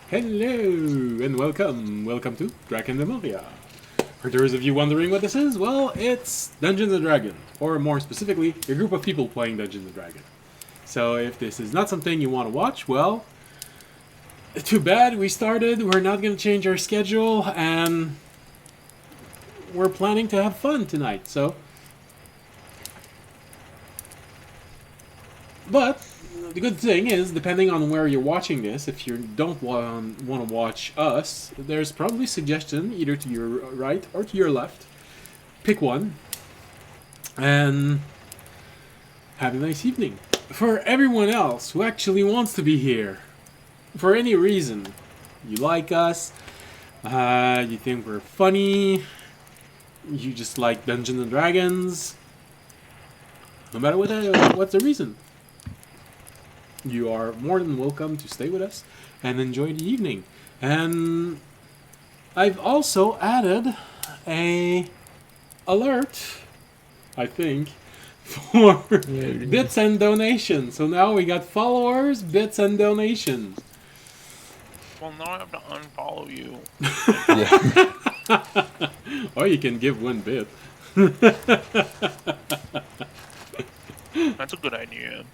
Hello and welcome to Drakenmemoria. For those of you wondering what this is, well, it's Dungeons and Dragons, or more specifically, a group of people playing Dungeons and Dragons. So if this is not something you want to watch, well, too bad. We started. We're not going to change our schedule, and we're planning to have fun tonight. But the good thing is, depending on where you're watching this, if you don't want to watch us, there's probably suggestion either to your right or to your left. Pick one, and have a nice evening. For everyone else who actually wants to be here, for any reason, you like us, you think we're funny, you just like Dungeons and Dragons, no matter what's the reason, you are more than welcome to stay with us and enjoy the evening. And I've also added a alert, I think, for bits and donations. So now we got followers, bits, and donations. Well, now I have to unfollow you. Or you can give 1 bit. That's a good idea.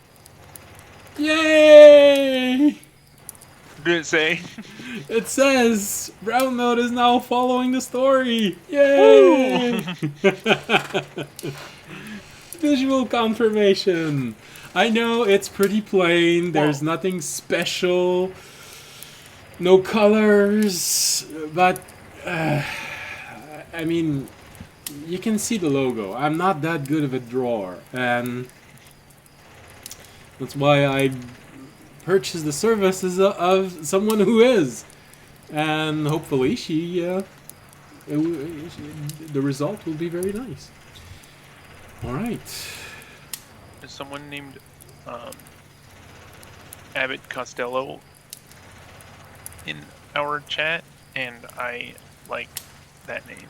Yay! Did it say? It says Brown Note is now following the story. Yay! Visual confirmation. I know it's pretty plain. There's nothing special. No colors. But, I mean, you can see the logo. I'm not that good of a drawer. And that's why I purchased the services of someone who is. And hopefully the result will be very nice. Alright. There's someone named Abbott Costello in our chat, and I like that name.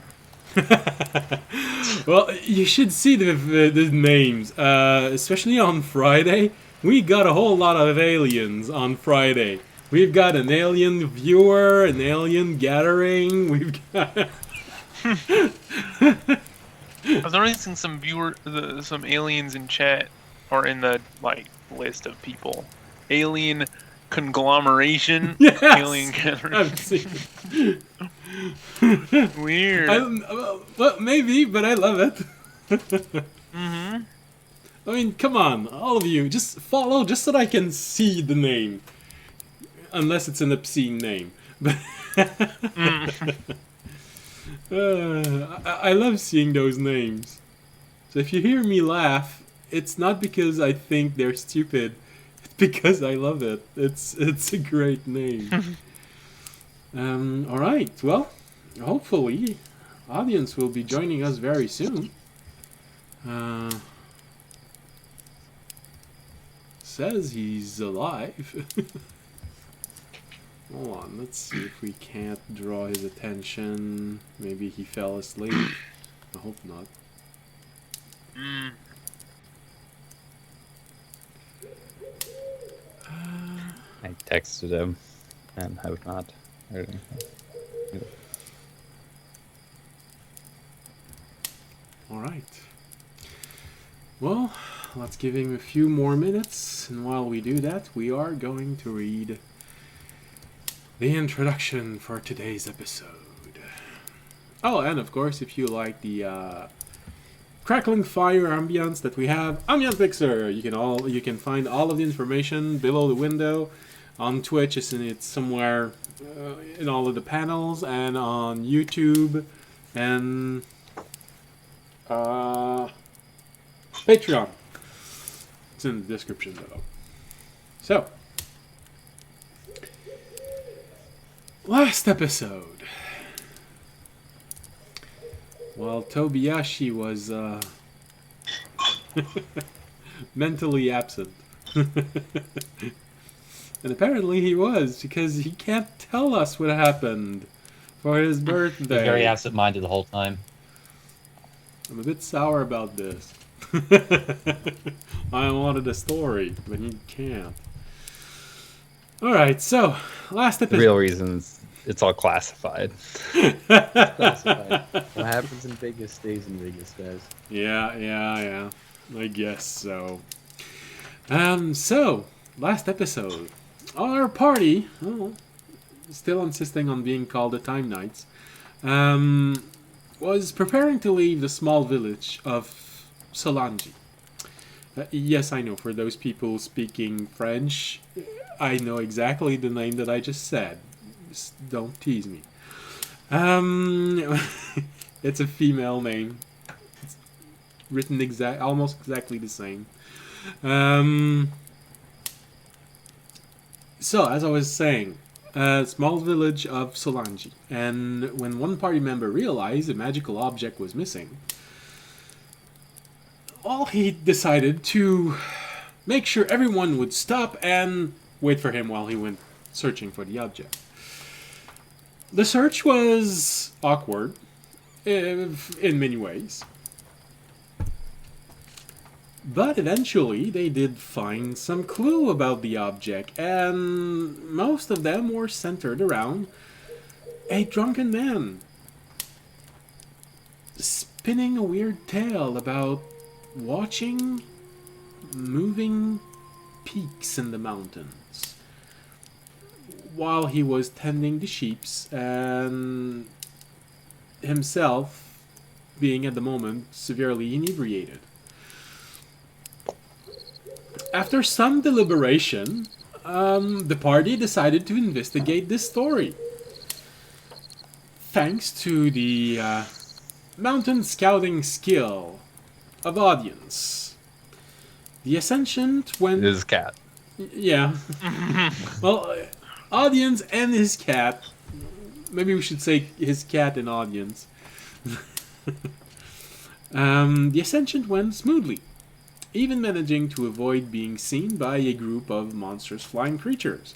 Well, you should see the names, especially on Friday. We got a whole lot of aliens on Friday. We've got an alien viewer, an alien gathering. We've got. I was noticing some some aliens in chat, or in the list of people. Alien conglomeration. Yes! Alien gathering. I've seen it. Weird. Well, maybe, but I love it. Mm-hmm. I mean, come on, all of you, just follow, just so that I can see the name. Unless it's an obscene name. But I love seeing those names. So if you hear me laugh, it's not because I think they're stupid. It's because I love it. It's a great name. Alright, well, hopefully, audience will be joining us very soon. Says he's alive. Hold on, let's see if we can't draw his attention. Maybe he fell asleep. I hope not. I texted him and have not heard anything. Alright. Well, let's give him a few more minutes, and while we do that, we are going to read the introduction for today's episode. Oh, and of course, if you like the crackling fire ambiance that we have, Ambiance Mixer, you can find all of the information below the window. On Twitch, it's somewhere in all of the panels, and on YouTube, and Patreon. It's in the description below. So, last episode. Well, Tobiyashi was mentally absent. And apparently he was, because he can't tell us what happened for his birthday. He was very absent-minded the whole time. I'm a bit sour about this. I wanted a story, but he can't. All right, so last The episode. real reasons it's all classified. Classified. What happens in Vegas stays in Vegas, guys. Yeah. I guess so. So last episode, our party, still insisting on being called the Time Knights, was preparing to leave the small village of Sollange. Yes, I know. For those people speaking French, I know exactly the name that I just said. Just don't tease me. It's a female name. It's written almost exactly the same. So, as I was saying, a small village of Sollange, and when one party member realized a magical object was missing, he decided to make sure everyone would stop and wait for him while he went searching for the object. The search was awkward in many ways. But eventually they did find some clue about the object, and most of them were centered around a drunken man spinning a weird tale about watching moving peaks in the mountains while he was tending the sheeps, and himself being at the moment severely inebriated. After some deliberation, the party decided to investigate this story. Thanks to the mountain scouting skill of audience. The ascension went... His cat. Yeah. Well, audience and his cat. Maybe we should say his cat and audience. The ascension went smoothly, even managing to avoid being seen by a group of monstrous flying creatures.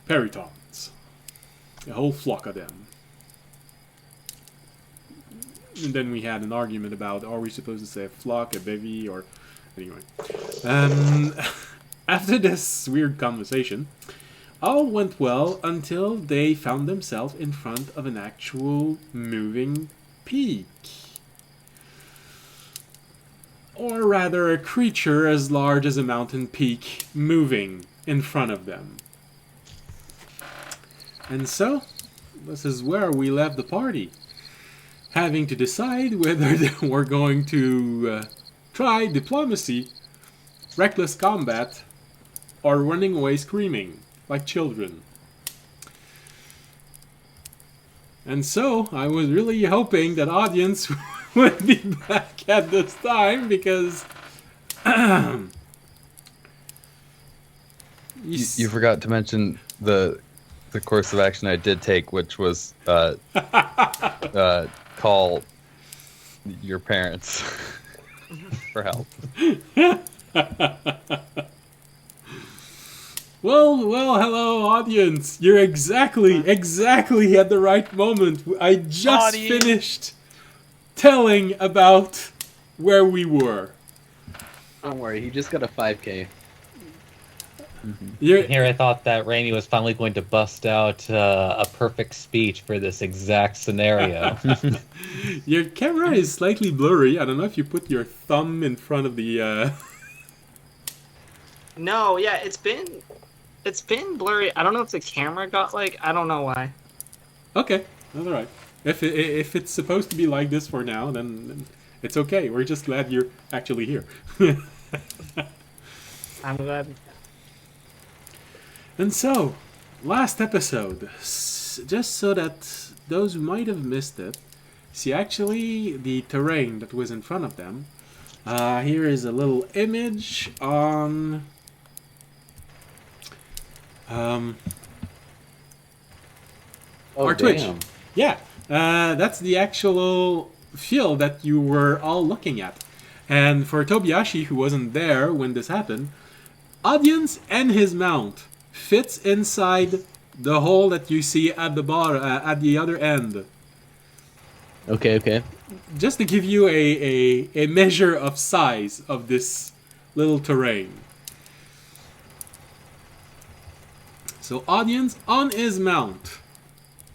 Peritons. A whole flock of them. And then we had an argument about, are we supposed to say a flock, a bevy, or... Anyway. After this weird conversation, all went well until they found themselves in front of an actual moving peak. Or rather, a creature as large as a mountain peak moving in front of them. And so, this is where we left the party, having to decide whether they were going to try diplomacy, reckless combat, or running away screaming like children. And so, I was really hoping that audience would be back at this time, because You forgot to mention the course of action I did take, which was call your parents for help. Well, hello, audience. You're exactly at the right moment. I just Audience. finished telling about where we were. Don't worry, he just got a 5K. You're, Here I thought that Raimi was finally going to bust out a perfect speech for this exact scenario. your camera is slightly blurry. I don't know if you put your thumb in front of the... No, yeah, it's been blurry. I don't know if the camera got I don't know why. Okay, that's all right. If it's supposed to be like this for now, then it's okay. We're just glad you're actually here. I'm glad. And so, last episode, just so that those who might have missed it, see actually the terrain that was in front of them. Here is a little image on Oh, our Twitch. damn. Yeah, that's the actual field that you were all looking at. And for Tobiyashi, who wasn't there when this happened, audience and his mount fits inside the hole that you see at the bar at the other end. Okay. Just to give you a measure of size of this little terrain. So audience on his mount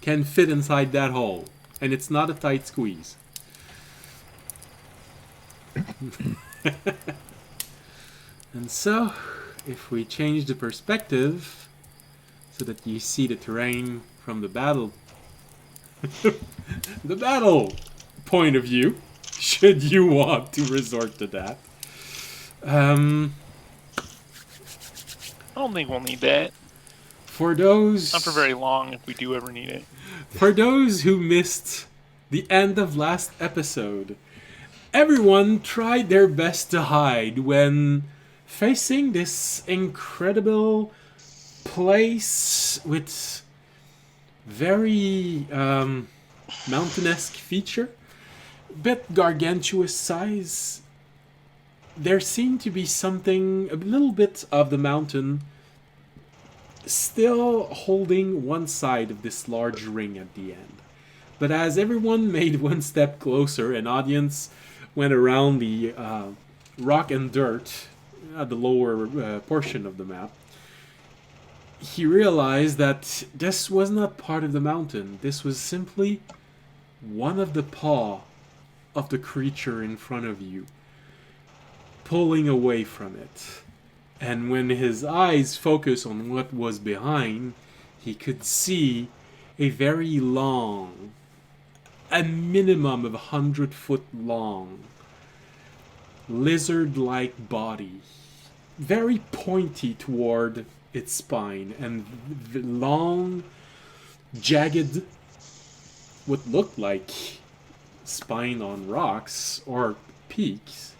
can fit inside that hole. And it's not a tight squeeze. And so, if we change the perspective so that you see the terrain from the battle the battle point of view, should you want to resort to that. I don't think we'll need that. For those Not for very long if we do ever need it. For those who missed the end of last episode, everyone tried their best to hide when facing this incredible place with very mountain-esque feature, bit gargantuous size. There seemed to be something, a little bit of the mountain still holding one side of this large ring at the end. But as everyone made one step closer, an audience went around the rock and dirt at the lower portion of the map, he realized that this was not part of the mountain. This was simply one of the paw of the creature in front of you, pulling away from it. And when his eyes focused on what was behind, he could see a very long, a minimum of 100-foot long, lizard-like body, very pointy toward its spine, and long, jagged, what looked like spine on rocks or peaks,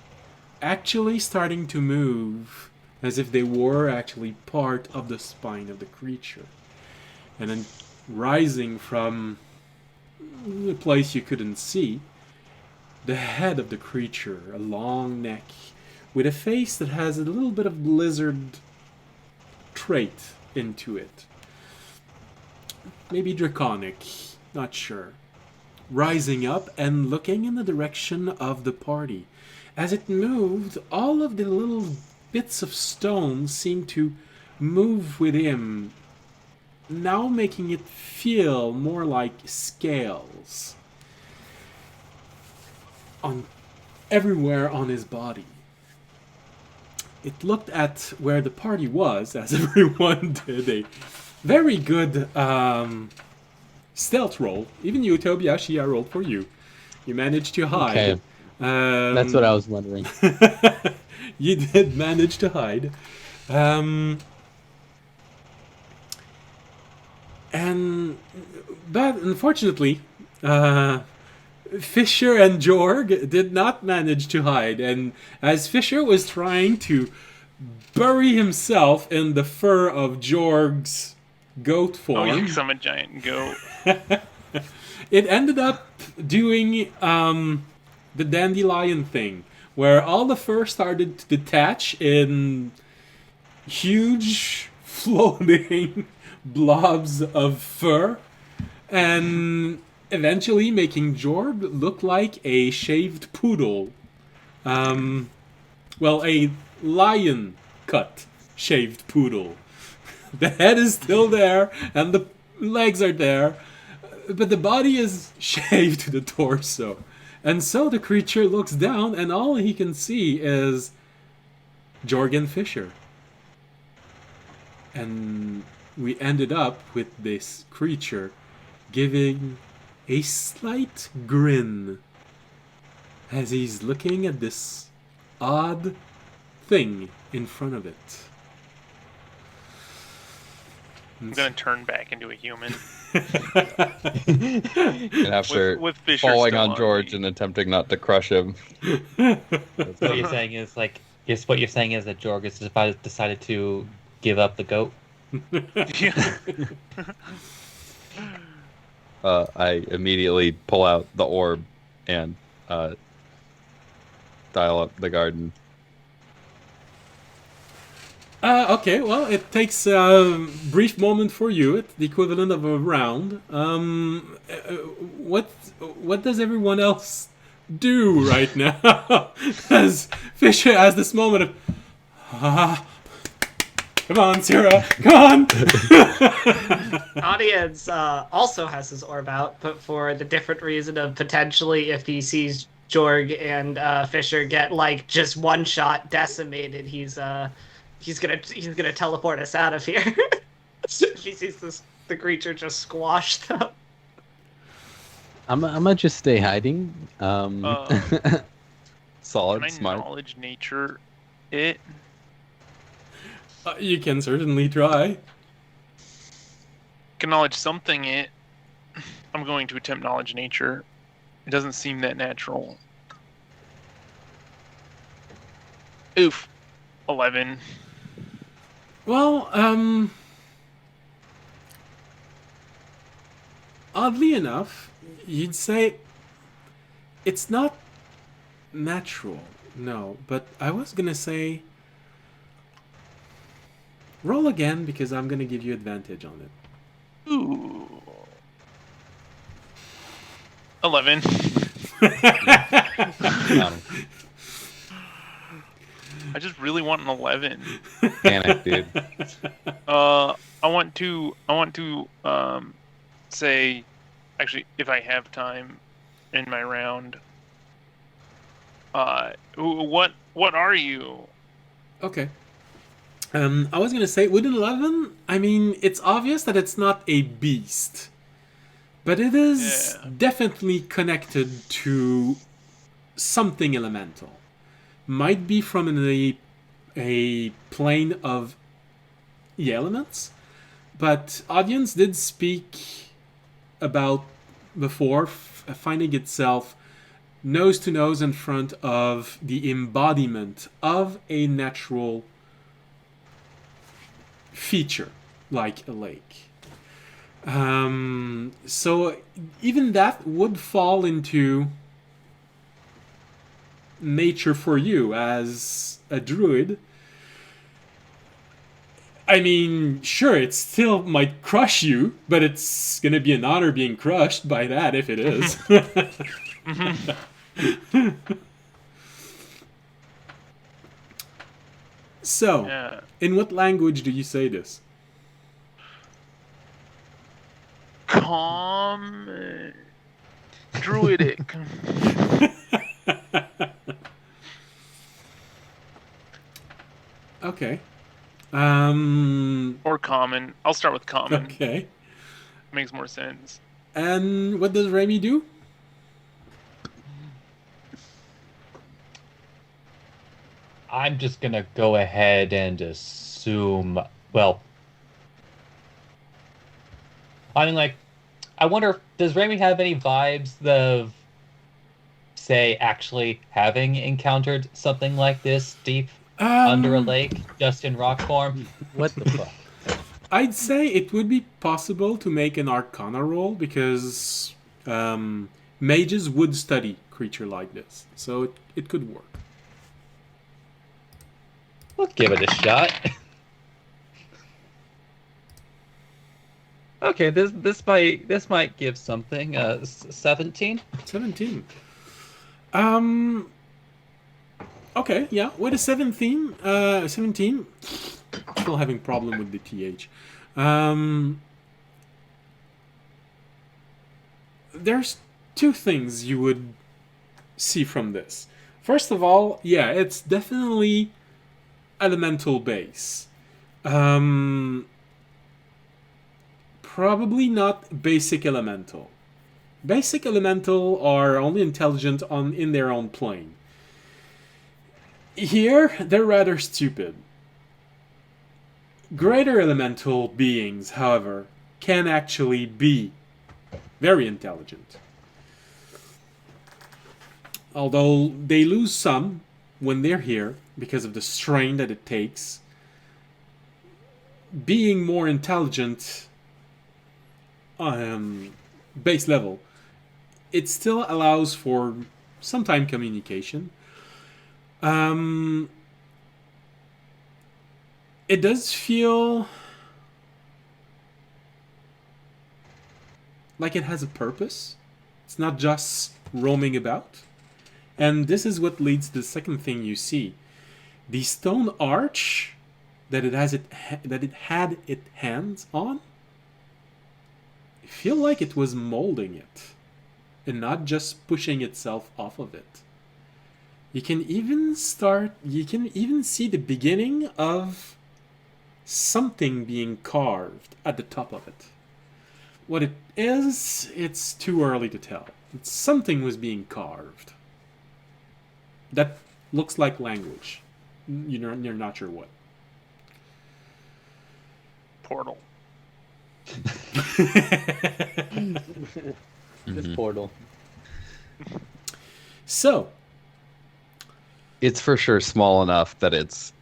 actually starting to move as if they were actually part of the spine of the creature. And then rising from the place you couldn't see, the head of the creature, a long neck, with a face that has a little bit of lizard trait into it. Maybe draconic, not sure. Rising up and looking in the direction of the party. As it moved, all of the little bits of stone seemed to move with him, now making it feel more like scales on everywhere on his body. It looked at where the party was, as everyone did a very good stealth roll. Even you, Tobiashi, I rolled for you. You managed to hide. Okay. That's what I was wondering. You did manage to hide. But unfortunately, Fisher and Jorg did not manage to hide. And as Fisher was trying to bury himself in the fur of Jorg's goat Oh, form, yeah, 'cause I'm a giant goat. it ended up doing the dandelion thing, where all the fur started to detach in huge floating blobs of fur, and eventually making Jorg look like a shaved poodle. Well, a lion-cut shaved poodle. The head is still there, and the legs are there, but the body is shaved to the torso. And so the creature looks down, and all he can see is Jorgen Fisher. And we ended up with this creature giving a slight grin as he's looking at this odd thing in front of it. I'm gonna turn back into a human. And after with Fisher falling still on on George me. and attempting not to crush him, What you're saying is like, yes, what you're saying is that Jorg has decided to give up the goat. I immediately pull out the orb and dial up the garden. Okay, well, it takes a brief moment for you. It's the equivalent of a round. What does everyone else do right now? As Fisher has this moment of, Come on, Sarah. Come on. Audience also has his orb out, but for the different reason of potentially if he sees Jorg and Fisher get like just one shot decimated, he's gonna teleport us out of here. If he sees the creature just squashed up. I'm gonna just stay hiding. Solid, Can I smart. knowledge nature it? You can certainly try. Can knowledge something it. I'm going to attempt knowledge nature. It doesn't seem that natural. Oof. 11. Well, oddly enough, you'd say it's not natural, no, but I was gonna say roll again because I'm gonna give you advantage on it. Ooh. 11. I just really want an 11. Panic, dude. I want to say, actually, if I have time in my round, what are you? Okay. I was gonna say with an 11, I mean it's obvious that it's not a beast, but it is definitely connected to something elemental. Might be from a plane of the elements, but audience did speak about before finding itself nose to nose in front of the embodiment of a natural feature like a lake. So even that would fall into nature for you as a druid. I mean, sure, it still might crush you, but it's gonna be an honor being crushed by that if it is. So, Yeah. in what language do you say this? Calm. Druidic. Okay. Or common. I'll start with common. Okay. Makes more sense. And what does Remy do? I'm just gonna go ahead and assume. Well, I mean, like, I wonder, does Remy have any vibes of, say, actually having encountered something like this deep under a lake, just in rock form? What the fuck? I'd say it would be possible to make an Arcana roll because mages would study creature like this, so it could work. Let's give it a shot. Okay, this might give something. 17. 17. Okay, yeah, with a 17, still having problem with the TH. There's two things you would see from this. First of all, yeah, it's definitely elemental base. Probably not basic elemental. Basic elemental are only intelligent in their own plane. Here, they're rather stupid. Greater elemental beings, however, can actually be very intelligent. Although they lose some when they're here because of the strain that it takes, being more intelligent base level, it still allows for some time communication. It does feel like it has a purpose. It's not just roaming about. And this is what leads to the second thing you see. The stone arch that it had its hands on, you feel like it was molding it and not just pushing itself off of it. You can even see the beginning of something being carved at the top of it. What it is, it's too early to tell. Something was being carved. That looks like language. You're not sure what. Portal. This portal. So, It's for sure small enough that it's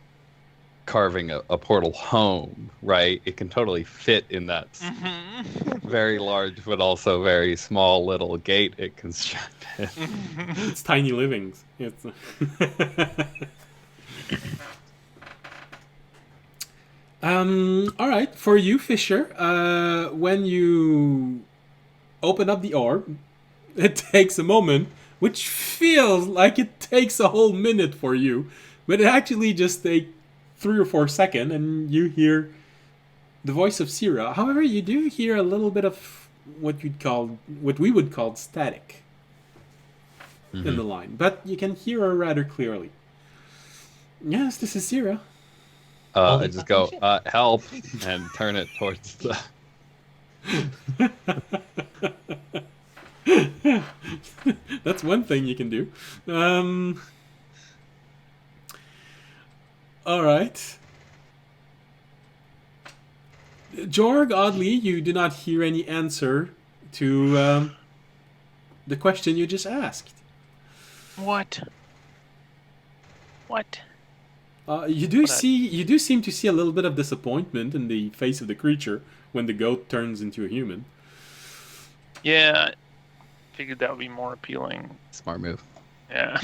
carving a portal home, right? It can totally fit in that very large but also very small little gate it constructed. it's tiny livings. It's all right, for you, Fisher, when you open up the orb, it takes a moment, which feels like it takes a whole minute for you, but it actually just takes 3 or 4 seconds, and you hear the voice of Sira. However, you do hear a little bit of what we would call static in the line, but you can hear her rather clearly. Yes, this is Sira. I just go, help, and turn it towards the... That's one thing you can do. All right. Jorg, oddly, you do not hear any answer to the question you just asked. What? You do seem to see a little bit of disappointment in the face of the creature when the goat turns into a human. Yeah, figured that would be more appealing. Smart move. Yeah.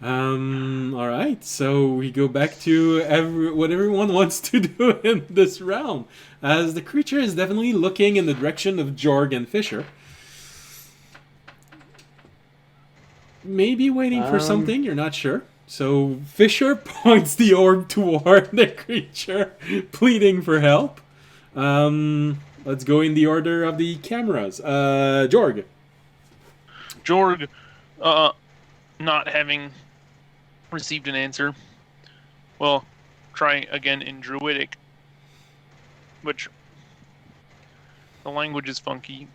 All right, so we go back to what everyone wants to do in this round, as the creature is definitely looking in the direction of Jorg and Fisher. Maybe waiting for something, you're not sure. So Fisher points the orb toward the creature, pleading for help. Let's go in the order of the cameras. Jorg. Jorg, not having received an answer, well, try again in Druidic, which the language is funky,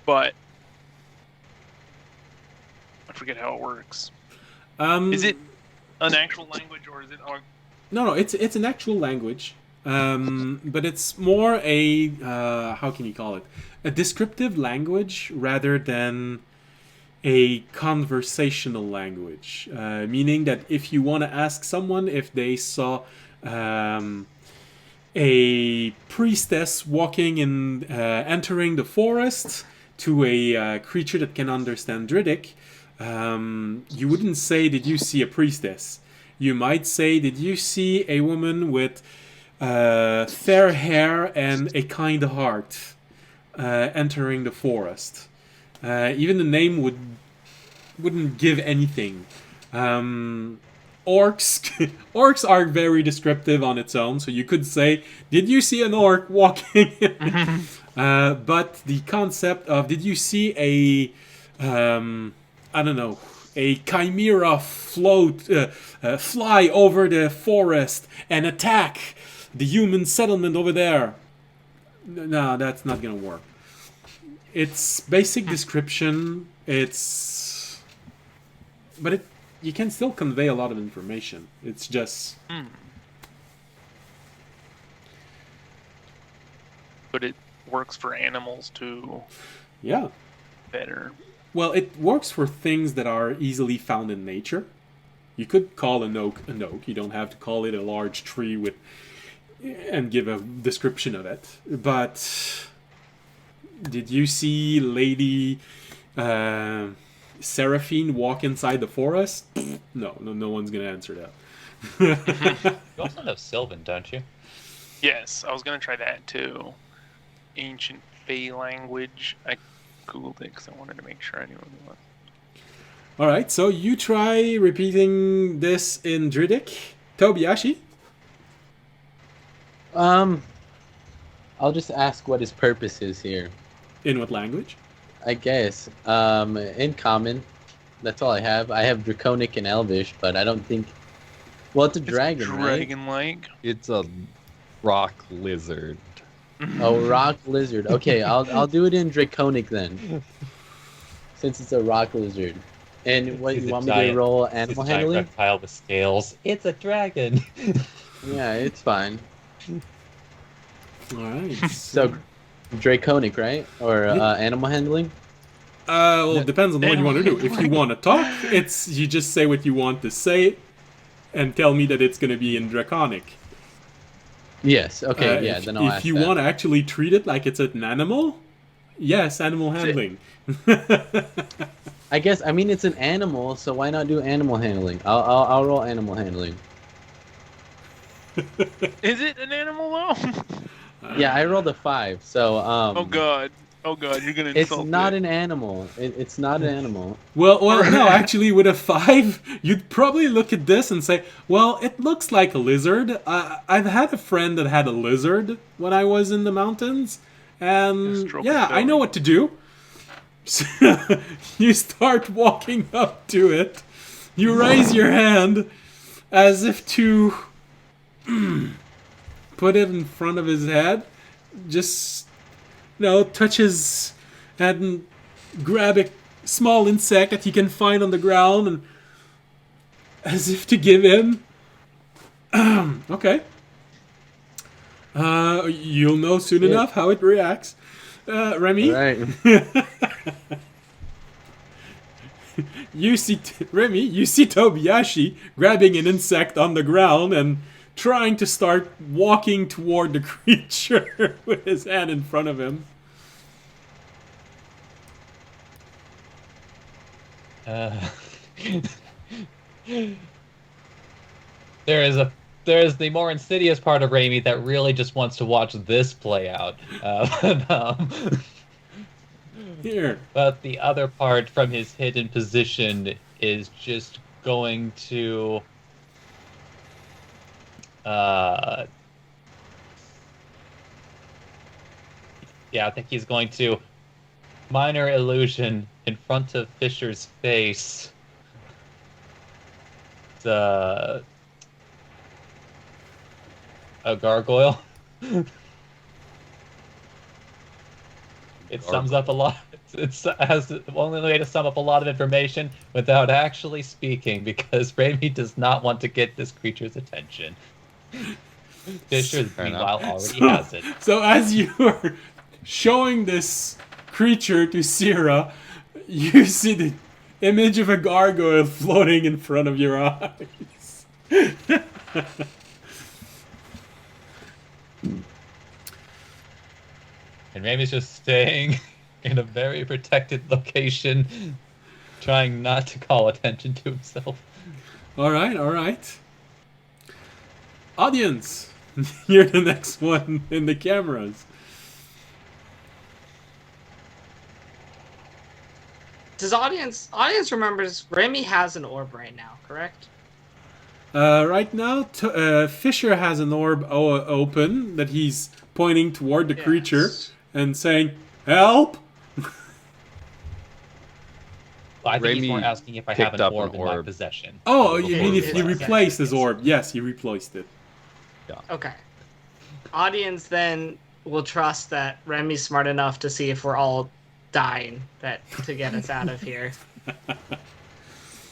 but I forget how it works. Is it an actual language or is it? No, it's an actual language, but it's more a how can you call it? A descriptive language rather than a conversational language. Meaning that if you want to ask someone if they saw a priestess walking in, entering the forest to a creature that can understand Druidic, you wouldn't say, "Did you see a priestess?" You might say, "Did you see a woman with fair hair and a kind heart entering the forest?" Even the name wouldn't give anything. Orcs are very descriptive on its own, so you could say, "Did you see an orc walking?" But the concept of, "Did you see a I don't know, a chimera fly over the forest and attack the human settlement over there?" No, that's not gonna work. It's basic description. But you can still convey a lot of information. It's just. But it works for animals too. Yeah. Better. Well, it works for things that are easily found in nature. You could call an oak an oak. You don't have to call it a large tree and give a description of it. But did you see Lady Seraphine walk inside the forest? No one's gonna answer that. You also know Sylvan, don't you? Yes, I was gonna try that too. Ancient Fey language. I googled it because I wanted to make sure I knew what it was. All right, so you try repeating this in Druidic, Tobiyashi. Um, I'll just ask what his purpose is here. In what language? I guess. In common. That's all I have. I have Draconic and Elvish, but I don't think. Well, it's a dragon, right? Dragon-like. It's a rock lizard. Oh, rock lizard. Okay, I'll do it in Draconic then, since it's a rock lizard. And what He's you a want me to giant- roll It's animal a giant handling? reptile with scales. It's a dragon. Yeah, it's fine. All right. So, Draconic, right? Or animal handling? Well, it depends on what you want to do. If you Animal want to talk, it's you just say what you want to say, and tell me that it's going to be in Draconic. Yes. Okay. Yeah. If, Then I'll if ask you that. want to actually treat it like it's an animal, yes, animal handling. I guess. I mean, it's an animal, so why not do animal handling? I'll roll animal handling. Is it an animal though? Yeah, I rolled a 5. So Oh god. Oh god, you're gonna it's insult not it. an animal. It's not an animal. Well, no, actually, with a 5, you'd probably look at this and say, well, it looks like a lizard. I've had a friend that had a lizard when I was in the mountains, and Stroke yeah, its I know belly. what to do. So, you start walking up to it, you raise your hand as if to put it in front of his head, just, touch his head and grab a small insect that you can find on the ground, and as if to give in. Okay. You'll know soon enough how it reacts. Remy, All right. you see Tobiyashi grabbing an insect on the ground and trying to start walking toward the creature with his hand in front of him. There is the more insidious part of Raimi that really just wants to watch this play out. Here. But the other part from his hidden position is just going to yeah, I think he's going to minor illusion in front of Fisher's face. A gargoyle. It sums up a lot. It has the only way to sum up a lot of information without actually speaking, because Raimi does not want to get this creature's attention. Fisher, meanwhile, already has it. So as you're showing this creature to Sierra, you see the image of a gargoyle floating in front of your eyes. And Raimi's just staying in a very protected location, trying not to call attention to himself. All right. Audience, you're the next one in the cameras. Does audience remembers Remy has an orb right now, correct? Right now, Fisher has an orb open that he's pointing toward the creature and saying, "Help!" I think he's Raimi more asking if I picked have an up an orb in my orb. possession. Oh, you Yeah, mean it if you was. replaced his Yes. orb? Yes, you replaced it. Okay. Audience then will trust that Remy's smart enough to see if we're all dying to get us out of here.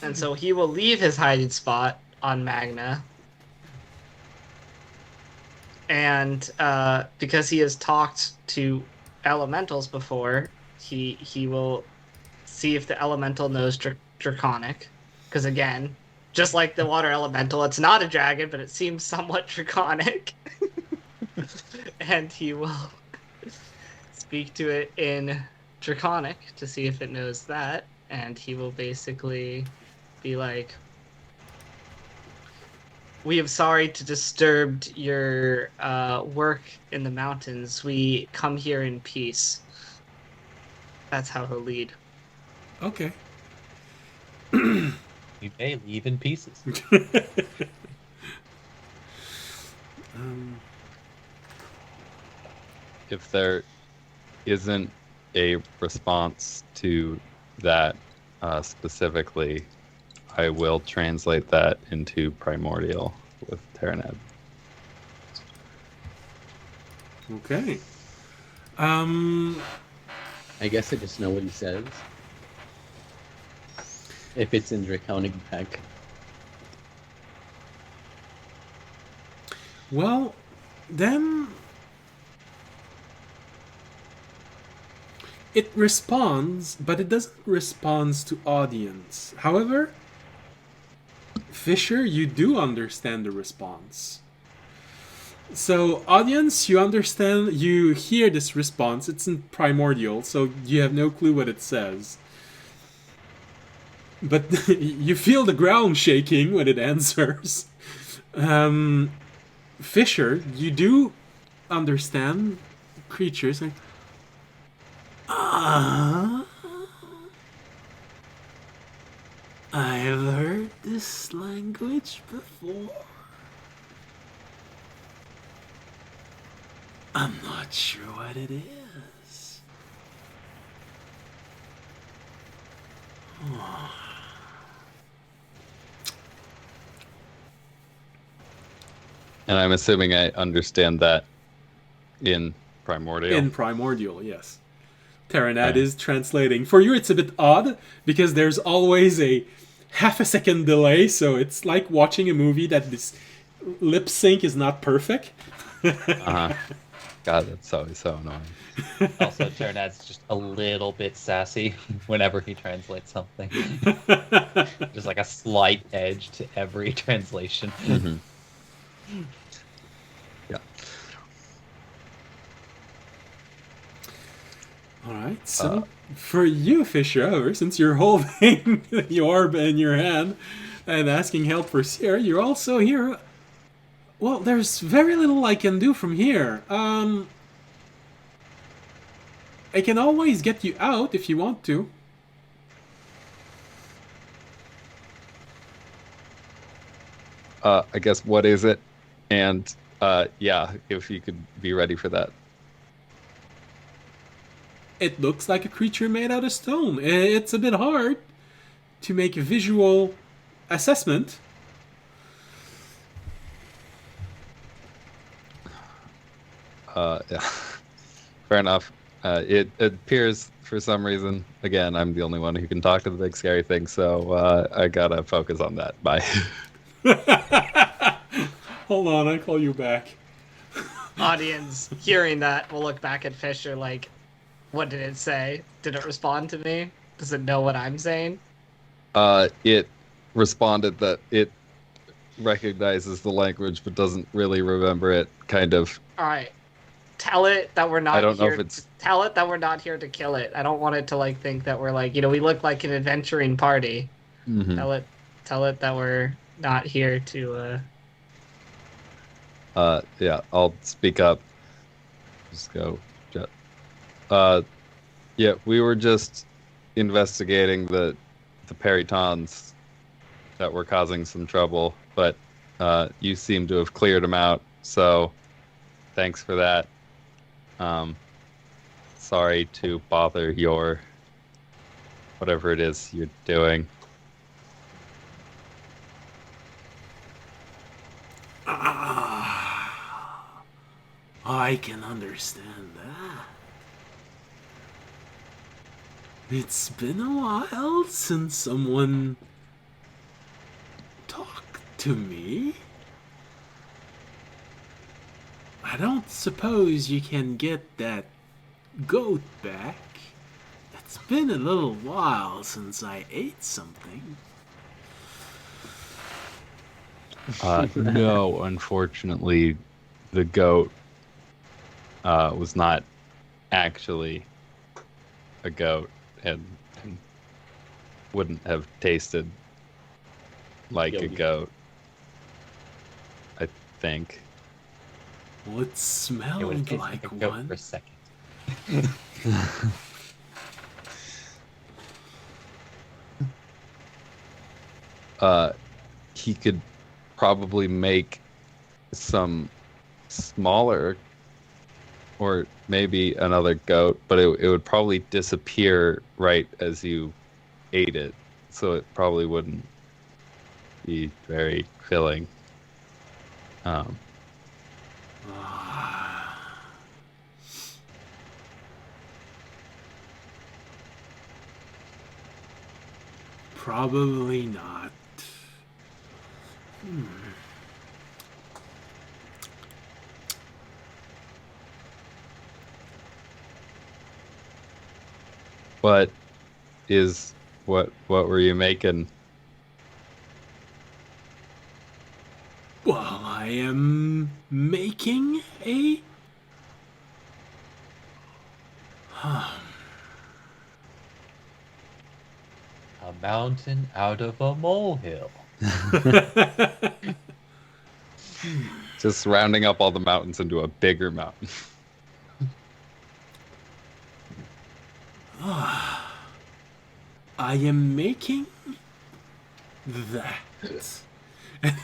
And so he will leave his hiding spot on Magna. And because he has talked to elementals before, he will see if the elemental knows Draconic. Because again, just like the water elemental, it's not a dragon, but it seems somewhat draconic. And he will speak to it in Draconic to see if it knows that. And he will basically be like, "We am sorry to disturbed your work in the mountains. We come here in peace." That's how he'll lead. Okay. You may leave in pieces. if there isn't a response to that specifically, I will translate that into primordial with Terranad. Okay. I guess I just know what he says. If it's in Draconic back. Well, then it responds, but it doesn't respond to audience. However, Fisher, you do understand the response. So, audience, you understand, you hear this response. It's in primordial, so you have no clue what it says. But you feel the ground shaking when it answers. Fisher, you do understand creatures like, I've heard this language before. I'm not sure what it is. And I'm assuming I understand that in primordial. In primordial, yes. Terranad Okay. is translating. For you, it's a bit odd because there's always a half a second delay, so it's like watching a movie that this lip sync is not perfect. Uh-huh. God, that's always so annoying. Also, Terranad's just a little bit sassy whenever he translates something. Just like a slight edge to every translation. Mm-hmm. Yeah. Alright, so for you, Fisher, however, since you're holding the orb in your hand and asking help for Seer, you're also here. Well, there's very little I can do from here. I can always get you out if you want to. I guess what is it? And yeah, if you could be ready for that. It looks like a creature made out of stone. It's a bit hard to make a visual assessment. Yeah. Fair enough. It appears for some reason, again, I'm the only one who can talk to the big scary thing, so I gotta focus on that. Bye. Hold on, I call you back. Audience hearing that will look back at Fisher like, what did it say? Did it respond to me? Does it know what I'm saying? It responded that it recognizes the language but doesn't really remember it, kind of. All right. Tell it that we're not I don't know here. if it's- Tell it that we're not here to kill it. I don't want it to like think that we're like, we look like an adventuring party. Mhm. Tell it that we're not here to Yeah, I'll speak up. Just go. Yeah, we were just investigating the peritons that were causing some trouble, but you seem to have cleared them out, so thanks for that. Sorry to bother your whatever it is you're doing. I can understand that. It's been a while since someone talked to me. I don't suppose you can get that goat back. It's been a little while since I ate something. No, unfortunately, the goat was not actually a goat and wouldn't have tasted like a Yogi. goat, I think. Well, it It would smelled taste like a goat one. for a second. He could probably make some smaller or maybe another goat, but it would probably disappear right as you ate it, so it probably wouldn't be very filling. Probably not. What is what were you making? Well, I am making a... A mountain out of a molehill. Just rounding up all the mountains into a bigger mountain. I am making that. And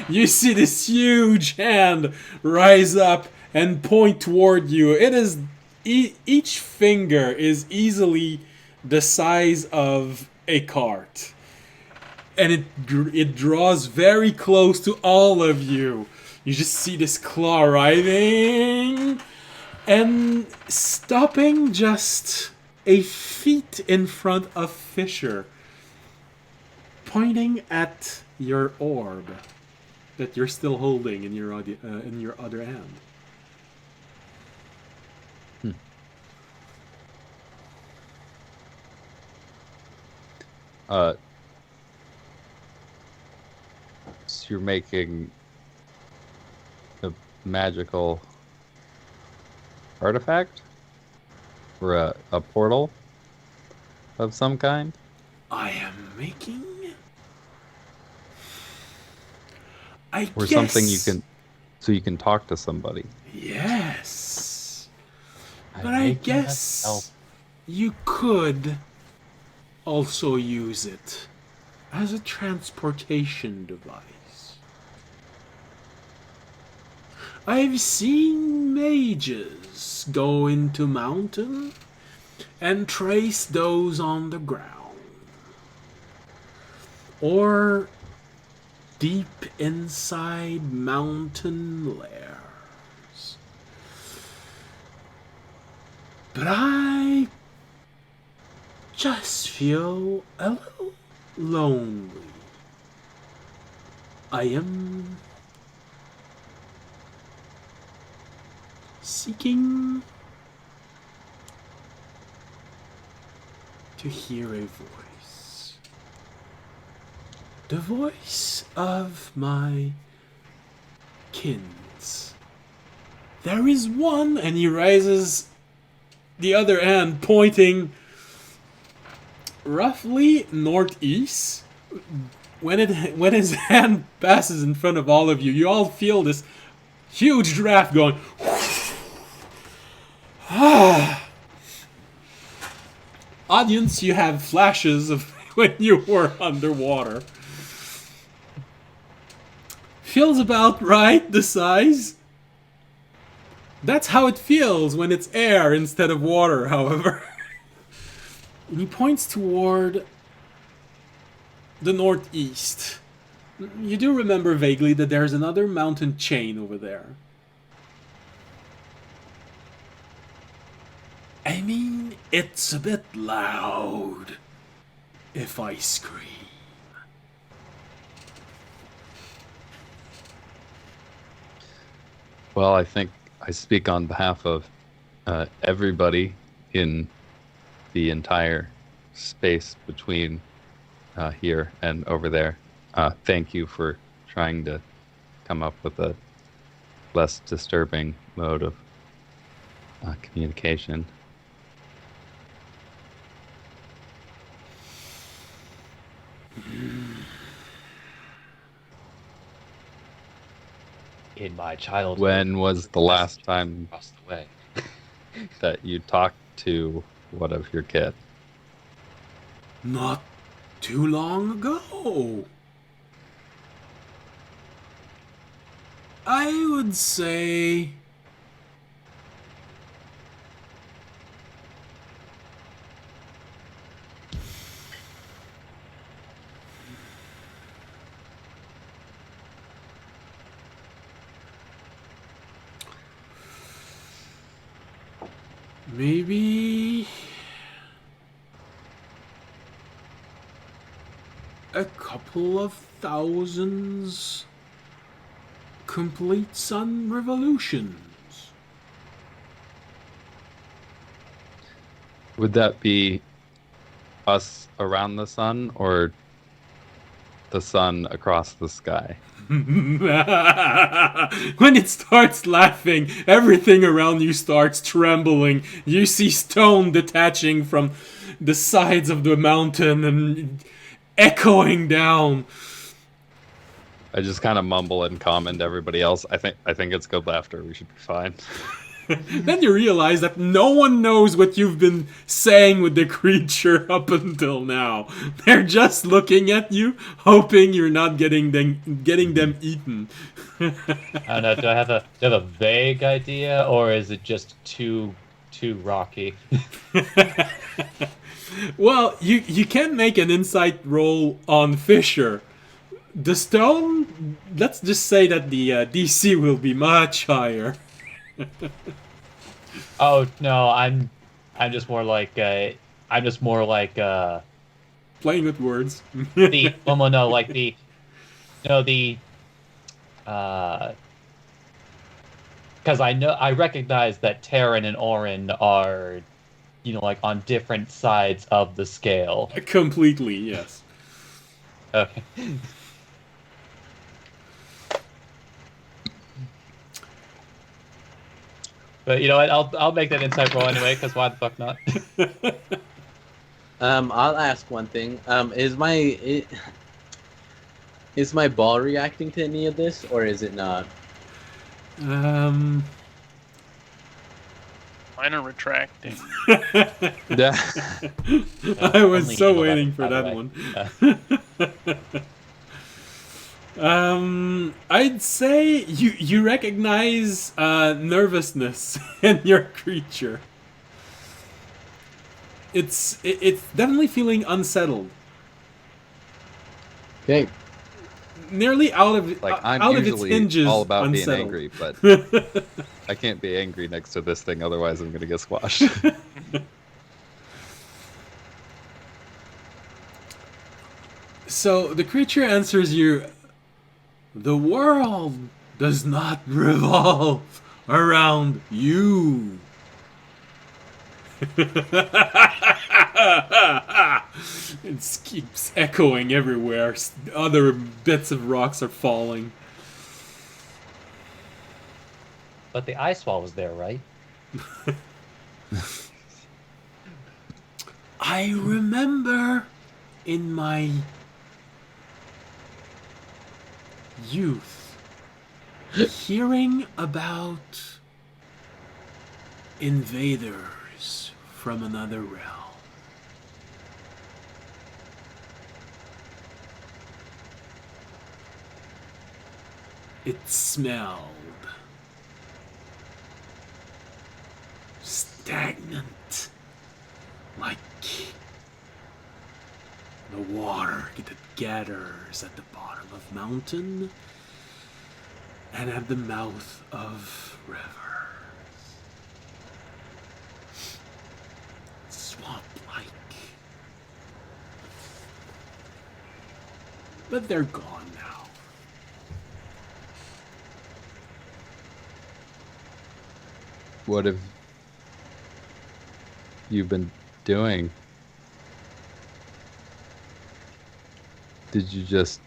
you see this huge hand rise up and point toward you. It is each finger is easily the size of a cart, and it draws very close to all of you. You just see this claw writhing and stopping just a feet in front of Fisher, pointing at your orb that you're still holding in your other hand. So you're making a magical artifact or a portal of some kind? I am making... Or something you can, so you can talk to somebody. Yes. I'm But I making guess myself- you could also use it as a transportation device. I've seen mages go into mountain and trace those on the ground, or deep inside mountain lairs. But I just feel a little lonely. I am seeking to hear a voice. The voice of my kins. There is one, and he raises the other hand, pointing roughly northeast. When his hand passes in front of all of you, you all feel this huge draft going. Audience, you have flashes of when you were underwater. Feels about right, the size. That's how it feels when it's air instead of water, however. And he points toward the northeast. You do remember vaguely that there's another mountain chain over there. I mean, it's a bit loud if I scream. Well, I think I speak on behalf of everybody in the entire space between here and over there. Thank you for trying to come up with a less disturbing mode of communication. In my childhood. When was the last time Across the way. that you talked to one of your kids? Not too long ago. I would say Maybe a couple of thousands complete sun revolutions. Would that be us around the sun or the sun across the sky? When it starts laughing, everything around you starts trembling. You see stone detaching from the sides of the mountain and echoing down. I just kind of mumble and comment to everybody else. I think it's good laughter. We should be fine. Then you realize that no one knows what you've been saying with the creature up until now. They're just looking at you, hoping you're not getting them eaten. I don't know. Do I have a vague idea, or is it just too rocky? Well, you can make an insight roll on Fisher. The stone, let's just say that the DC will be much higher. Oh no, I'm just more like Playing with words. the because I recognize that Terran and Orin are, like on different sides of the scale. Completely, yes. Okay. But you know what? I'll make that insight roll anyway, because why the fuck not? I'll ask one thing. Is my ball reacting to any of this, or is it not? Mine are retracting. Yeah. I was Only so evil, waiting for by the that way. one. I'd say you recognize nervousness in your creature. It's definitely feeling unsettled. Okay. Nearly out of Like, I'm out of its usually hinges. all about unsettled. being angry, but I can't be angry next to this thing, otherwise I'm going to get squashed. So the creature answers you, "The world does not revolve around you." It keeps echoing everywhere. Other bits of rocks are falling. But the ice wall was there, right? I remember in my youth hearing about invaders from another realm. It smelled stagnant, like the water that gathers at the bottom of mountain and at the mouth of rivers. Swamp-like. But they're gone now. What have you been doing? Did you just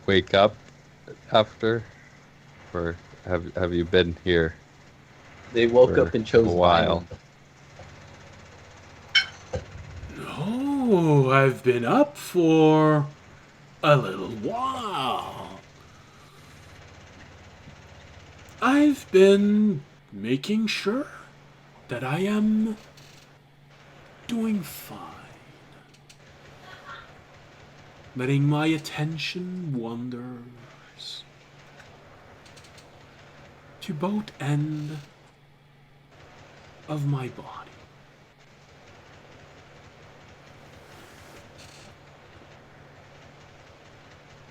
wake up after, or have you been here They woke for up and chose a while? No, I've been up for a little while. I've been making sure that I am doing fine. Letting my attention wanders to both end of my body.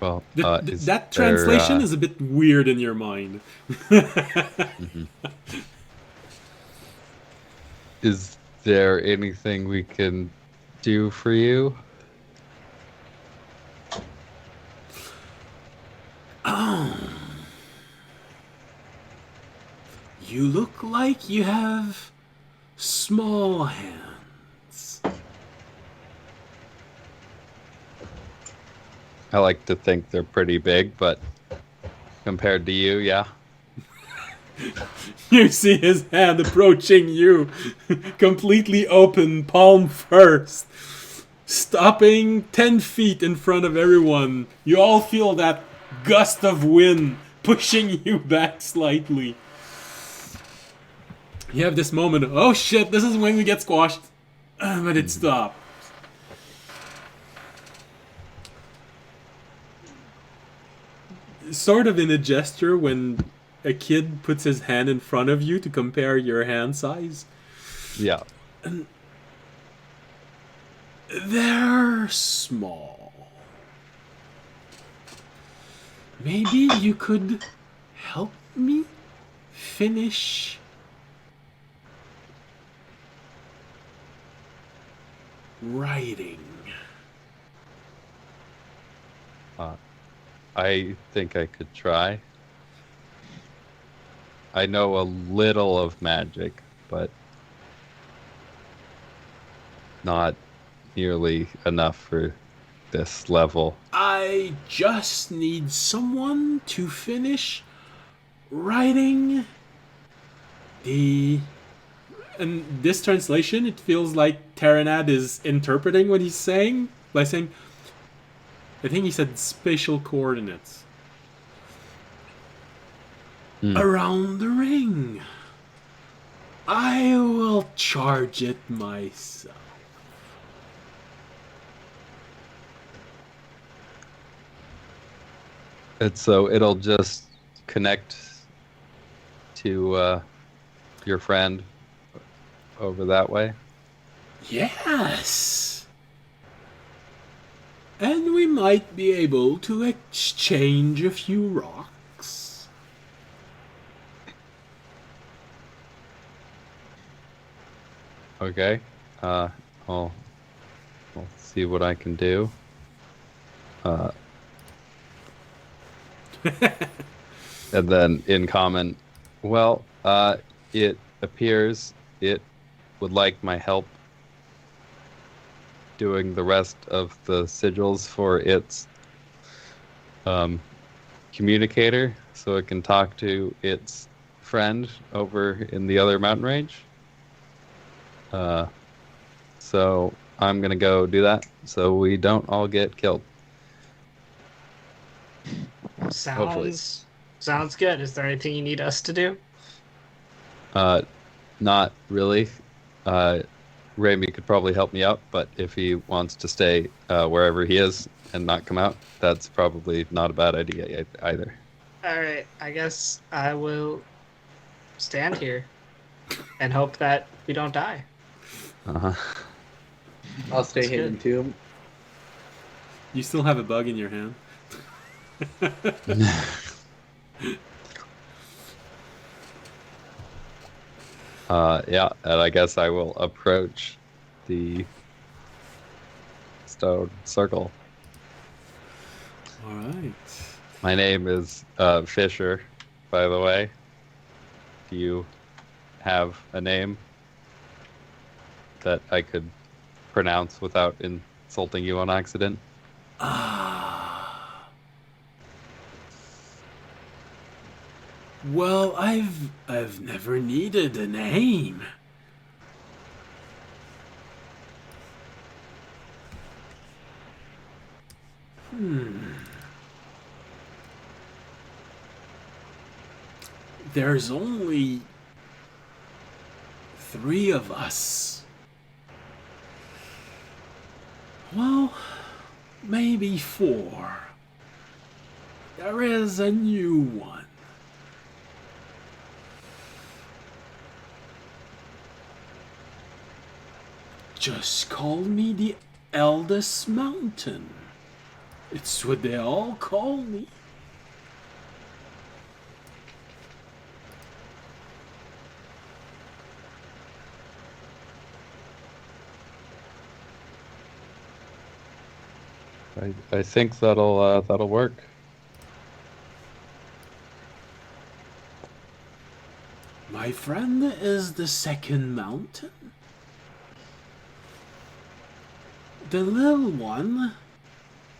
Well, is That there, translation is a bit weird in your mind. mhm. Is there anything we can do for you? You look like you have small hands. I like to think they're pretty big, but compared to you, yeah. You see his hand approaching you, completely open, palm first, stopping 10 feet in front of everyone. You all feel that gust of wind pushing you back slightly. You have this moment of, oh shit, this is when we get squashed. But it stopped. Sort of in a gesture when a kid puts his hand in front of you to compare your hand size. Yeah. They're small. Maybe you could help me finish writing. I think I could try. I know a little of magic, but not nearly enough for this level. I just need someone to finish writing the... In this translation, it feels like Terranad is interpreting what he's saying by saying, I think he said spatial coordinates. Around the ring. I will charge it myself. And so it'll just connect to your friend over that way? Yes. And we might be able to exchange a few rocks. Okay. I'll see what I can do. And then in common, well, it appears it would like my help doing the rest of the sigils for its communicator so it can talk to its friend over in the other mountain range. So I'm gonna go do that so we don't all get killed. Hopefully. Sounds good. Is there anything you need us to do? Not really. Raimi could probably help me out, but if he wants to stay wherever he is and not come out, that's probably not a bad idea either. All right. I guess I will stand here and hope that we don't die. Uh-huh. I'll stay That's hidden good. too. You still have a bug in your hand. Yeah, and I guess I will approach the stone circle. All right. My name is Fisher, by the way. Do you have a name that I could pronounce without insulting you on accident? Well, I've never needed a name. There's only 3 of us. Well, maybe 4. There is a new one. Just call me the eldest mountain. It's what they all call me. I think that'll work. My friend is the second mountain. The little one,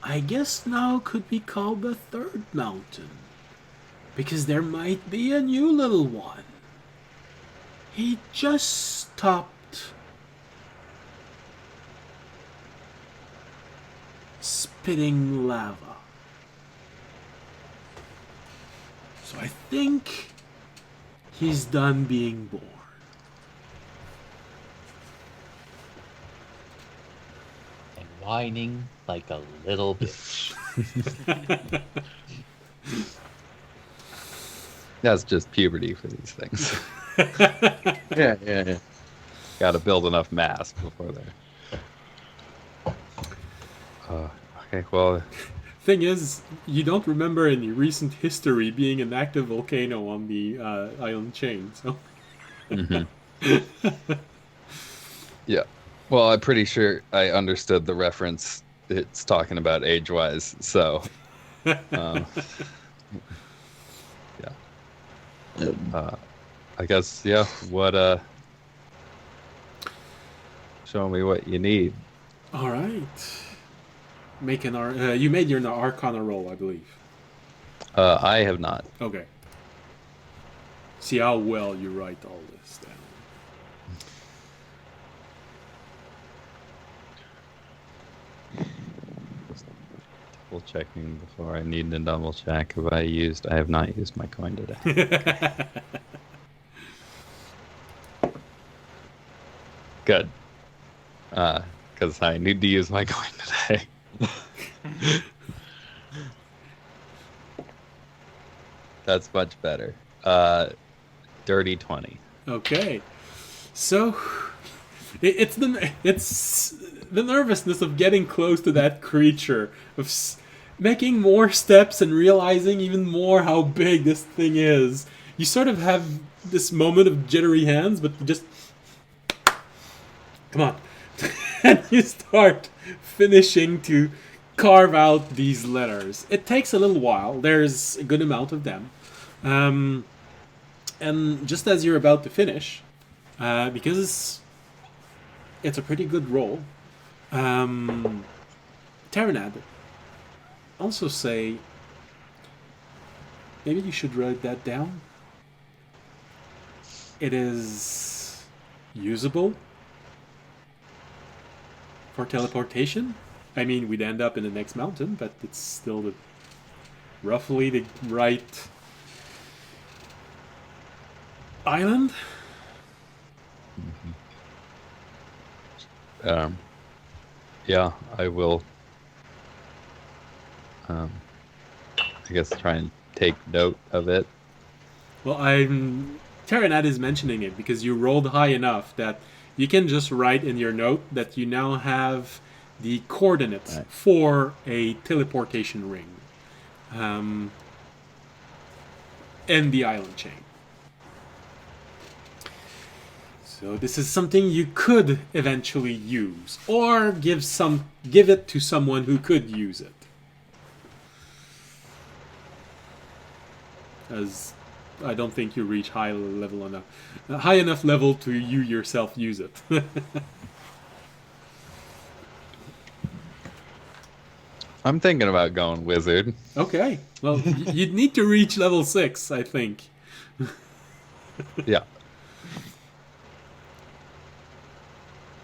I guess now could be called the third mountain. Because there might be a new little one. He just stopped spitting lava. So I think he's done being born. And whining like a little bitch. That's just puberty for these things. Yeah. Got to build enough mass before they're. Okay, well, Thing is, you don't remember any recent history being an active volcano on the island chain, so. yeah. Well, I'm pretty sure I understood the reference it's talking about age-wise, so. Yeah. I guess, yeah, what, show me what you need. All right. You made your Arcana roll, I believe. I have not. Okay. See how well you write all this down. Double checking before I need to double check. I have not used my coin today. Good. Because I need to use my coin today. That's much better. Dirty 20. Okay. So it's the nervousness of getting close to that creature, of making more steps and realizing even more how big this thing is. You sort of have this moment of jittery hands, but you just come on. And you start finishing to carve out these letters. It takes a little while. There's a good amount of them. And just as you're about to finish, because it's a pretty good roll, Terranad, also say, maybe you should write that down. It is usable for teleportation. I mean, we'd end up in the next mountain, but it's still roughly the right island. Yeah, I will. I guess try and take note of it. Well, Terranad is mentioning it because you rolled high enough that you can just write in your note that you now have the coordinates for a teleportation ring, and the island chain. So this is something you could eventually use, or give it to someone who could use it. As I don't think you reach high enough level to you yourself use it. I'm thinking about going wizard. Okay, well, you'd need to reach level 6, I think. Yeah.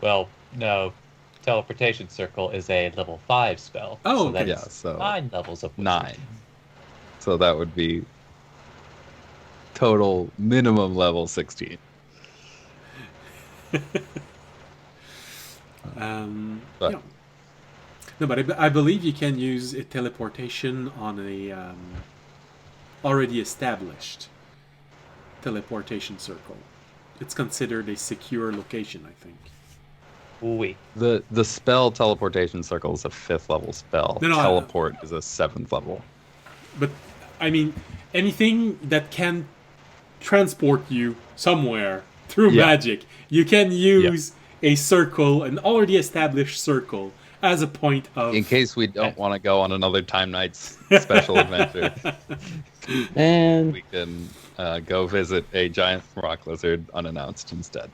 Well, no. Teleportation Circle is a level 5 spell. Oh, so okay. that's Yeah, so 9 levels of wizard. 9. So that would be total minimum level 16. But. Yeah. No, but I believe you can use a teleportation on a already established teleportation circle. It's considered a secure location, I think. Oui. The spell teleportation circle is a 5th level spell. No, Teleport is a 7th level. But, I mean, anything that can transport you somewhere through magic, you can use a circle, an already established circle, as a point of... In case we don't want to go on another Time Nights special adventure, Man, we can go visit a giant rock lizard unannounced instead.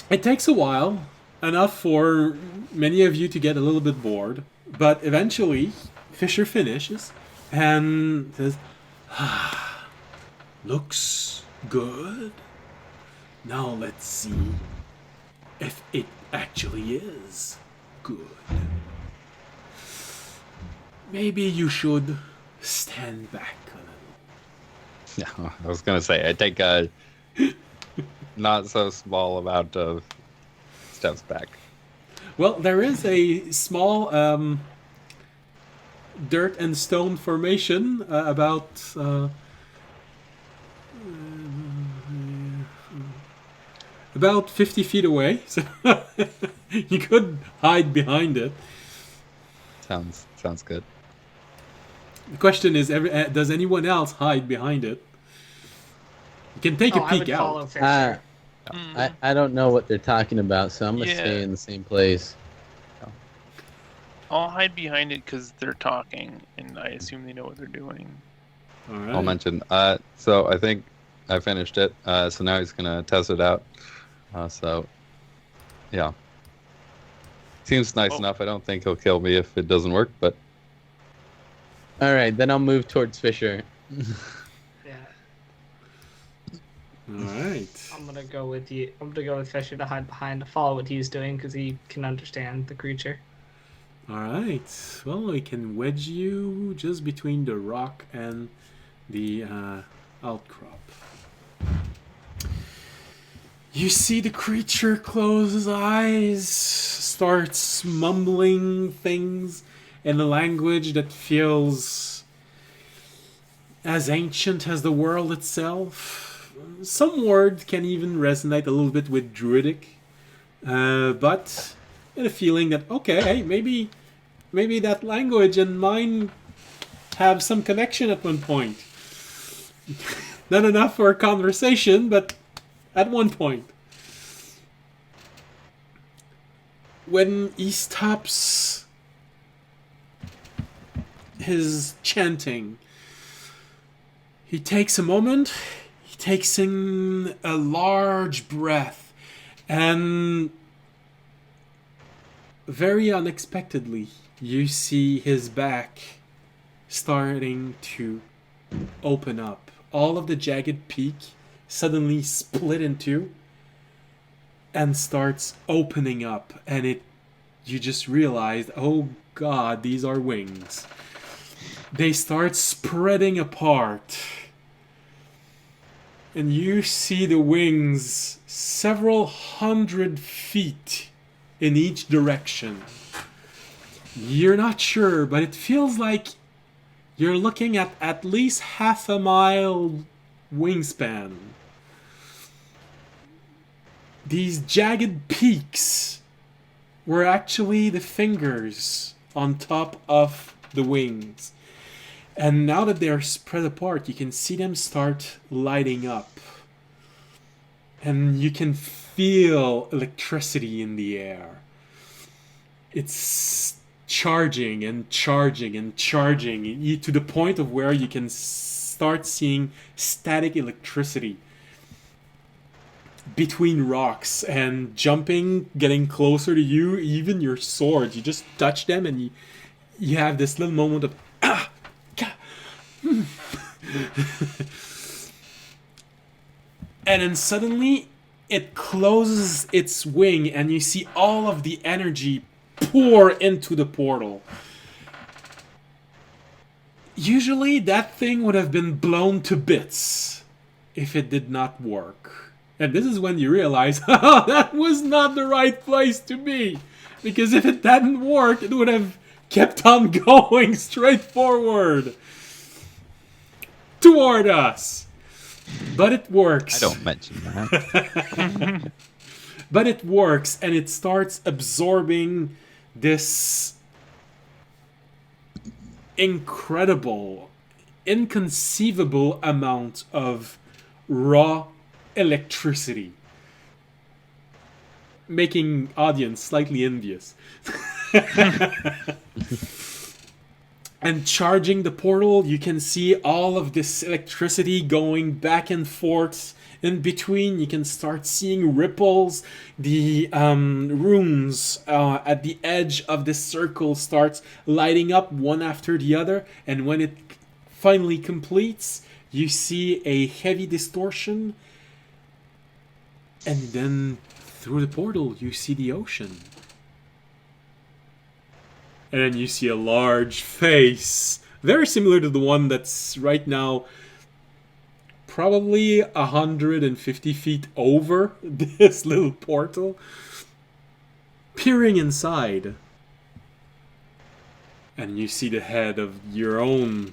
It takes a while, enough for many of you to get a little bit bored, but eventually Fisher finishes and says, looks good. Now let's see if it actually is good. Maybe you should stand back a little. Yeah, I was gonna say I take a not so small amount of steps back. Well, there is a small dirt and stone formation about 50 feet away, so you could hide behind it. Sounds good. The question is, does anyone else hide behind it? You can take a I would peek follow out. Fisher. I don't know what they're talking about, so I'm gonna stay in the same place. I'll hide behind it because they're talking, and I assume they know what they're doing. All right. I'll mention. So I think I finished it. So now he's gonna test it out. So, yeah. Seems nice enough. I don't think he'll kill me if it doesn't work, but... Alright, then I'll move towards Fisher. Yeah. Alright. I'm gonna go with you. I'm gonna go with Fisher to hide behind, to follow what he's doing, because he can understand the creature. Alright. Well, we can wedge you just between the rock and the outcrop. You see the creature close his eyes, starts mumbling things in a language that feels as ancient as the world itself. Some words can even resonate a little bit with Druidic, but in a feeling that, okay, hey, maybe that language and mine have some connection at one point. Not enough for a conversation, but at one point. When he stops his chanting, he takes a moment, he takes in a large breath, and very unexpectedly, you see his back starting to open up. All of the jagged peak suddenly split in two and starts opening up, and you just realized, oh god, these are wings. They start spreading apart, and you see the wings several hundred feet in each direction. You're not sure, but it feels like you're looking at least half a mile wingspan. These jagged peaks were actually the fingers on top of the wings. And now that they're spread apart, you can see them start lighting up. And you can feel electricity in the air. It's charging and charging and charging to the point of where you can start seeing static electricity between rocks and jumping, getting closer to you, even your swords. You just touch them and you have this little moment of and then suddenly it closes its wing and you see all of the energy pour into the portal. Usually that thing would have been blown to bits if it did not work. And this is when you realize, that was not the right place to be. Because if it hadn't worked, it would have kept on going straight forward toward us. But it works. I don't mention that. But it works, and it starts absorbing this incredible, inconceivable amount of raw electricity. making audience slightly envious. And charging the portal, you can see all of this electricity going back and forth. In between, you can start seeing ripples. The runes at the edge of this circle starts lighting up one after the other. And when it finally completes, you see a heavy distortion. And then through the portal, you see the ocean. And then you see a large face, very similar to the one that's right now probably 150 feet over this little portal, peering inside. And you see the head of your own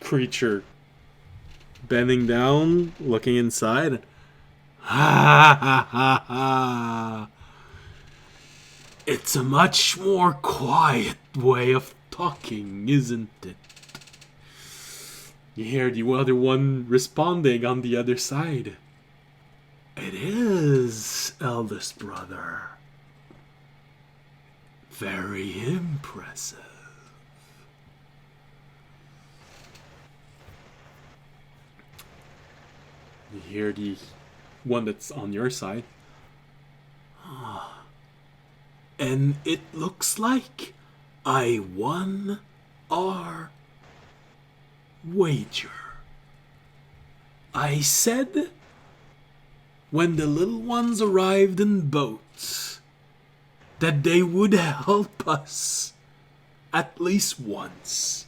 creature bending down, looking inside. Ha ha ha ha. It's a much more quiet way of talking, isn't it? You hear the other one responding on the other side. It is, eldest brother. Very impressive. You hear the one that's on your side. And it looks like I won our wager. I said when the little ones arrived in boats that they would help us at least once.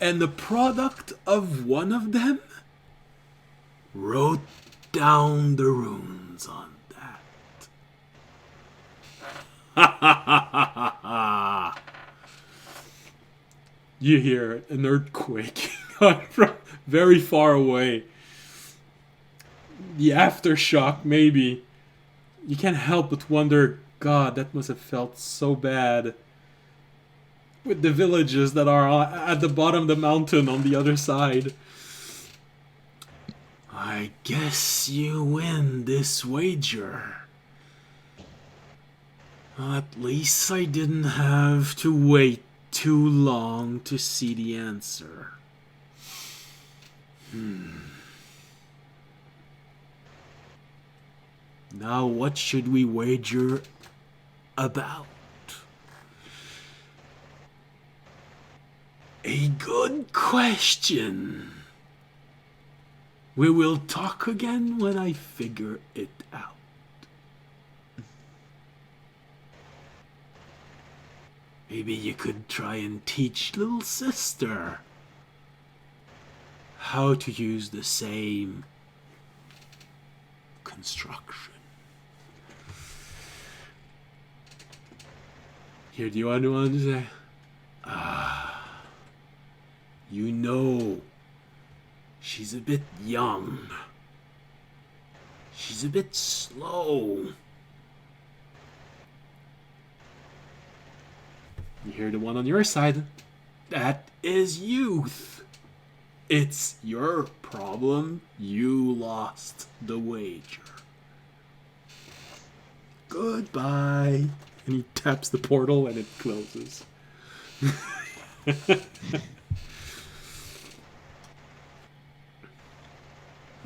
And the product of one of them wrote down the runes on that. Ha ha ha ha ha! You hear an earthquake from very far away. The aftershock, maybe. You can't help but wonder, God, that must have felt so bad. With the villages that are at the bottom of the mountain on the other side. I guess you win this wager. At least I didn't have to wait too long to see the answer. Now what should we wager about? A good question. We will talk again when I figure it out. Maybe you could try and teach little sister how to use the same construction. Here, do you want to say? You know, she's a bit young. She's a bit slow. You hear the one on your side. That is youth. It's your problem. You lost the wager. Goodbye. And he taps the portal and it closes.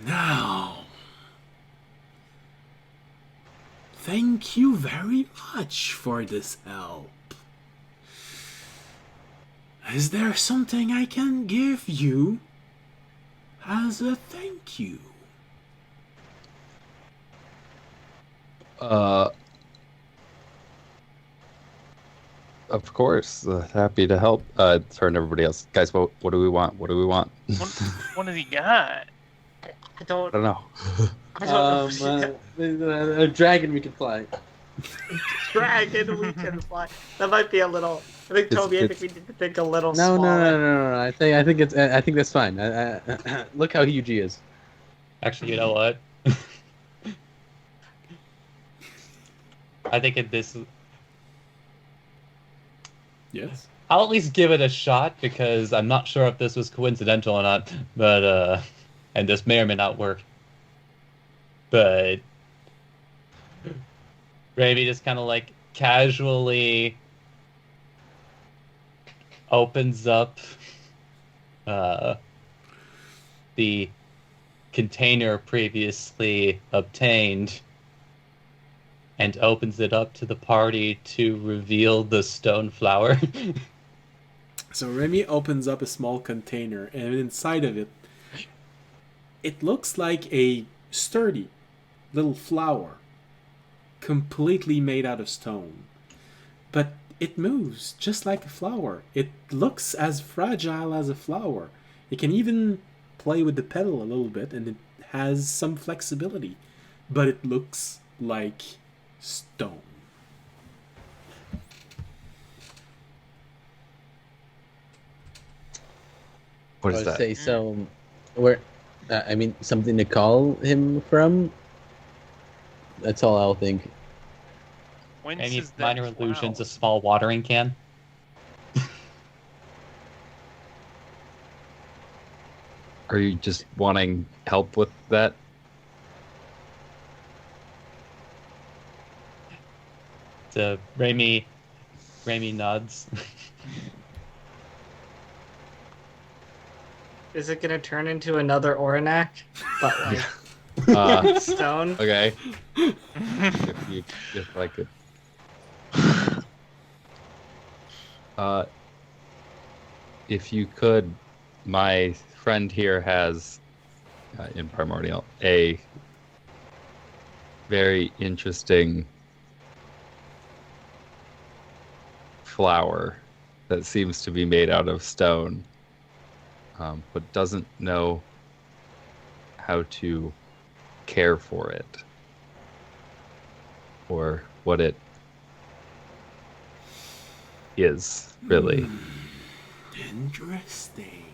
Now, thank you very much for this help. Is there something I can give you as a thank you? Of course, happy to help. Turn everybody else. Guys, what do we want? What do we want? What has he got? I don't know. I don't know. A dragon we can fly. Dragon we can fly. That might be a little. I think Toby. I think we need to think a little No. smaller. I think that's fine. Look how huge he is. Actually, you know what? I think in this, Yes. I'll at least give it a shot because I'm not sure if this was coincidental or not. But and this may or may not work. But Ravi just kind of like casually opens up the container previously obtained and opens it up to the party to reveal the stone flower. So Remy opens up a small container, and inside of it, it looks like a sturdy little flower, completely made out of stone. But it moves just like a flower. It looks as fragile as a flower. It can even play with the petal a little bit, and it has some flexibility. But it looks like stone. What I is would that? say so. Where, I mean, something to call him from. That's all I'll think. Whence Any is that minor cloud? illusions, a small watering can. Are you just wanting help with that? So Raimi nods. Is it gonna turn into another Oranak? But like Uh, stone? okay. If I could. If you could, my friend here has, in Primordial, a very interesting flower that seems to be made out of stone, but doesn't know how to care for it or what it is really. Interesting.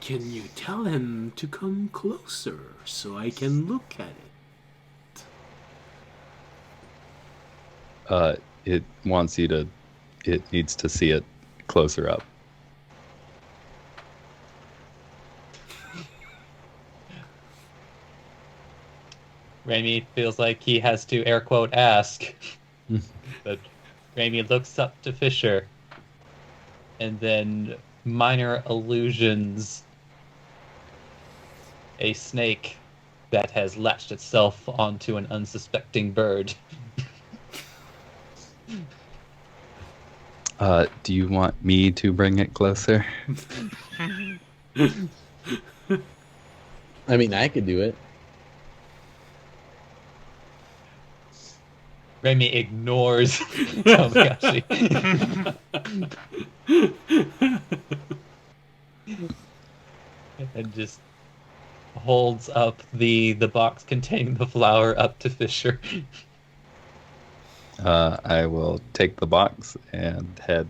Can you tell him to come closer so I can look at it? It wants you to. It needs to see it closer up. Raimi feels like he has to air quote ask. But Raimi looks up to Fisher, and then minor illusions a snake that has latched itself onto an unsuspecting bird. Do you want me to bring it closer? I mean, I could do it. Raimi ignores Tomoyashi. And just holds up the box containing the flower up to Fisher. I will take the box and head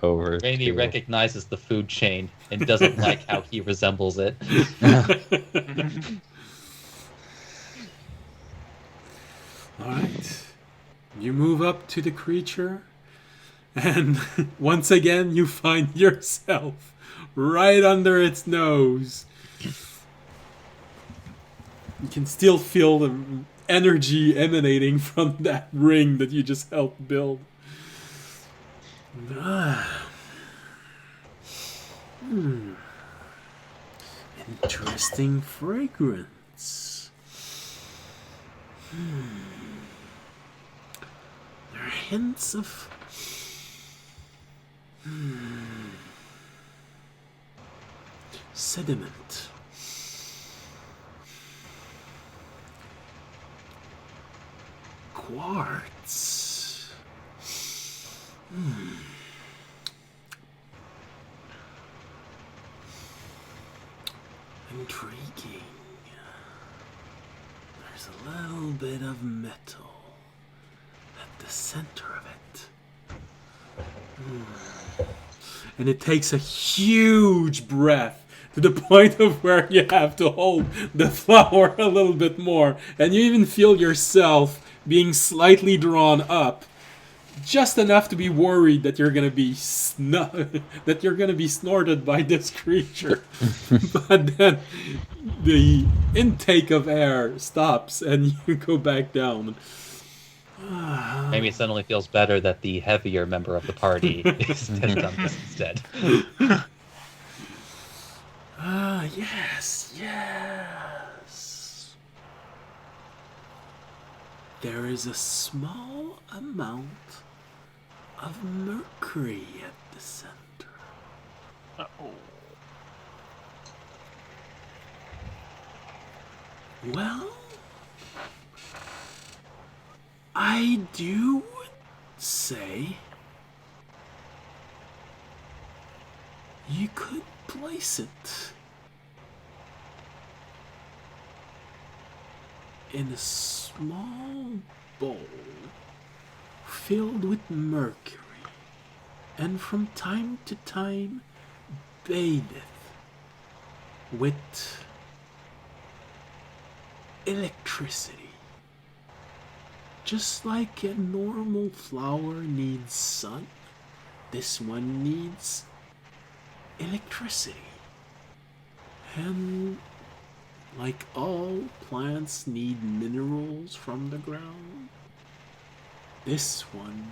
over. Raimi to... recognizes the food chain and doesn't like how he resembles it. Alright. You move up to the creature, and once again you find yourself right under its nose. You can still feel the energy emanating from that ring that you just helped build. Interesting fragrance. There are hints of sediment. Quartz. Intriguing. There's a little bit of metal at the center of it. And it takes a huge breath to the point of where you have to hold the flower a little bit more. And you even feel yourself being slightly drawn up just enough to be worried that you're gonna be that you're gonna be snorted by this creature. But then the intake of air stops and you go back down. Maybe it suddenly feels better that the heavier member of the party has done this instead. Yes, yes. There is a small amount of mercury at the center. Uh-oh. Well, I do say you could place it in a small bowl filled with mercury, and from time to time batheth with electricity. Just like a normal flower needs sun, this one needs electricity. And like all plants need minerals from the ground, this one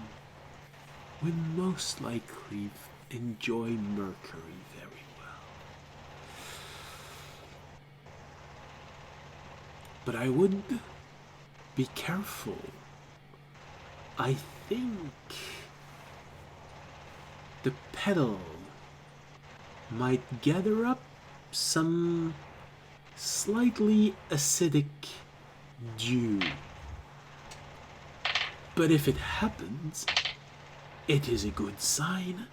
will most likely enjoy mercury very well. But I would be careful. I think the petal might gather up some slightly acidic dew. But if it happens, it is a good sign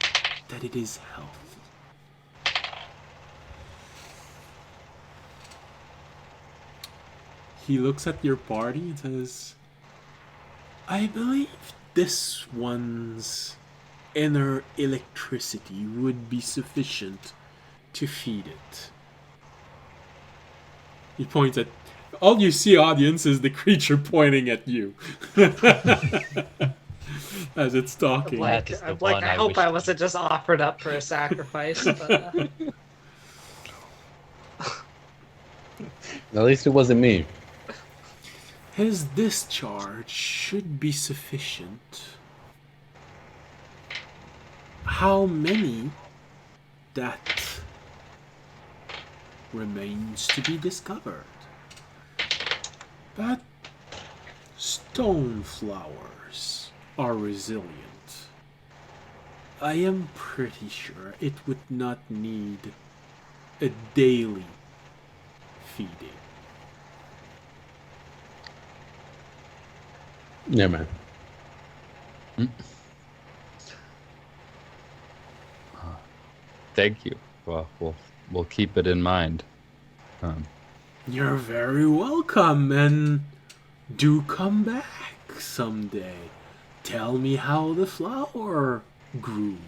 that it is healthy. He looks at your party and says, I believe this one's inner electricity would be sufficient to feed it. He points at... All you see, audience, is the creature pointing at you. As it's talking. I hope I wasn't just offered up for a sacrifice. But, At least it wasn't me. His discharge should be sufficient. How many? That remains to be discovered. But stone flowers are resilient. I am pretty sure it would not need a daily feeding. Yeah, man. Thank you. Well, we'll keep it in mind. You're very welcome, and do come back someday. Tell me how the flower grew.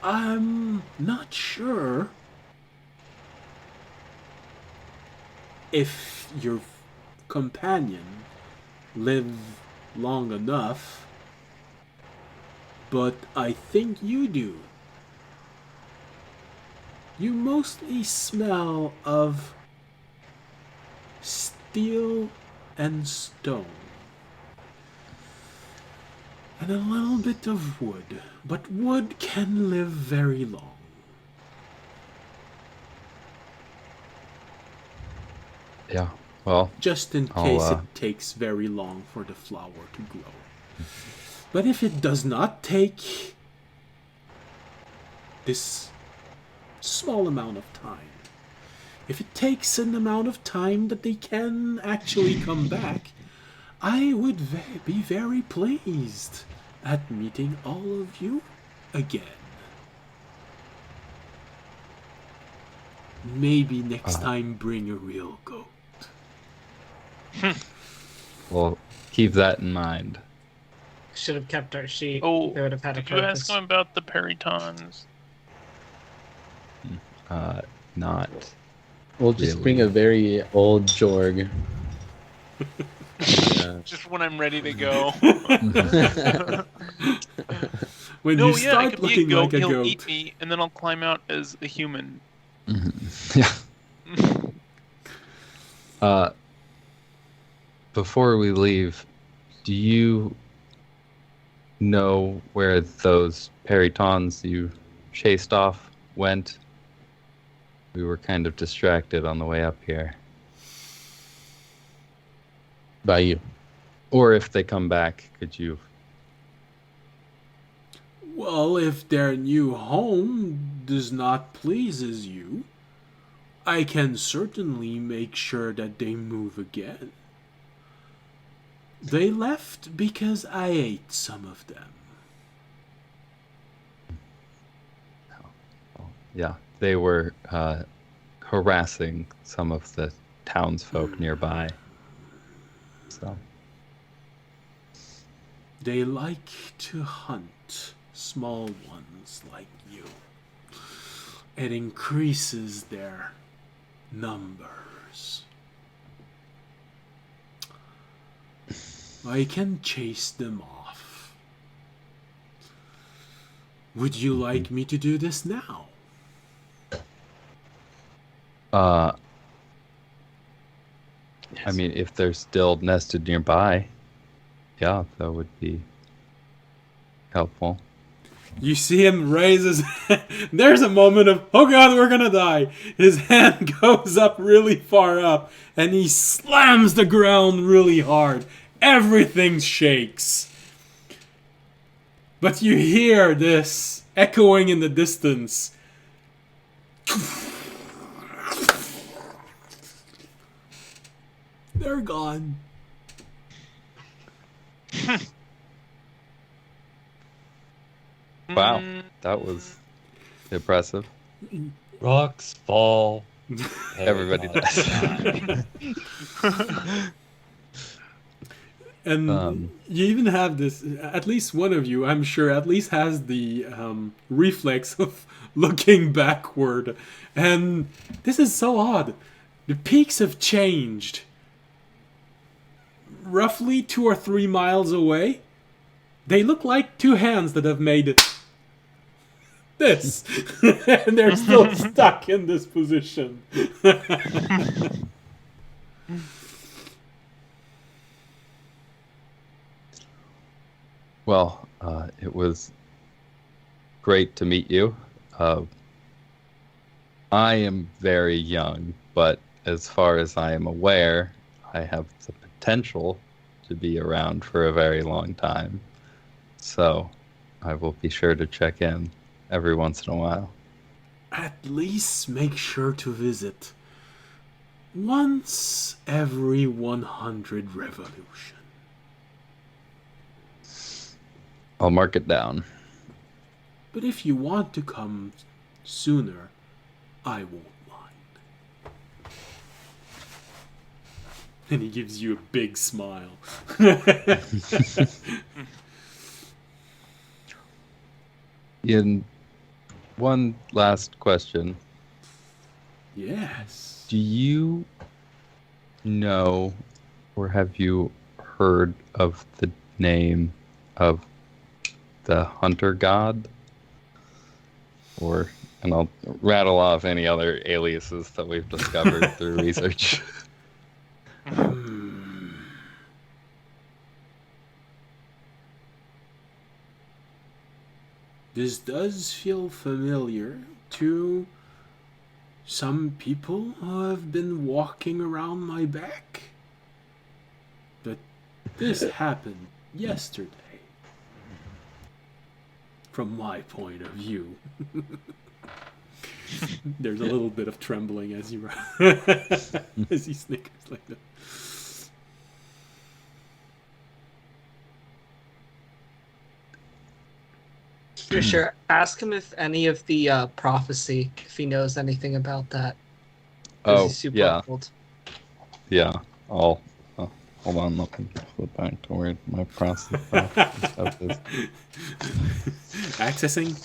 I'm not sure if your companion lived long enough, but I think you do. You mostly smell of steel and stone. And a little bit of wood. But wood can live very long. Yeah, well... Just in case it takes very long for the flower to grow. But if it does not take this small amount of time, if it takes an amount of time that they can actually come back, I would be very pleased at meeting all of you again. Maybe next time bring a real goat. We'll keep that in mind. should have kept our sheet. Oh, They would have had a did you purpose. ask him about the peritons? Not. We'll just Really? bring a very old Jorg. Just when I'm ready to go. When No, you yeah, I start could be a looking goat. like a He'll goat. eat me, and then I'll climb out as a human. Yeah. Before we leave, do you know where those peritons you chased off went? We were kind of distracted on the way up here. By you. Or if they come back, could you? Well, if their new home does not pleases you, I can certainly make sure that they move again. They left because I ate some of them. Yeah, they were harassing some of the townsfolk nearby. So They like to hunt small ones like you. It increases their numbers. I can chase them off. Would you like me to do this now? I mean, if they're still nested nearby, yeah, that would be helpful. You see him raise his hand. There's a moment of, oh god, we're gonna die. His hand goes up really far up, and he slams the ground really hard. Everything shakes. But you hear this echoing in the distance. They're gone. Wow, that was impressive. Rocks fall. Everybody peritons dies. And you even have this, at least one of you, I'm sure, at least has the reflex of looking backward. And this is so odd. The peaks have changed. Roughly 2 or 3 miles away, they look like two hands that have made this. And they're still stuck in this position. Well, it was great to meet you. I am very young, but as far as I am aware, I have the potential to be around for a very long time. So I will be sure to check in every once in a while. At least make sure to visit once every 100 revolution. I'll mark it down. But if you want to come sooner, I won't mind. And he gives you a big smile. Ian, one last question. Yes. Do you know or have you heard of the name of the hunter god? And I'll rattle off any other aliases that we've discovered through research. This does feel familiar to some people who have been walking around my back. But this happened yesterday. From my point of view. There's a little bit of trembling as you as he snickers like that. For sure. Ask him if any of the prophecy, if he knows anything about that. 'Cause he's super old. Yeah. I'll hold on. Let me flip back to where my process stuff is. Accessing.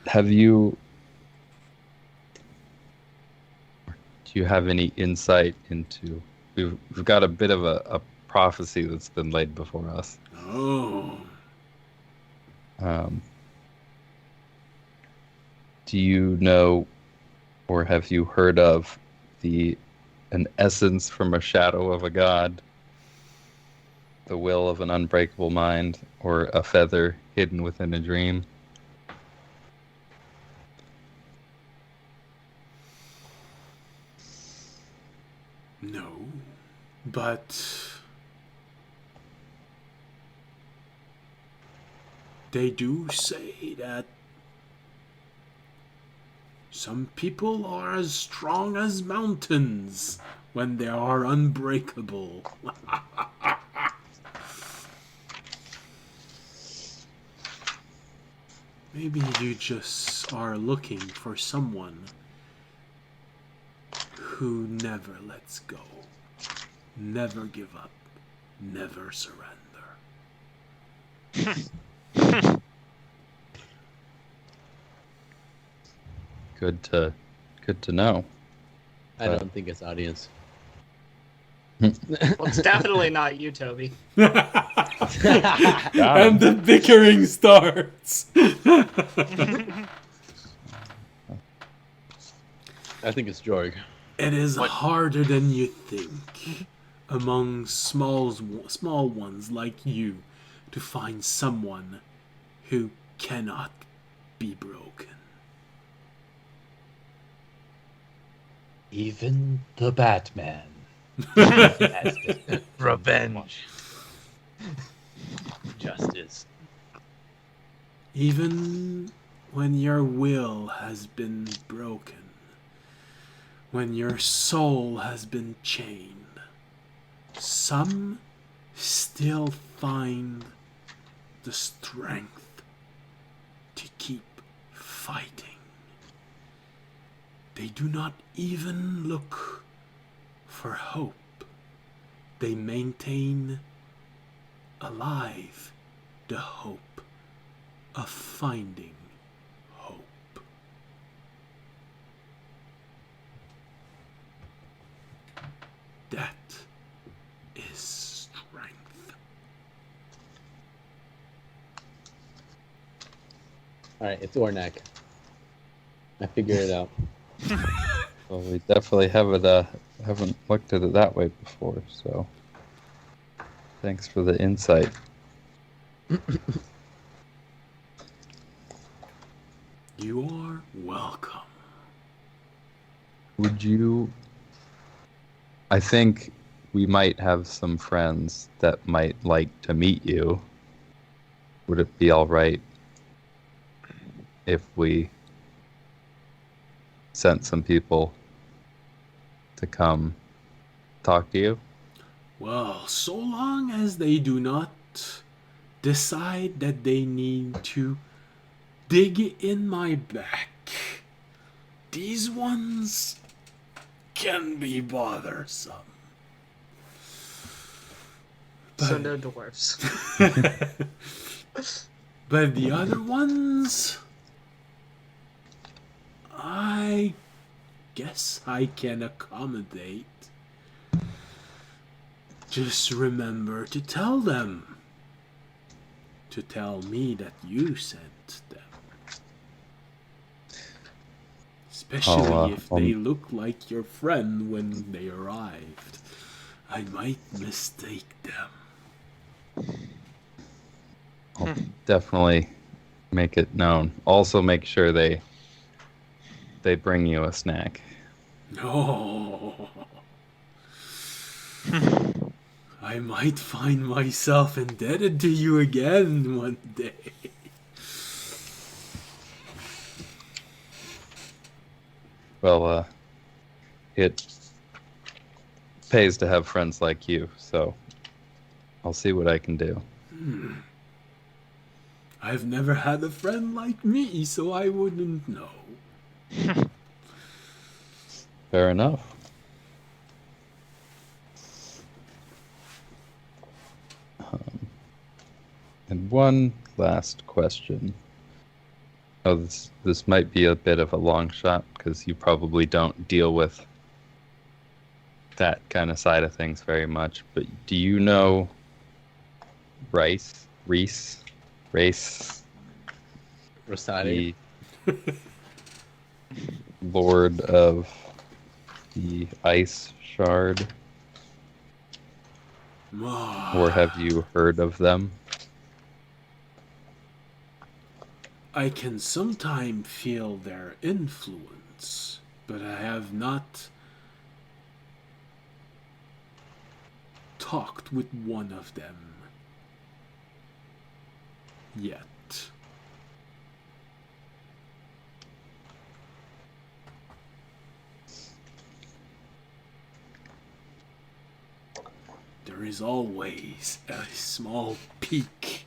Have you you have any insight into, we've got a bit of a prophecy that's been laid before us. Oh. Do you know, or have you heard of an essence from a shadow of a god, the will of an unbreakable mind, or a feather hidden within a dream? No, but they do say that some people are as strong as mountains when they are unbreakable. Maybe you just are looking for someone who never lets go, never give up, never surrender. Good to know. I don't think it's audience. Well, it's definitely not you, Toby. And the bickering starts. I think it's Jorg. It is harder than you think among small ones like you to find someone who cannot be broken. Even the Batman. Has this Revenge. Justice. Even when your will has been broken, when your soul has been chained, some still find the strength to keep fighting. They do not even look for hope. They maintain alive the hope of finding hope. That is strength. Alright, it's Ornak. I figured it out. Well, we definitely haven't looked at it that way before, so thanks for the insight. You are welcome. Would you... I think we might have some friends that might like to meet you. Would it be all right if we sent some people to come talk to you? Well, so long as they do not decide that they need to dig in my back, these ones can be bothersome. So no dwarfs. But the other ones, I guess I can accommodate. Just remember to tell them. To tell me that you sent them. Especially if they look like your friend when they arrived. I might mistake them. I'll definitely make it known. Also make sure they bring you a snack. No. I might find myself indebted to you again one day. Well, it pays to have friends like you, so I'll see what I can do. I've never had a friend like me, so I wouldn't know. Fair enough. And one last question. Oh, this might be a bit of a long shot because you probably don't deal with that kind of side of things very much, but do you know Reese, Rosati. the Lord of the Ice Shard? Or have you heard of them? I can sometimes feel their influence, but I have not talked with one of them yet. There is always a small peak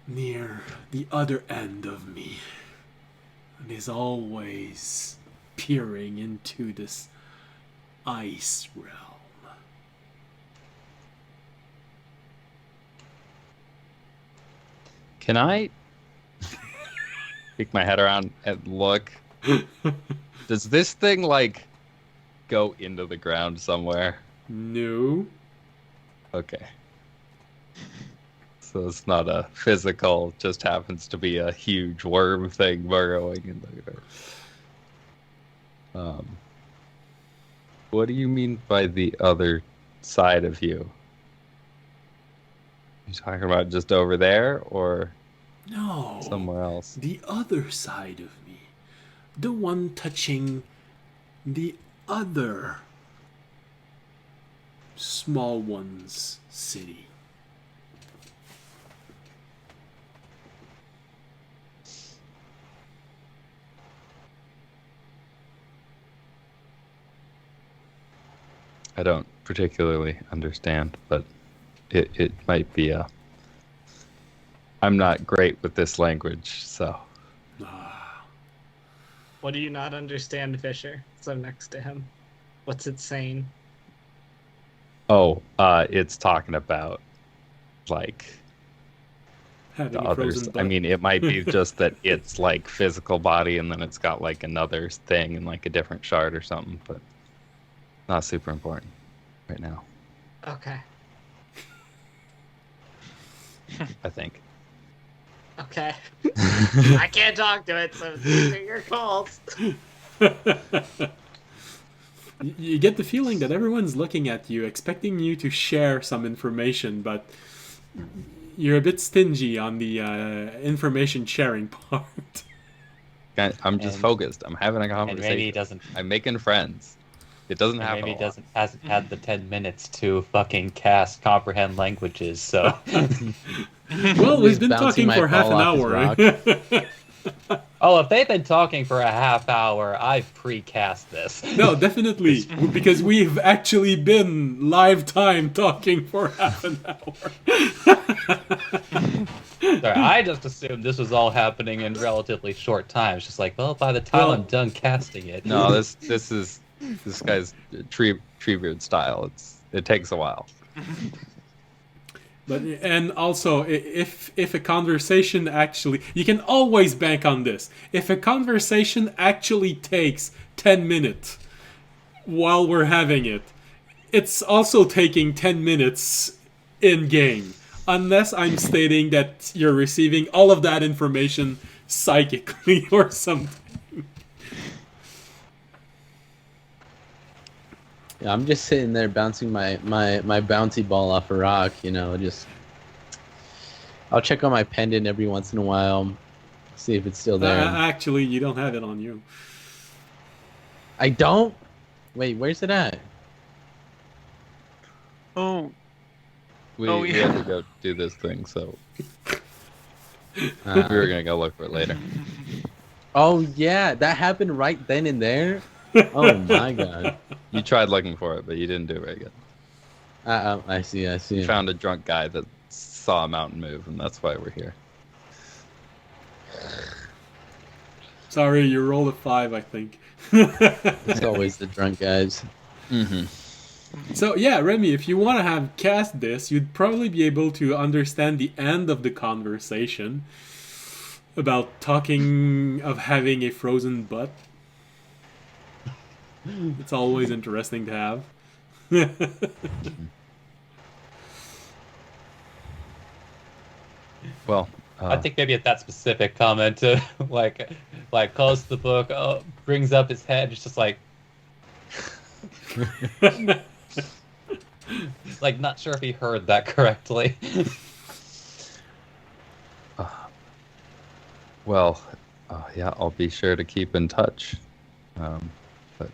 near the other end of me, and is always peering into this ice realm. Can I peek my head around and look? Does this thing, like, go into the ground somewhere? No. Okay. So it's not a physical, just happens to be a huge worm thing burrowing in the earth. What do you mean by the other side of you? You talking about just over there, or No. somewhere else? The other side of me. The one touching the other small one's city. I don't particularly understand, but it might be a... I'm not great with this language, so... What do you not understand, Fisher? So I'm next to him. What's it saying? Oh, it's talking about, like, Having the a others. frozen I butt. mean, it might be just that it's, like, physical body, and then it's got, like, another thing and, like, a different shard or something, but not super important right now, Okay. I think. Okay. I can't talk to it, so these are your calls. You get the feeling that everyone's looking at you, expecting you to share some information, but you're a bit stingy on the information sharing part. I'm just And- focused. I'm having a And conversation. maybe he doesn't. I'm making friends. It doesn't And happen maybe a lot. hasn't had the 10 minutes to fucking cast comprehend languages. So Well, we've Just been bouncing talking my for half ball an off his hour. oh, if they've been talking for a half hour, I've pre-cast this. No, definitely, because we've actually been live time talking for half an hour. Sorry, I just assumed this was all happening in relatively short time. It's just like, well, by the time Well- I'm done casting it, No, this guy's Treebeard style. It takes a while. But and also, if a conversation actually, you can always bank on this. If a conversation actually takes 10 minutes while we're having it, it's also taking 10 minutes in game, unless I'm stating that you're receiving all of that information psychically or something. Yeah, I'm just sitting there bouncing my bouncy ball off a rock, you know, just... I'll check on my pendant every once in a while, see if it's still there. Actually, you don't have it on you. I don't? Wait, where's it at? Oh, We Oh, yeah. had to go do this thing, so we Uh, were gonna go look for it later. oh, yeah, that happened right then and there? Oh, my God. You tried looking for it, but you didn't do very good. I see. You found a drunk guy that saw a mountain move, and that's why we're here. Sorry, you rolled a 5, I think. It's always the drunk guys. Mm-hmm. So yeah, Remy, if you want to have cast this, you'd probably be able to understand the end of the conversation about talking of having a frozen butt. It's always interesting to have. Well, I think maybe at that specific comment, like closes the book, brings up his head, it's just like not sure if he heard that correctly. well, yeah, I'll be sure to keep in touch. But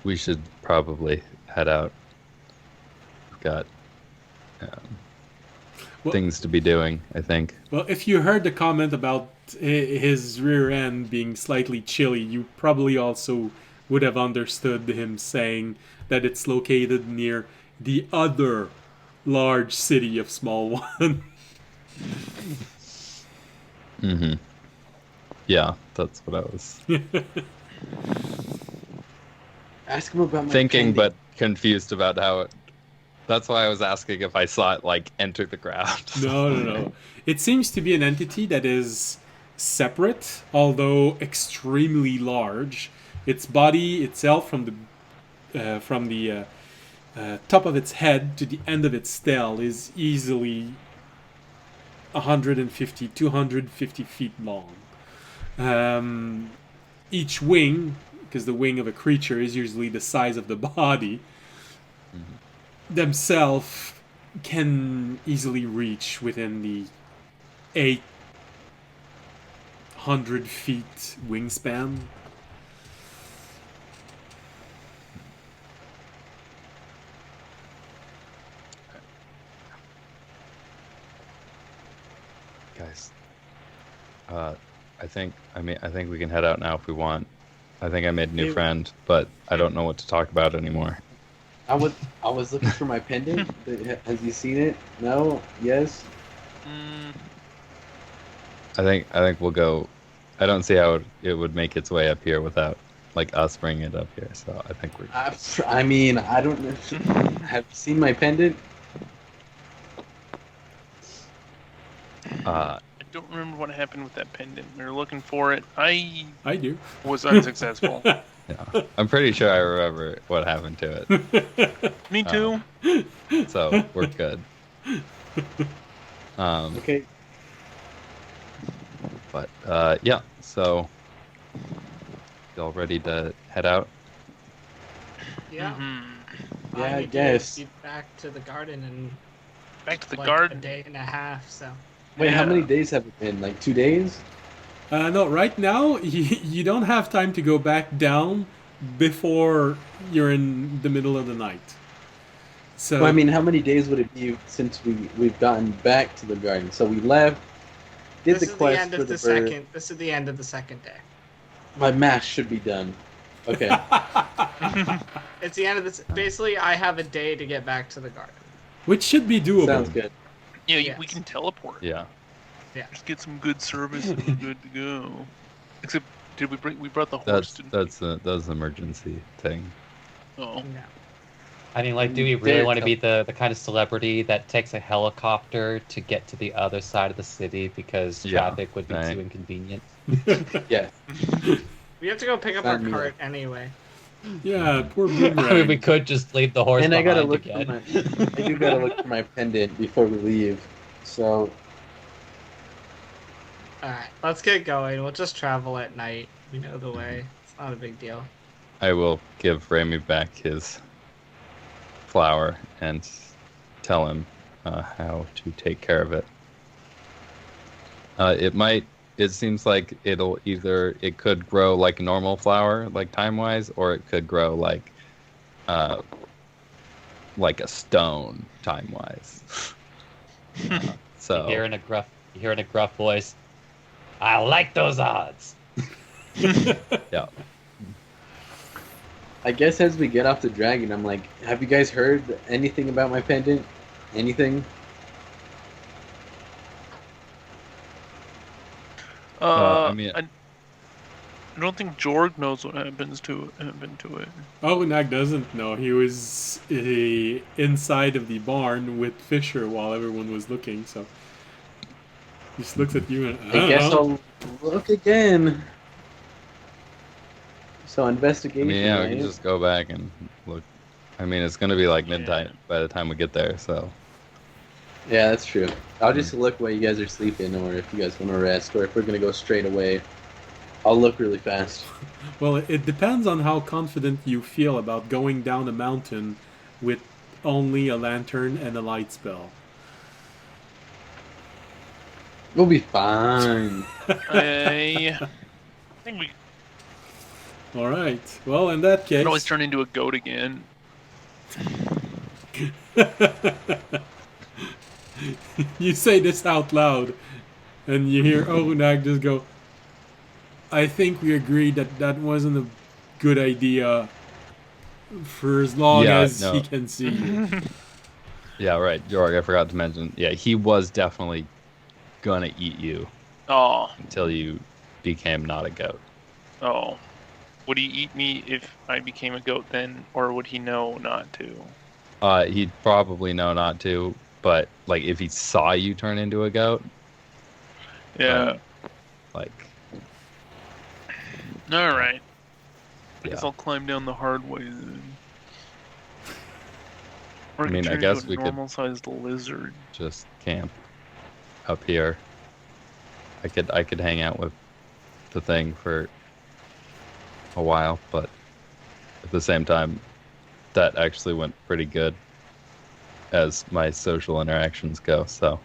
we should probably head out. We've got things to be doing, I think. Well, if you heard the comment about his rear end being slightly chilly, you probably also would have understood him saying that it's located near the other large city of Small One. Mm-hmm. Yeah, that's what I was Ask him about my thinking, pendant. but confused about how it. That's why I was asking if I saw it like enter the ground. No. It seems to be an entity that is separate, although extremely large. Its body itself, from the top of its head to the end of its tail, is easily 150, 250 feet long. Each wing, because the wing of a creature is usually the size of the body, themselves can easily reach within the 800 feet wingspan. Guys, I think we can head out now if we want. I think I made a new friend, but I don't know what to talk about anymore. I was looking for my pendant. Has you seen it? No? Yes? I think we'll go. I don't see how it would make its way up here without like us bringing it up here. So I think we're. I mean, I don't know. Have you seen my pendant? I don't remember what happened with that pendant. We were looking for it. I do. was unsuccessful. Yeah, I'm pretty sure I remember what happened to it. Me too. So we're good. Okay. But yeah. So y'all ready to head out? Yeah. Mm-hmm. Yeah, I need to guess. get back to the garden in Back to the like garden. a day and a half. So Wait, how Yeah. many days have it been? Like 2 days? No, right now you don't have time to go back down before you're in the middle of the night. So Well, I mean, how many days would it be since we've gotten back to the garden? So we left, did this the is the quest end for of the the bird. second. This is the end of the second day. My math should be done. Okay. It's the end of this. Basically, I have a day to get back to the garden. which should be doable. Sounds good. Yeah, Yes. we can teleport. Yeah. Just get some good service and we're good to go. Except, did we bring? We brought the horse. That's an emergency thing. Oh. No. I mean, like, do we really There- want to be the kind of celebrity that takes a helicopter to get to the other side of the city because Yeah, traffic would be right. too inconvenient? Yeah. We have to go pick up Not our me. cart anyway. Yeah, poor I mean, we Boomerang. could just leave the horse And I behind gotta look again. for my. I do gotta look for my pendant before we leave. So Alright, let's get going. We'll just travel at night. We know the way. It's not a big deal. I will give Remy back his flower and tell him how to take care of it. It seems like it could grow like a normal flower, like time-wise, or it could grow like a stone time-wise. So You hear in a gruff voice, I like those odds. yeah. I guess as we get off the dragon, I'm like, have you guys heard anything about my pendant? Anything? I mean- I don't think Jorg knows what happened to it. Oh, Nag doesn't know. He was inside of the barn with Fisher while everyone was looking, so he just looks at you and I guess I'll look again. So I investigation. mean, yeah, we right? can just go back and look. I mean, it's gonna be like midnight by the time we get there, so. Yeah, that's true. I'll just look while you guys are sleeping, or if you guys want to rest, or if we're gonna go straight away. I'll look really fast. Well, it depends on how confident you feel about going down a mountain with only a lantern and a light spell. We'll be fine. I think we All right. Well, in that case, can always turn into a goat again. you say this out loud, and you hear Ogunag just go, I think we agreed that that wasn't a good idea for as long Yeah, as no. he can see you. Yeah, right, Jorg, I forgot to mention. Yeah, he was definitely gonna eat you Oh, until you became not a goat. oh. Would he eat me if I became a goat then, or would he know not to? He'd probably know not to, but like if he saw you turn into a goat, Yeah. like All right. I guess Yeah. I'll climb down the hard way then. Or I mean, I turn guess into we a could- normal-sized lizard. just camp up here. I could hang out with the thing for a while, but at the same time, that actually went pretty good as my social interactions go. So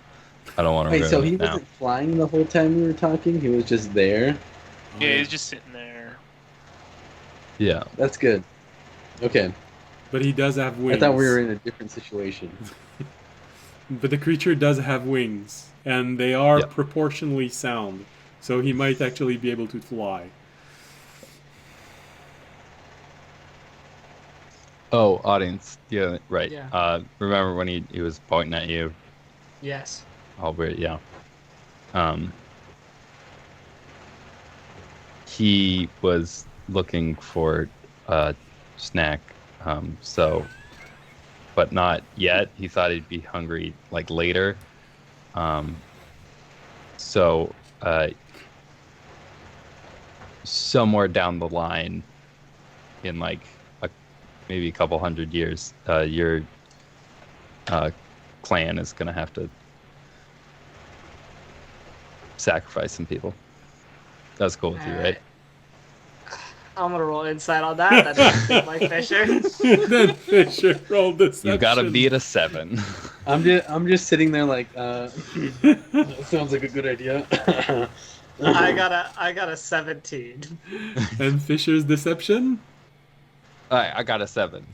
I don't want to Wait, ruin so it he now. wasn't flying the whole time we were talking? He was just there? Yeah, he's just sitting there. Yeah, That's good. Okay. But he does have I wings. thought we were in a different situation. But the creature does have wings, and they are Yep. proportionally sound, so he might actually be able to fly. Oh, audience. Yeah, right. Yeah. Remember when he was pointing at you? Yes. Albert, yeah. He was looking for a snack, so, but not yet. He thought he'd be hungry like later. So, somewhere down the line, in like maybe a couple hundred years, your clan is gonna have to sacrifice some people. That's cool with you, right? I'm gonna roll insight on that. That doesn't seem like Fisher. Then Fisher rolled deception. You gotta be at a 7. I'm just sitting there like, that sounds like a good idea. I got a 17. And Fisher's deception? I got a 7.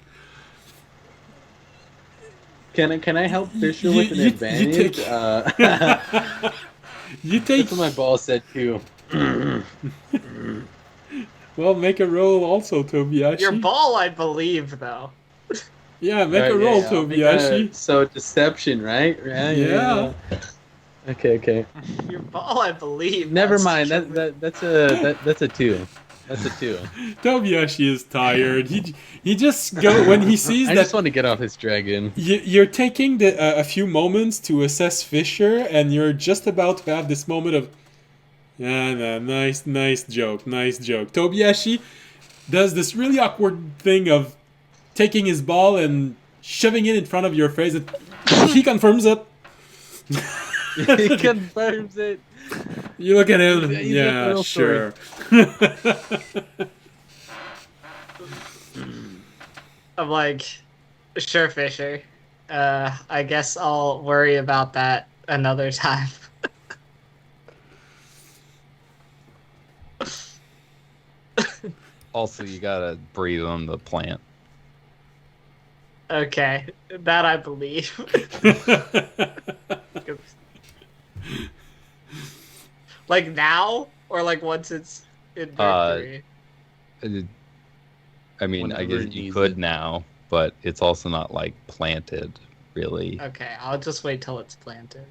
Can I help Fisher You- with an you advantage? take- You take. That's what my ball said too. Well, make a roll also, Tobiashi. Your ball, I believe, though. Yeah, make a Right, roll, I'll make Tobiashi. so deception, right? Yeah. Okay. Your ball, I believe. Never That's mind. true. That's a 2. That's a 2. Tobiashi is tired. He just go when he sees I that just want to get off his dragon. you're taking a few moments to assess Fisher, and you're just about to have this moment of, yeah, no, nice joke. Tobiashi does this really awkward thing of taking his ball and shoving it in front of your face. And he confirms it. He confirms it. You look at him. He's a Yeah, little sure. I'm like, sure, Fisher. I guess I'll worry about that another time. Also, you gotta breathe on the plant. Okay, that I believe. Like now, or like once it's in victory? I mean, I Whenever guess it you needs could it. now, but it's also not like planted, really. Okay, I'll just wait till it's planted.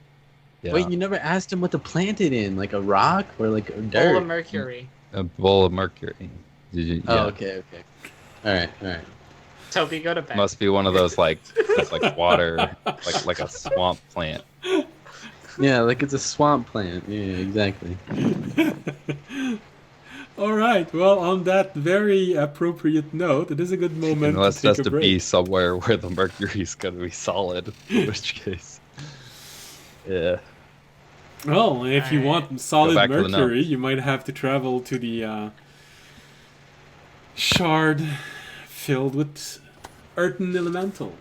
Yeah. Wait, you never asked him what to plant it in, like a rock or like Bowl dirt? of mercury. A bowl of mercury. Did you, Oh, yeah. okay. All right. Toby, go to bed. Must be one of those like that's like water, like a swamp plant. Yeah, like it's a swamp plant. Yeah, exactly. All right. Well, on that very appropriate note, it is a good moment Unless to it has take a to be break. somewhere where the mercury's going to be solid, in which case, yeah. Well, if you Alright. want solid back to the mercury, notes. you might have to travel to the shard filled with earthen elemental.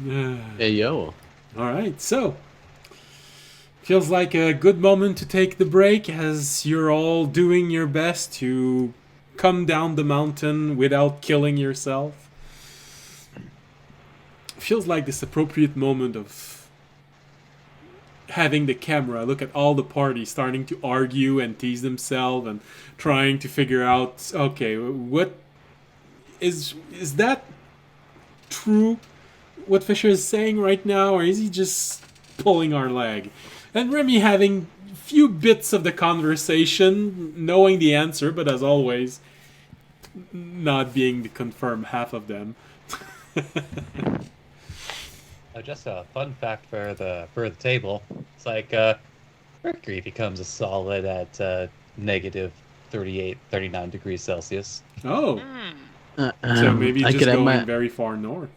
Hey yo. All right, so feels like a good moment to take the break as you're all doing your best to come down the mountain without killing yourself. Feels like this appropriate moment of having the camera look at all the parties starting to argue and tease themselves and trying to figure out, okay, what is that true what Fisher is saying right now, or is he just pulling our leg? And Remy having few bits of the conversation, knowing the answer, but as always, not being to confirm half of them. Just a fun fact for the table. It's like mercury becomes a solid at negative 38, 39 degrees Celsius. Oh, so maybe I just could have going my very far north.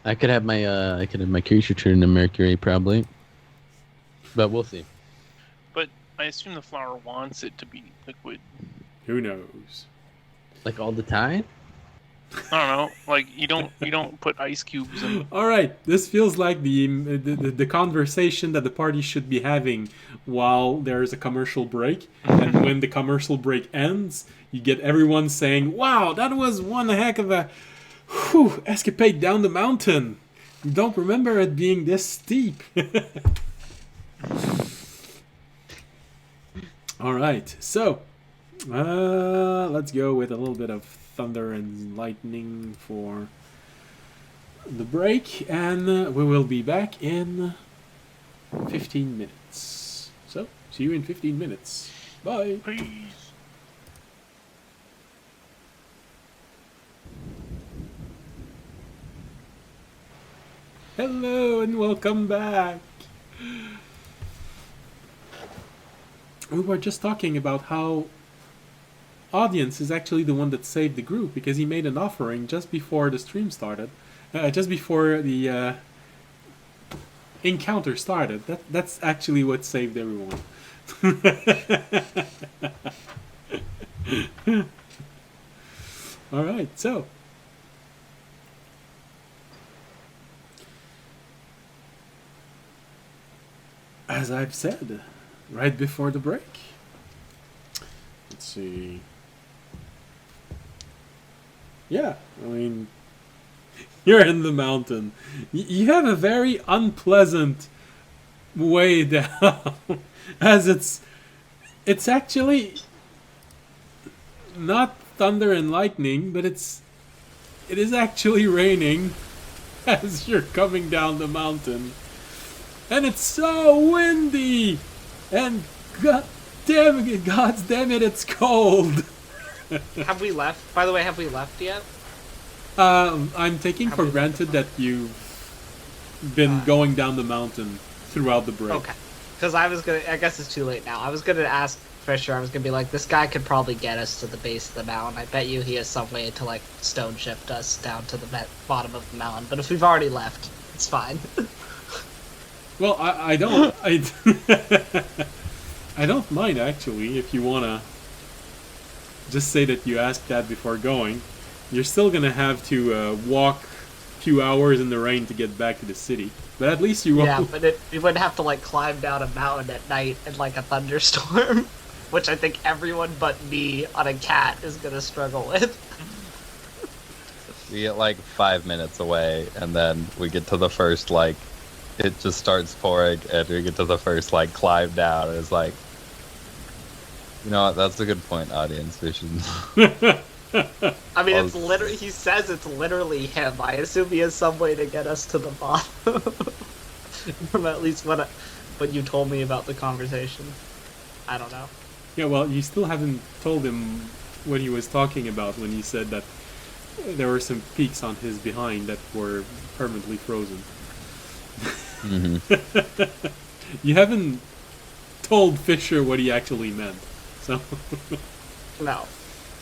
I could have my creature turn to mercury probably, but we'll see. But I assume the flower wants it to be liquid. Who knows? Like all the time. I don't know. Like you don't put ice cubes in. All right, this feels like the conversation that the party should be having while there is a commercial break, and when the commercial break ends, you get everyone saying, "Wow, that was one heck of a escapade down the mountain. Don't remember it being this steep." All right, so let's go with a little bit of thunder and lightning for the break, and we will be back in 15 minutes. So, see you in 15 minutes. Bye. Peace. Hello and welcome back. We were just talking about how Audience is actually the one that saved the group because he made an offering just before the stream started, just before the encounter started. That's actually what saved everyone. All right, so as I've said right before the break, let's see. Yeah, I mean, you're in the mountain. You have a very unpleasant way down, as it's actually not thunder and lightning, but it is actually raining as you're coming down the mountain, and it's so windy, and God damn it, it's cold. Have we left? By the way, have we left yet? I'm taking for granted that you've been going down the mountain throughout the break. Okay. Because I guess it's too late now. I was gonna ask Fisher, I was gonna be like, this guy could probably get us to the base of the mountain. I bet you he has some way to, like, stone shift us down to the bottom of the mountain. But if we've already left, it's fine. Well, I don't... I don't mind, actually, if you wanna just say that you asked that before going. You're still gonna have to walk a few hours in the rain to get back to the city. But at least you won't... Yeah, but you would have to, like, climb down a mountain at night in, like, a thunderstorm. Which I think everyone but me on a cat is gonna struggle with. We get like 5 minutes away, and then we get to the first, like, it just starts pouring, and we get to the first, like, climb down, and it's like, you know what, that's a good point, audience. We should... I mean, it's literally, he says it's literally him. I assume he has some way to get us to the bottom. From at least what you told me about the conversation. I don't know. Yeah, well, you still haven't told him what he was talking about when he said that there were some peaks on his behind that were permanently frozen. Mm-hmm. You haven't told Fisher what he actually meant. So No.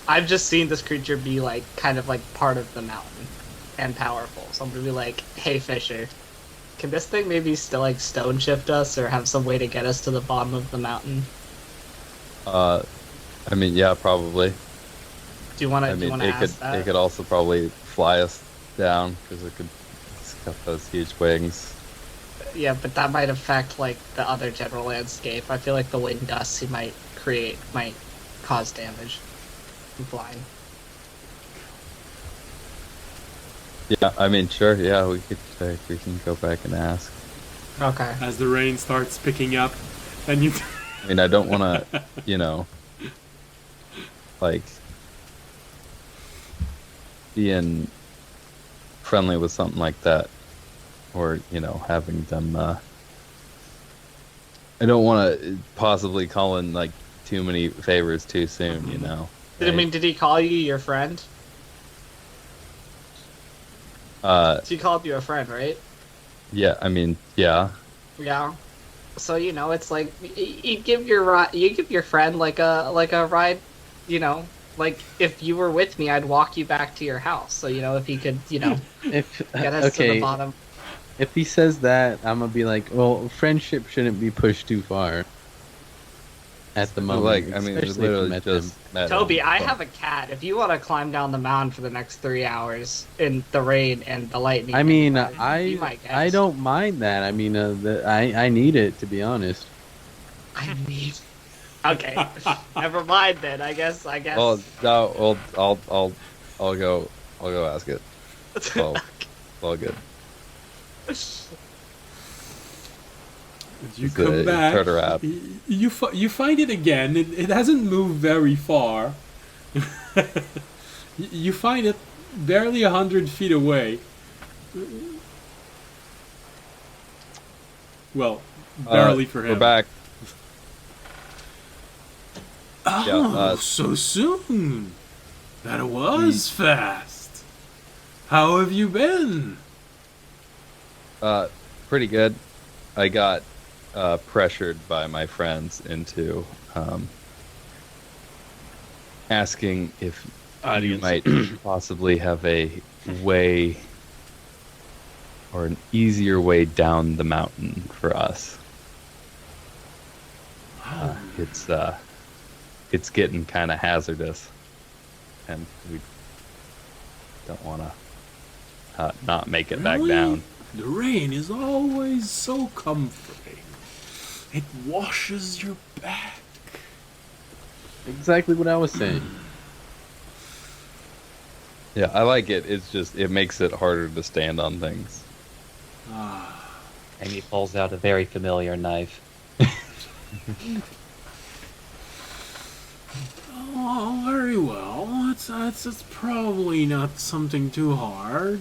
I've just seen this creature be like kind of like part of the mountain and powerful. So I'm gonna be like, hey Fisher, can this thing maybe still like stone shift us or have some way to get us to the bottom of the mountain? I mean, yeah, probably. Do you wanna I mean, it ask that? could also probably fly us down because it's got those huge wings. Yeah, but that might affect like the other general landscape. I feel like the wind gusts he might create might cause damage from flying. Yeah, I mean, sure. Yeah, we can go back and ask. Okay. as the rain starts picking up, and you I mean, I don't want to, like being friendly with something like that, or having them. I don't want to possibly call in like too many favors too soon. I mean, did he call you your friend? He called you a friend, right? Yeah. I mean, yeah. Yeah. So it's like you give your friend like a ride. Like if you were with me, I'd walk you back to your house. So if he could, If get us to the okay, bottom. if he says that, I'm gonna be like, well, friendship shouldn't be pushed too far. At the moment, Like, I mean, we especially if you literally met just them. met Toby, him, I so- have a cat. If you want to climb down the mountain for the next 3 hours in the rain and the lightning, I mean, be my guest. I don't mind that. I mean, I need it, to be honest. I need. Okay, never mind then. I guess. Well, no, I'll go ask it. Well, all good. you It's come a back, turtle wrap. you find it again. It hasn't moved very far. You find it barely 100 feet away. Well, barely for him. We're back. Oh, Yeah, so soon. That was fast. How have you been? Pretty good. I got pressured by my friends into asking if you Audience. might possibly have a way or an easier way down the mountain for us. It's getting kind of hazardous, and we don't want to not make it back Really? down. The rain is always so comforting. It washes your back. Exactly what I was saying. Yeah, I like it. It's just it makes it harder to stand on things. Amy pulls out a very familiar knife. Oh, very well. It's probably not something too hard.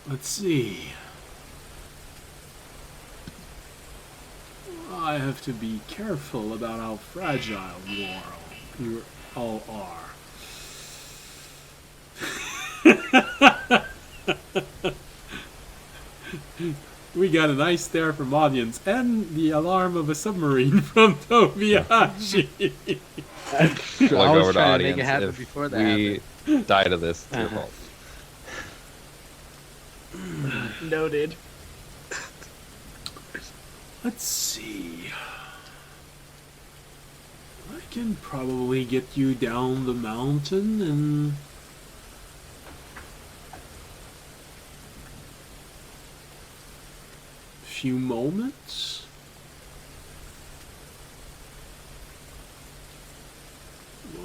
Let's see. I have to be careful about how fragile you all are. We got a nice stare from audience and the alarm of a submarine from Tobiashi. Look I was over to trying to make audience. it happen If before that we die to this, it's your Uh-huh. fault. Noted. Let's see. I can probably get you down the mountain in a few moments.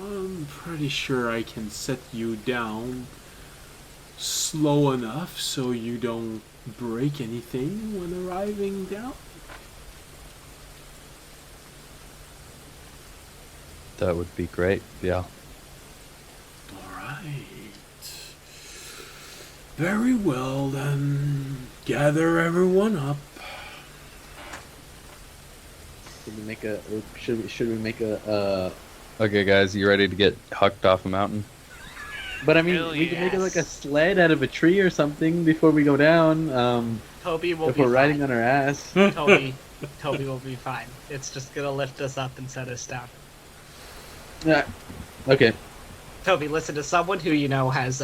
I'm pretty sure I can set you down slow enough so you don't break anything when arriving down. That would be great. Yeah. Alright. Very well then. Gather everyone up. Should we make a? Should we make a? Okay, guys, you ready to get hucked off a mountain? But I mean, Hell we can make it like a yes. sled out of a tree or something before we go down. Toby will If be we're riding fine. on our ass. Toby will be fine. It's just gonna lift us up and set us down. Yeah. Okay. Toby, listen to someone who has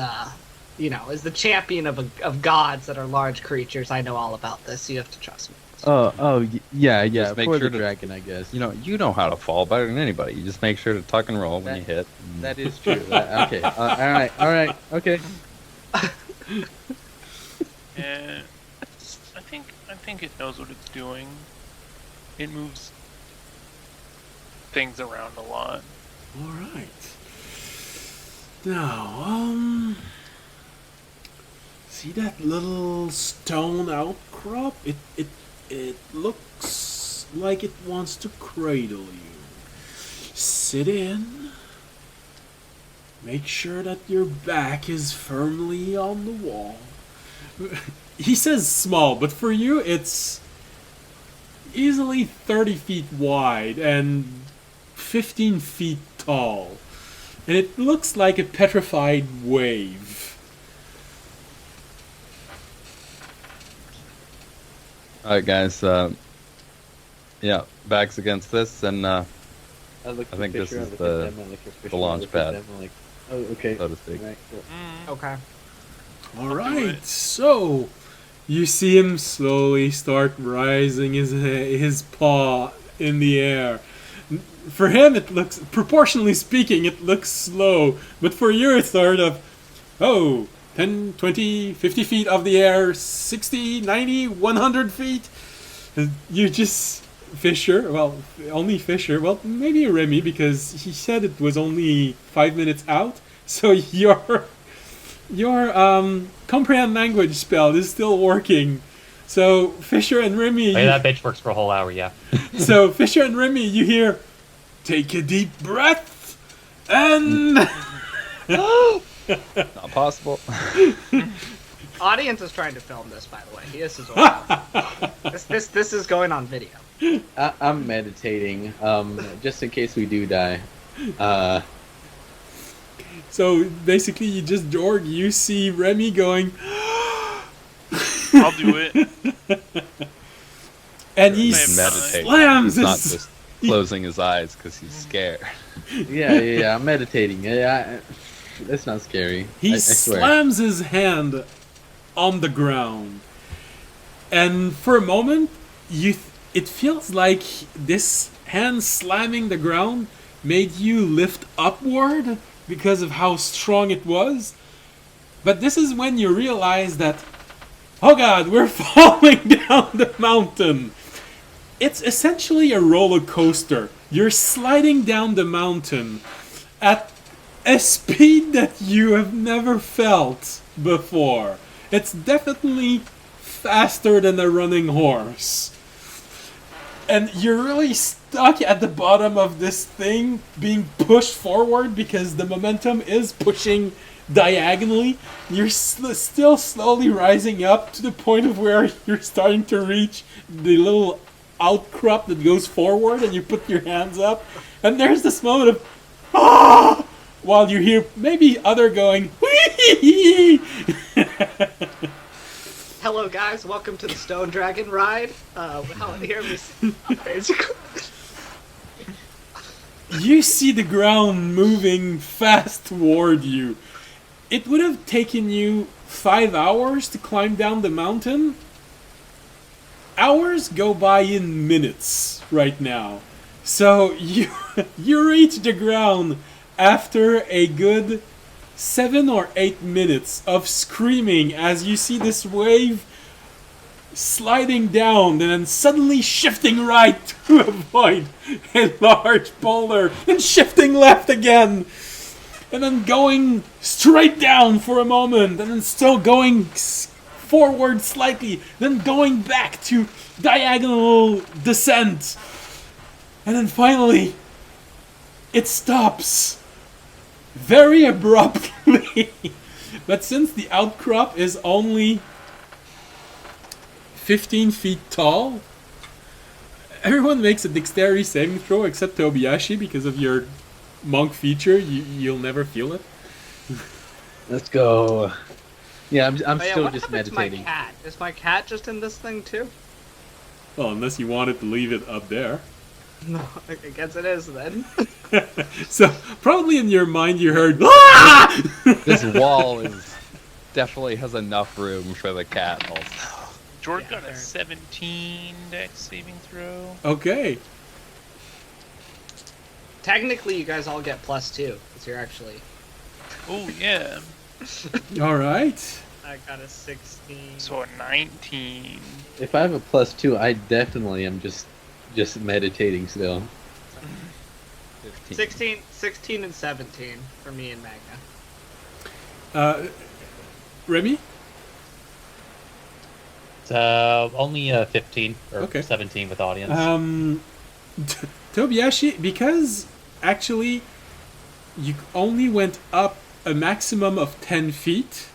is the champion of gods that are large creatures. I know all about this. You have to trust me. Yeah. Just make For sure the to- dragon, I guess. You know how to fall better than anybody. You just make sure to tuck and roll when you hit. That is true. Okay. All right. Okay. And I think it knows what it's doing. It moves things around a lot. All right. Now, see that little stone outcrop? It looks like it wants to cradle you. Sit in. Make sure that your back is firmly on the wall. He says small, but for you it's easily 30 feet wide and 15 feet tall. And it looks like a petrified wave. Alright, guys. Yeah, backs against this, and I think this is the launch pad. Oh, okay. so to speak. Right, cool. Okay. Alright, so you see him slowly start rising his paw in the air. For him, it looks, proportionally speaking, it looks slow, but for you, it's sort of, 10, 20, 50 feet of the air, 60, 90, 100 feet. You just, Fisher, well, only Fisher, well, maybe Remy, because he said it was only 5 minutes out, so your comprehend language spell is still working. So Fisher and Remy, Hey, that bitch works for a whole hour, yeah. so Fisher and Remy, you hear, take a deep breath, and Not possible. Audience is trying to film this, by the way. He is as well. This is going on video. I'm meditating, just in case we do die. so basically you just Jorg, you see Remy going, I'll do it. and he Meditate. slams Not his, just closing his eyes because he's scared. Yeah, I'm meditating. Yeah, that's not scary. he I swear. slams his hand on the ground, and for a moment it feels like this hand slamming the ground made you lift upward because of how strong it was. But this is when you realize that, oh god, we're falling down the mountain. It's essentially a roller coaster. You're sliding down the mountain at a speed that you have never felt before. It's definitely faster than a running horse. And you're really stuck at the bottom of this thing, being pushed forward because the momentum is pushing diagonally. You're still slowly rising up to the point of where you're starting to reach the little outcrop that goes forward, and you put your hands up, and there's this moment of ah, while you hear maybe other going whee. Hello, guys. Welcome to the Stone Dragon ride. Here we basically. You see the ground moving fast toward you. It would have taken you 5 hours to climb down the mountain. Hours go by in minutes right now. So you reach the ground after a good 7 or 8 minutes of screaming as you see this wave sliding down and then suddenly shifting right to avoid a large boulder and shifting left again and then going straight down for a moment and then still going forward slightly, then going back to diagonal descent, and then finally it stops very abruptly. But since the outcrop is only 15 feet tall, everyone makes a dexterity saving throw except Tobiyashi because of your monk feature. You'll never feel it. Let's go. Yeah, I'm Oh, yeah, still what just happened to my meditating. cat? Is my cat just in this thing too? Well, unless you wanted to leave it up there. No, I guess it is then. So probably in your mind you heard. "Ah!" This wall is definitely has enough room for the cat. Also, Jorg Yeah, got a fair. 17 dex saving throw. Okay. Technically, you guys all get +2 because you're actually. Oh yeah. All right. I got a 16. So a 19. If I have a +2, I definitely am just meditating still. 15. 16 and 17 for me and Magna. Remy. So only 15 or Okay. 17 with audience. Tobiashi, because actually you only went up a maximum of 10 feet,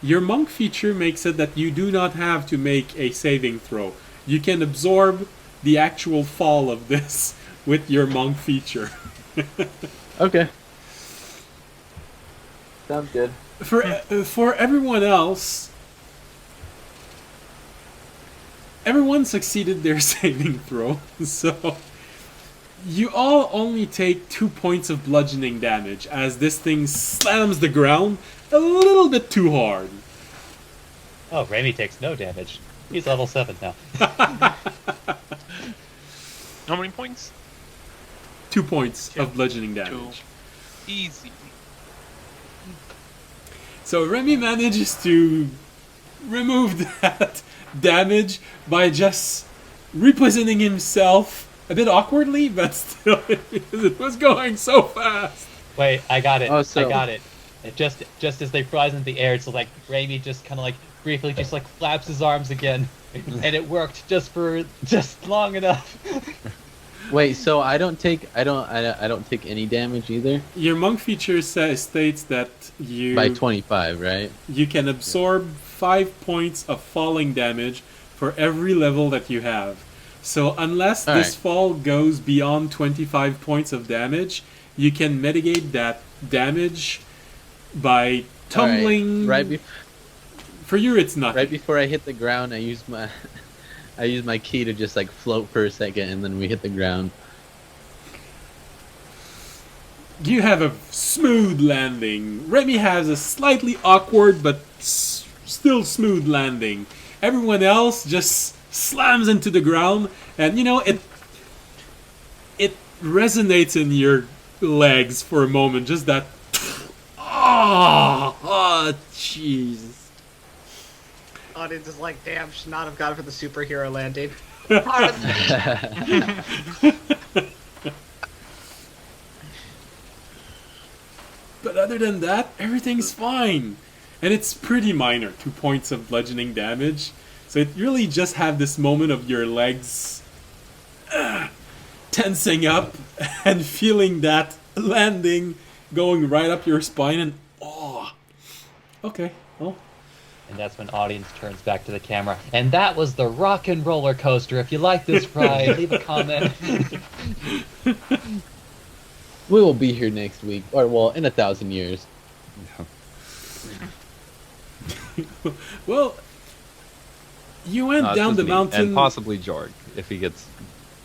your monk feature makes it that you do not have to make a saving throw. You can absorb the actual fall of this with your monk feature. Okay. Sounds good. For everyone else, everyone succeeded their saving throw, so you all only take 2 points of bludgeoning damage as this thing slams the ground a little bit too hard. Oh, Remy takes no damage. He's level 7 now. How many points? 2 points Two. of bludgeoning damage. Easy. So Remy manages to remove that damage by just repositioning himself a bit awkwardly, but still, because it was going so fast. Wait, I got it. Oh, so- I got it. It just as they flies into the air, it's like Remy just kind of like briefly just like flaps his arms again, and it worked just long enough. Wait, so I don't take any damage either Your monk feature states that by 25, right? you can absorb 5 points of falling damage for every level that you have. So unless this Alright. fall goes beyond 25 points of damage, you can mitigate that damage by tumbling. Right For you, it's nothing. right before I hit the ground, I use my key to just like float for a second, and then we hit the ground. You have a smooth landing. Remy has a slightly awkward but still smooth landing. Everyone else just slams into the ground, and it resonates in your legs for a moment. Just that. Oh, jeez. Audience is like, damn, should not have gone for the superhero landing. But other than that, everything's fine. And it's pretty minor, 2 points of bludgeoning damage. So it really just have this moment of your legs tensing up and feeling that landing going right up your spine and okay, well. And that's when audience turns back to the camera. And that was the rock and roller coaster. If you like this ride, leave a comment. We will be here next week, or well, in 1,000 years. Well, you went No, it's down just the me, mountain. and possibly Jorg if he gets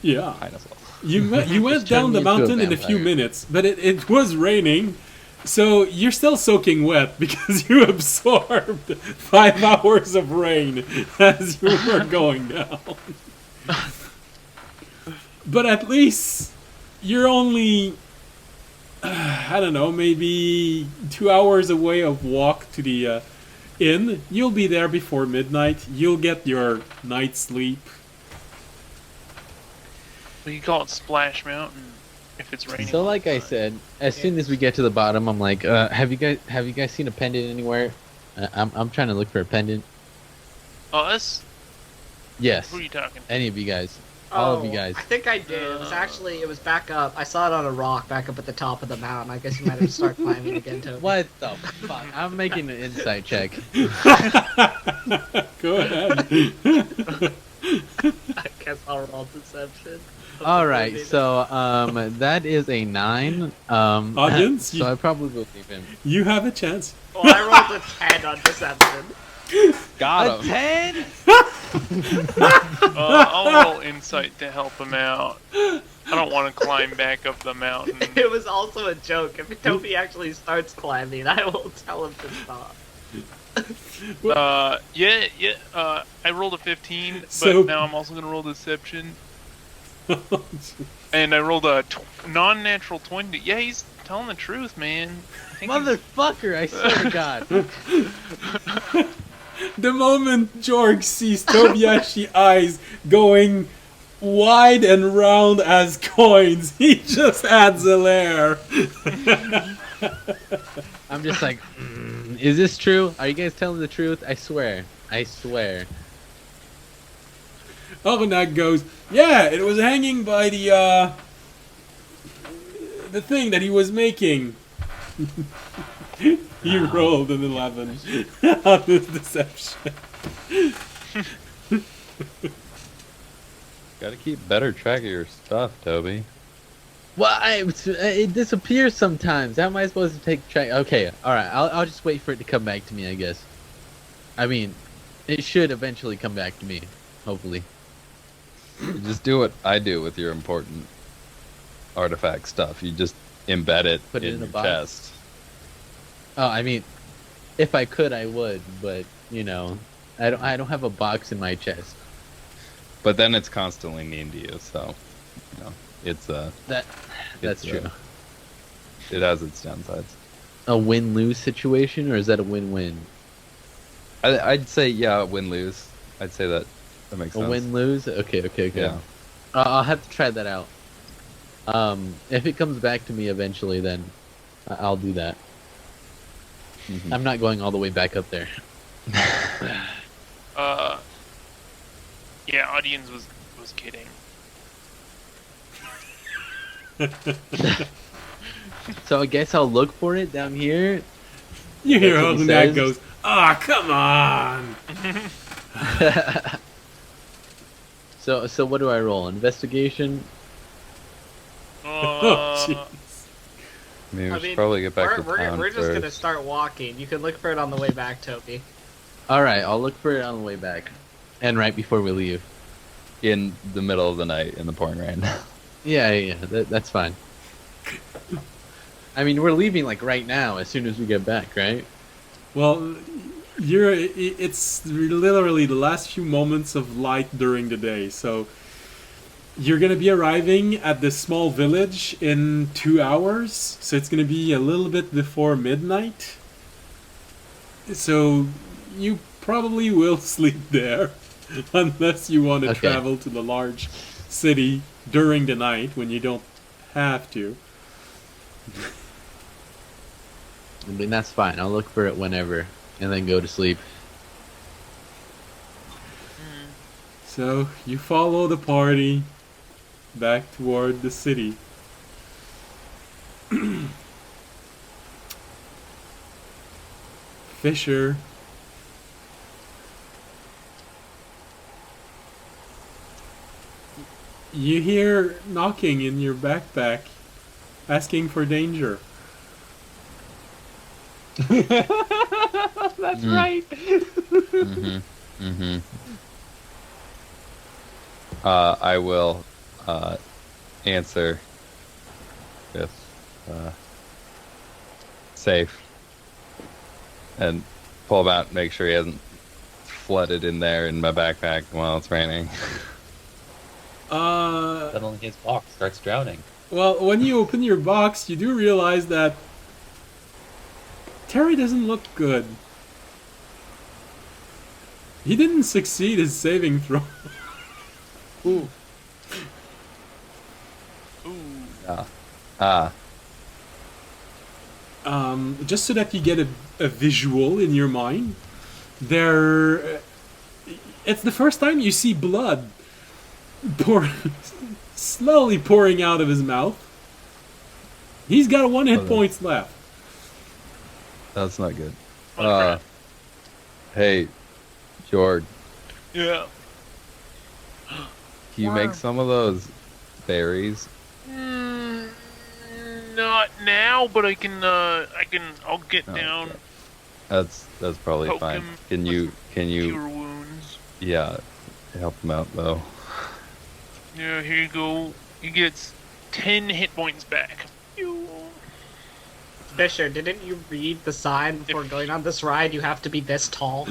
Yeah. kind of slow. You went down turn me the into a mountain in a few vampire. minutes, but it was raining, so you're still soaking wet because you absorbed 5 hours of rain as you were going down. But at least you're only, I don't know, maybe 2 hours away of walk to the inn. You'll be there before midnight. You'll get your night's sleep. We can call it Splash Mountain if it's raining. So, like I said, as soon as we get to the bottom, I'm like, have you guys seen a pendant anywhere? I'm trying to look for a pendant. Us? Yes, Who are you talking? any of you guys, all of you guys. I think I did. It was back up. I saw it on a rock back up at the top of the mountain. I guess you might have to start climbing again, Toby. What the fuck? I'm making an insight check. Go ahead. I guess I'll roll deception. All right, so that is a 9. Audience, so I probably believe him. you have a chance. Well, I rolled a 10 on deception. Got him. 10? I'll roll insight to help him out. I don't want to climb back up the mountain. It was also a joke. If Toby actually starts climbing, I will tell him to stop. I rolled a 15, but So- now I'm also gonna roll deception. And I rolled a non-natural 20. Yeah, he's telling the truth, man. I think he's- Motherfucker, I swear to God. The moment Jorg sees Tobiashi eyes going wide and round as coins, he just adds a layer. I'm just like, is this true? Are you guys telling the truth? I swear. I swear. Almanak goes, yeah, it was hanging by the thing that he was making. He rolled an 11 on his deception. Gotta keep better track of your stuff, Toby. Well, it disappears sometimes. How am I supposed to take track? Okay, alright, I'll just wait for it to come back to me, I guess. I mean, it should eventually come back to me, hopefully. You just do what I do with your important artifact stuff. You just embed it Put it in in a your box. chest. Oh, I mean, if I could, I would, but you know, I don't have a box in my chest. But then it's constantly mean to you, so you know, That's It's, true. it has its downsides. A win-lose situation, or is that a win-win? I'd say yeah, win-lose. I'd say that makes A sense. win-lose? Okay. Yeah. I'll have to try that out. If it comes back to me eventually, then I'll do that. Mhm. I'm not going all the way back up there. Yeah, audience was kidding. So I guess I'll look for it down here. You hear That's what he Almanak says. goes, come on. So what do I roll? Investigation? Oh, jeez. Maybe we should probably get back to town we're just first. gonna start walking. You can look for it on the way back, Toby. Alright, I'll look for it on the way back. And right before we leave. In the middle of the night in the pouring rain. Yeah, that's fine. I mean, we're leaving like right now, as soon as we get back, right? Well, it's literally the last few moments of light during the day, so you're gonna be arriving at this small village in 2 hours, so it's gonna be a little bit before midnight. So you probably will sleep there, unless you want to Okay. travel to the large city during the night when you don't have to. I mean, that's fine. I'll look for it whenever, and then go to sleep. So you follow the party back toward the city. Fisher. You hear knocking in your backpack, asking for danger. That's right. I will answer with safe and pull him out and make sure he hasn't flooded in there in my backpack while it's raining. Suddenly his box starts drowning. Well, when you open your box, you do realize that Terry doesn't look good. He didn't succeed his saving throw. Ooh. Just so that you get a visual in your mind, it's the first time you see blood slowly pouring out of his mouth. He's got 1 hit points left. That's not good. Oh, crap. Hey, Jorg, Yeah. Do you make some of those berries? Not now, but I can. I'll get Oh, down. okay. That's probably Poke fine. him Can you Cure wounds. yeah, help him out though? Yeah, here you go. He gets 10 hit points back. Pew. Fisher, didn't you read the sign before going on this ride? You have to be this tall.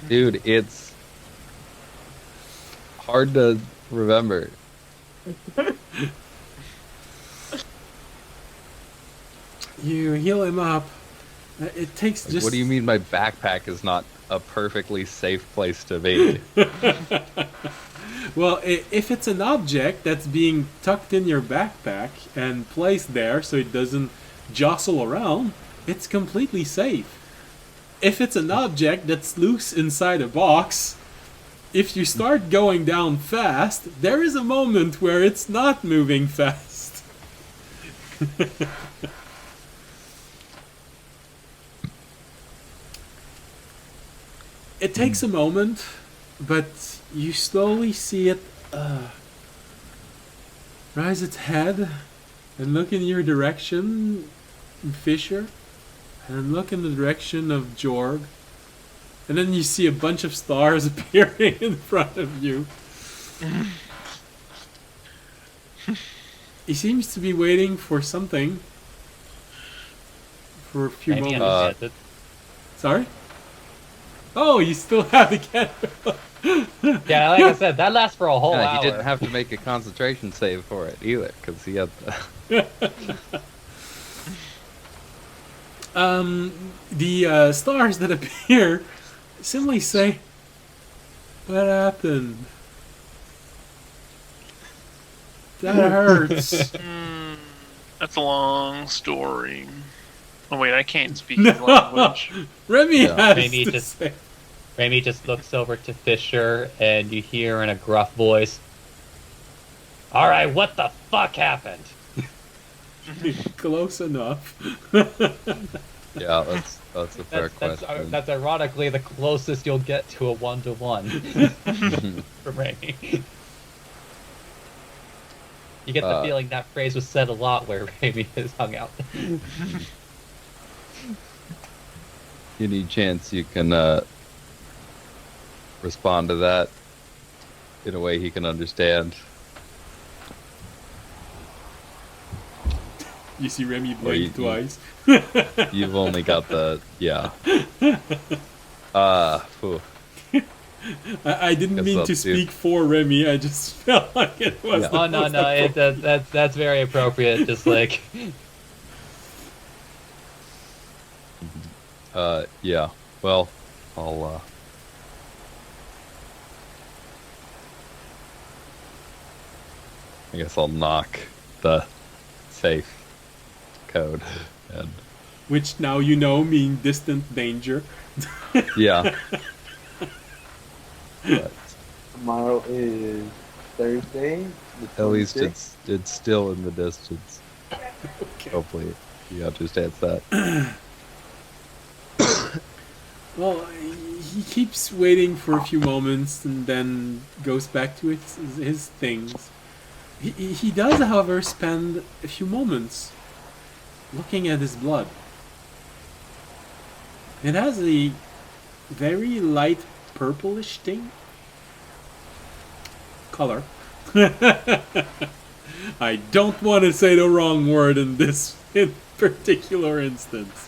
Dude, it's hard to remember. You heal him up. It takes Like, just. what do you mean my backpack is not a perfectly safe place to be? Well, if it's an object that's being tucked in your backpack and placed there so it doesn't jostle around, it's completely safe. If it's an object that's loose inside a box, if you start going down fast, there is a moment where it's not moving fast. It takes a moment, but you slowly see it rise its head and look in your direction, Fisher, and look in the direction of Jorg. And then you see a bunch of stars appearing in front of you. He seems to be waiting for something. For a few Maybe moments. understands it. Sorry? Oh, you still have the candle. Yeah, like I said, that lasts for a whole Yeah, hour. he didn't have to make a concentration save for it either, because he had the... The stars that appear simply say, "What happened? That hurts." That's a long story. Oh wait, I can't speak his language. Remy Yeah. has Maybe to just- say. Remy just looks over to Fisher, and you hear in a gruff voice, "All right, what the fuck happened?" Close enough. Yeah, that's a fair question. That's ironically the closest you'll get to a 1-to-1 from Remy. You get the feeling that phrase was said a lot where Remy has hung out. Any chance you can respond to that in a way he can understand? You see Remy Or blink twice. You've only got the Phew. I didn't Guess mean I'll to do- speak for Remy. I just felt like it was. Yeah. the Oh no, most no, appropriate. that's very appropriate. Just like Yeah. Well, I'll I guess I'll knock the safe code and Which now you know mean distant danger. yeah. But Tomorrow is Thursday. The at least 25th. it's still in the distance. Okay. Hopefully he understands that. Well, he keeps waiting for a few moments and then goes back to his things. He does, however, spend a few moments looking at his blood. It has a very light purplish color. I don't want to say the wrong word in this particular instance.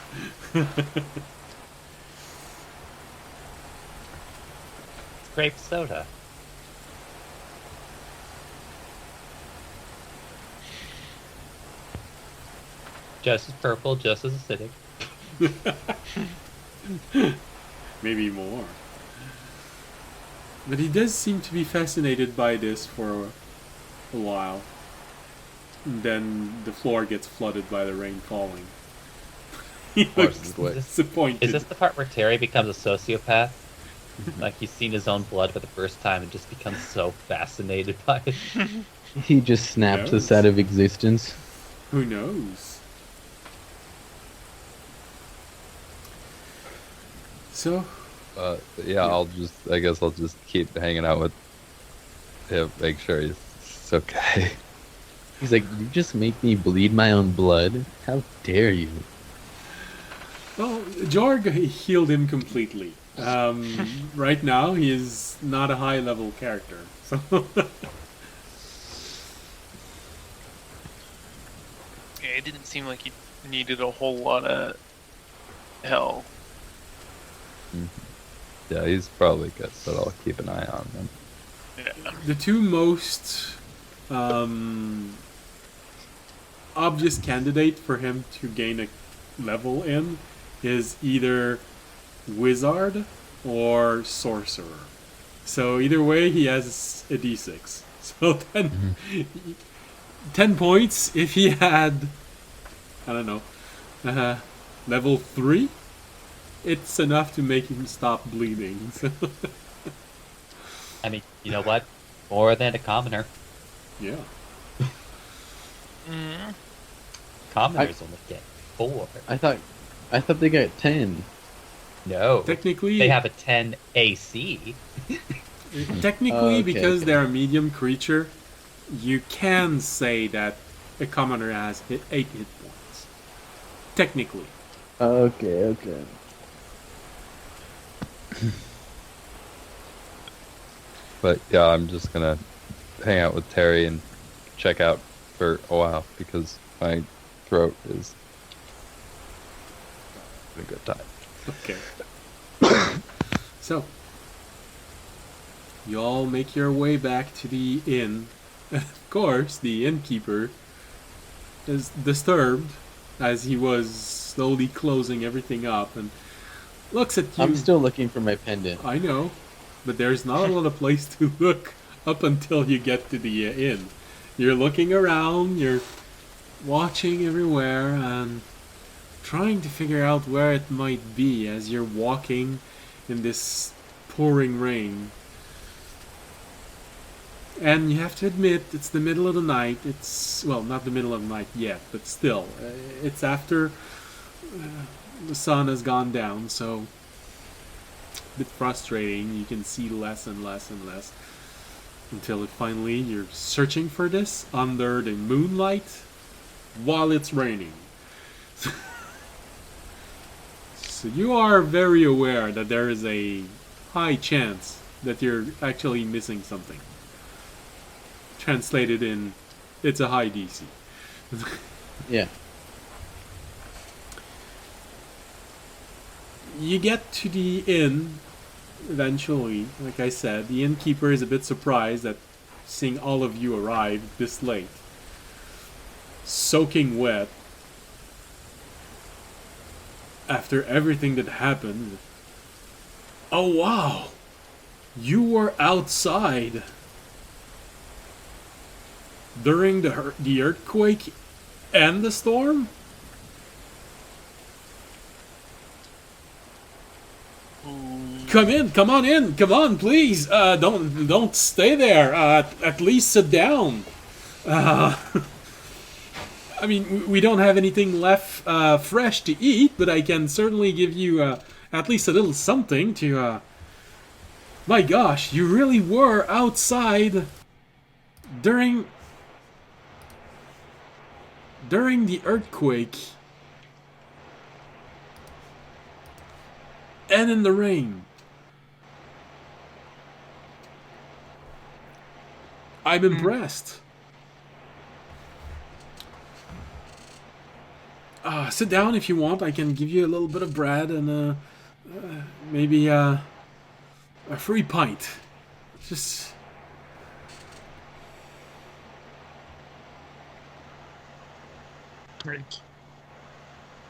grape soda. Just as purple, just as acidic. Maybe more. But he does seem to be fascinated by this for a while. And then the floor gets flooded by the rain falling. He course, looks it's wet. disappointed. Is this the part where Terry becomes a sociopath? Like he's seen his own blood for the first time and just becomes so fascinated by it. He just snaps knows? us out of existence. Who knows? So, Yeah, I guess I'll just keep hanging out with him, make sure he's okay. He's like, you just make me bleed my own blood? How dare you? Well, Jorg healed him completely. Right now, he is not a high-level character. So Yeah, it didn't seem like he needed a whole lot of hell. Yeah, he's probably good, but I'll keep an eye on him. Yeah. the two most obvious candidate for him to gain a level in is either wizard or sorcerer. So either way, he has a d6. So 10 points if he had, I don't know, level 3. It's enough to make him stop bleeding. So I mean, you know what? More than a commoner. yeah. Mm. Commoners only get 4. I thought they got 10. No. Technically, They have a 10 AC. technically, Okay, because okay. they're a medium creature, you can say that a commoner has 8 hit points. Technically. Okay. But yeah, I'm just gonna hang out with Terry and check out for a while because my throat is having a good time. Okay. So, you all make your way back to the inn. Of course, the innkeeper is disturbed as he was slowly closing everything up and looks at you. I'm still looking for my pendant. I know, but there's not a lot of place to look up until you get to the inn. You're looking around, you're watching everywhere, and trying to figure out where it might be as you're walking in this pouring rain. And you have to admit, it's the middle of the night. It's, well, not the middle of the night yet, but still. It's after the sun has gone down, so a bit frustrating. You can see less and less and less until finally you're searching for this under the moonlight while it's raining. So you are very aware that there is a high chance that you're actually missing something. Translated in, it's a high DC. Yeah. You get to the inn eventually. Like I said, the innkeeper is a bit surprised at seeing all of you arrive this late. Soaking wet. After everything that happened. Oh wow! You were outside during the earthquake and the storm? Come on in, come on, please. Don't stay there. At least sit down. I mean, we don't have anything left fresh to eat, but I can certainly give you at least a little something to. My gosh, you really were outside during the earthquake and in the rain. I'm impressed. Sit down if you want. I can give you a little bit of bread and maybe a free pint. Just.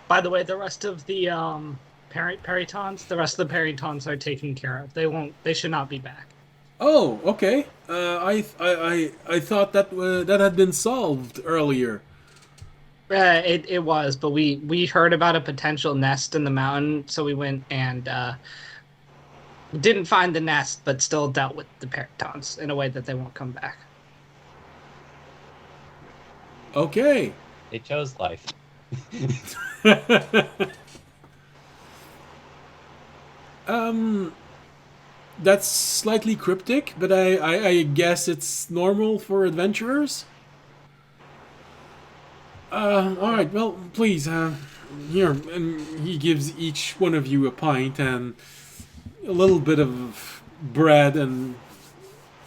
By the way, the rest of the peritons, the rest of the peritons are taken care of. They should not be back. Oh, okay. I thought that that had been solved earlier. It was, but we heard about a potential nest in the mountain, so we went and didn't find the nest, but still dealt with the peritons in a way that they won't come back. Okay. They chose life. That's slightly cryptic, but I guess it's normal for adventurers. All right. Well, please. Here, and he gives each one of you a pint and a little bit of bread and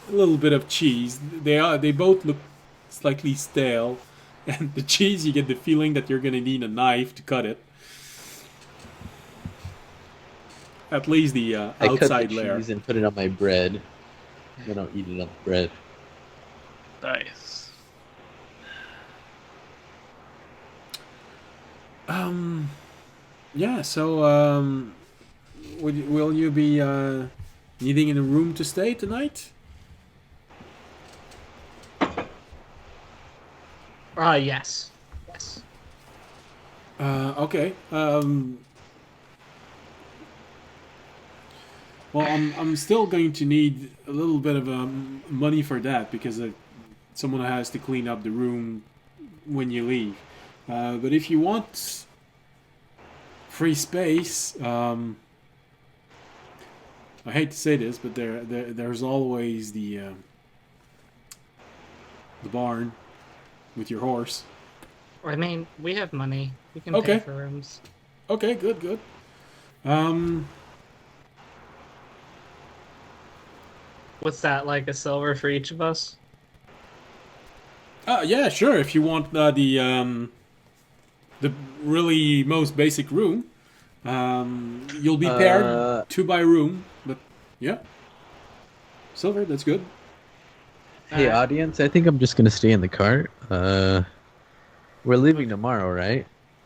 a little bit of cheese. They both look slightly stale, and the cheese you get the feeling that you're gonna need a knife to cut it. At least the I cut the outside layer. cheese and put it on my bread. Then I'll eat it on the bread. Nice. Yeah. So will you be needing a room to stay tonight? Yes. Yes. Okay. Well, I'm still going to need a little bit of money for that because someone has to clean up the room when you leave. But if you want free space, I hate to say this, but there's always the barn with your horse. I mean, we have money. We can Okay. pay for rooms. Okay, good. What's that, like a silver for each of us? Yeah, sure. If you want the really most basic room, you'll be paired 2 by room. But yeah, silver. That's good. Hey, audience, I think I'm just gonna stay in the cart. We're leaving tomorrow, right?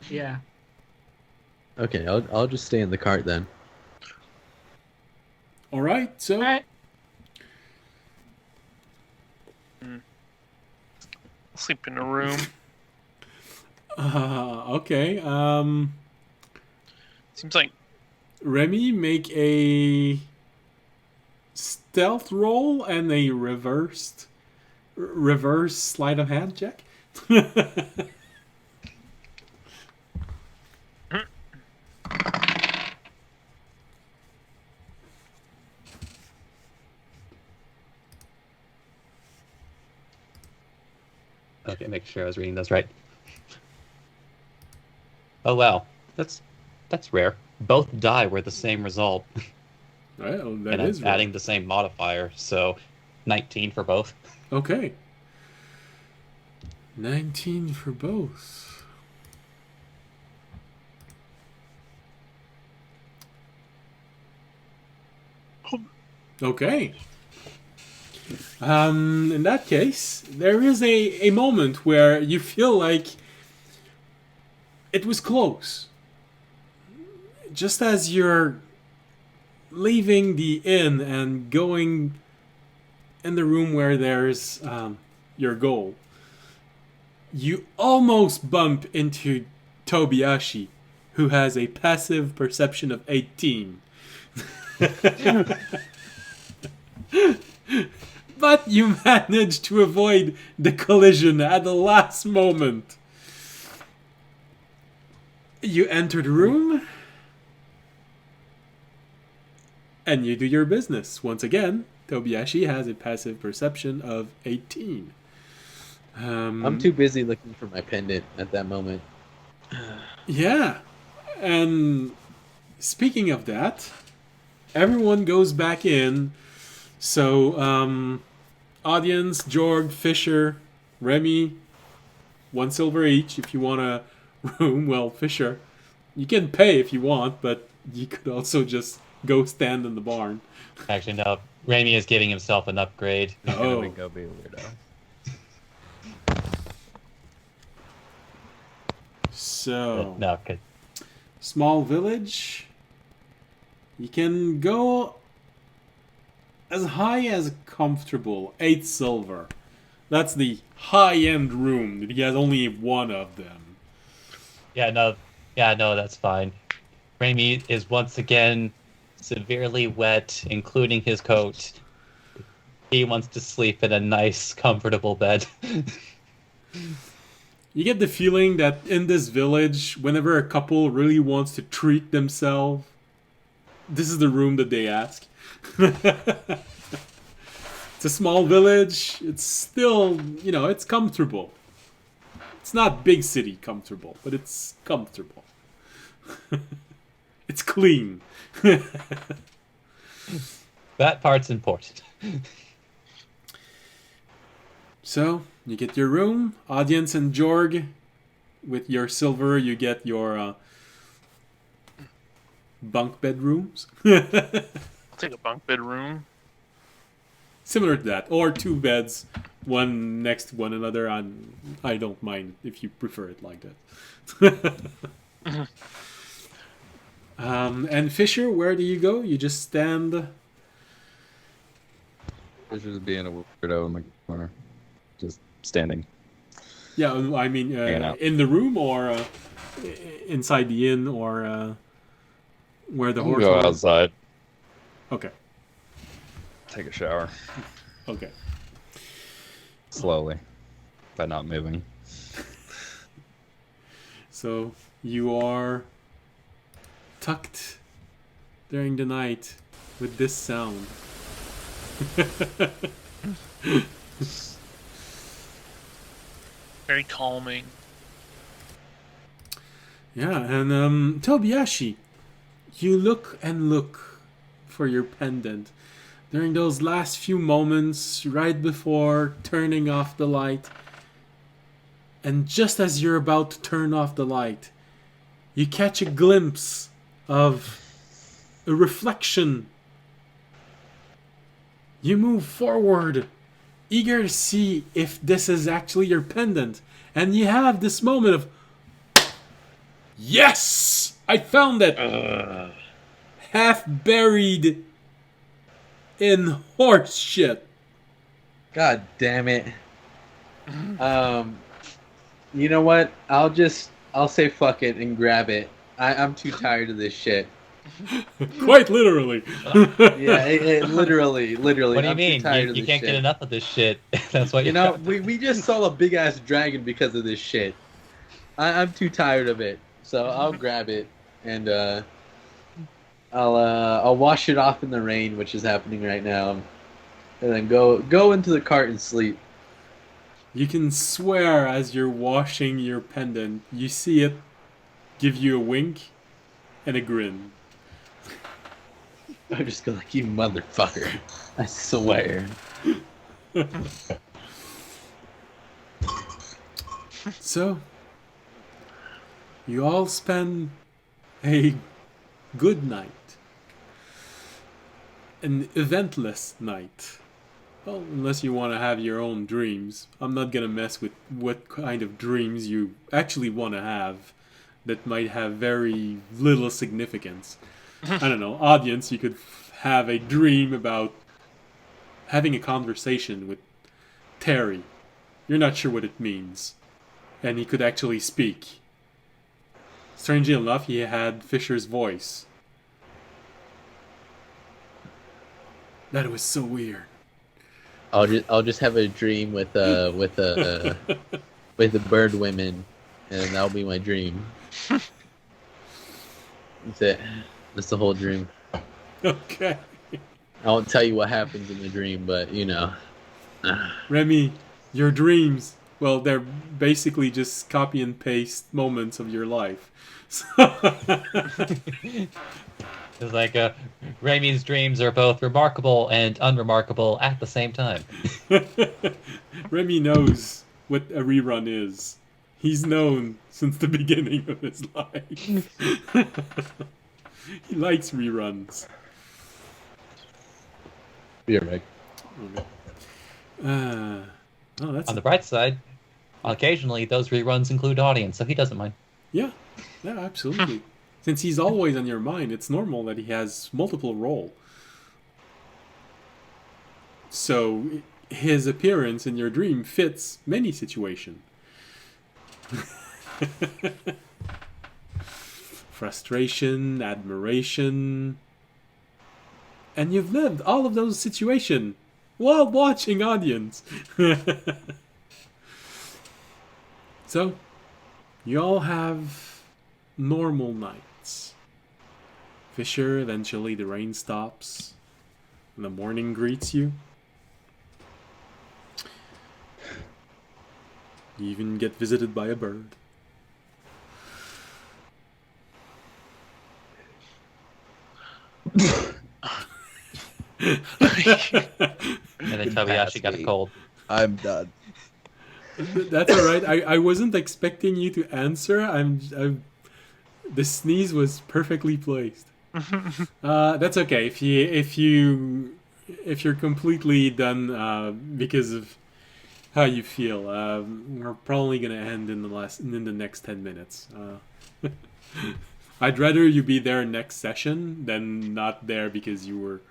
Yeah. Okay, I'll just stay in the cart then. All right. So All right. Sleep in a room. okay. Seems like Remy, make a stealth roll and a reverse sleight of hand check. Okay, make sure I was reading those right. Oh wow, that's rare. Both die were the same result, Well, that and is I'm right. adding the same modifier, so 19 for both. Okay. 19 for both. Okay. In that case, there is a moment where you feel like it was close. Just as you're leaving the inn and going in the room where there's your goal, you almost bump into Tobiyashi, who has a passive perception of 18. But you manage to avoid the collision at the last moment. You enter the room, and you do your business. Once again, Tobiyashi has a passive perception of 18. I'm too busy looking for my pendant at that moment. Yeah. And speaking of that, everyone goes back in. So, audience, Jorg, Fisher, Remy, 1 silver each if you want a room. Well, Fisher, you can pay if you want, but you could also just go stand in the barn. Actually, no. Raimi is giving himself an upgrade. Oh, Go be a weirdo. so No, 'cause small village. You can go as high as comfortable, 8 silver. That's the high-end room. He has only 1 of them. yeah, no, that's fine. Raimi is once again severely wet, including his coat. He wants to sleep in a nice, comfortable bed. You get the feeling that in this village, whenever a couple really wants to treat themselves, this is the room that they ask. It's a small village. It's still, it's comfortable. It's not big city comfortable, but it's comfortable. It's clean. That part's important. So, you get your room. Audience and Jorg. With your silver, you get your bunk bedrooms. I'll take a bunk bedroom. Similar to that. Or 2 beds, one next to one another. I don't mind if you prefer it like that. And Fisher, where do you go? You just stand... Fisher's being a weirdo in the corner. Just standing. Yeah, I mean, in the room or inside the inn or where the horse Go was? outside. Okay. Take a shower. Okay. Slowly. By not moving. So you are tucked during the night with this sound. Very calming. Yeah, and Tobiyashi, you look and look for your pendant. During those last few moments, right before turning off the light, and just as you're about to turn off the light, you catch a glimpse of a reflection. You move forward, eager to see if this is actually your pendant, and you have this moment of, yes! I found it! Half buried in horse shit. God damn it. You know what? I'll say fuck it and grab it. I'm too tired of this shit. Quite literally. Yeah, literally. What do you I'm too mean? tired You of this can't shit. get enough of this shit. That's what You know, we just saw a big ass dragon because of this shit. I'm too tired of it, so I'll grab it and I'll wash it off in the rain, which is happening right now, and then go into the cart and sleep. You can swear as you're washing your pendant, you see it give you a wink and a grin. I'm just like, you motherfucker. I swear. So, you all spend a good night. An eventless night. Well, unless you want to have your own dreams. I'm not gonna mess with what kind of dreams you actually want to have that might have very little significance. I don't know, audience, you could have a dream about having a conversation with Terry. You're not sure what it means. And he could actually speak. Strangely enough, he had Fisher's voice. That was so weird. I'll just have a dream with the bird women, and that'll be my dream. That's it. That's the whole dream. Okay. I won't tell you what happens in the dream, but you know. Remy, your dreams, well, they're basically just copy and paste moments of your life. So It's like Raimi's dreams are both remarkable and unremarkable at the same time. Remy knows what a rerun is. He's known since the beginning of his life. He likes reruns. You're right. Oh, that's On the bright side, occasionally those reruns include audience, so he doesn't mind. yeah, absolutely. Since he's always on your mind, it's normal that he has multiple role. So his appearance in your dream fits many situations. Frustration, admiration, and you've lived all of those situations while watching audience. So, you all have normal nights. Fisher, eventually the rain stops, and the morning greets you. You even get visited by a bird. And then Tobiyashi got a cold. I'm done. That's all right. I wasn't expecting you to answer. The sneeze was perfectly placed. That's okay. If you're completely done because of how you feel, we're probably gonna end in the next 10 minutes. I'd rather you be there next session than not there because you were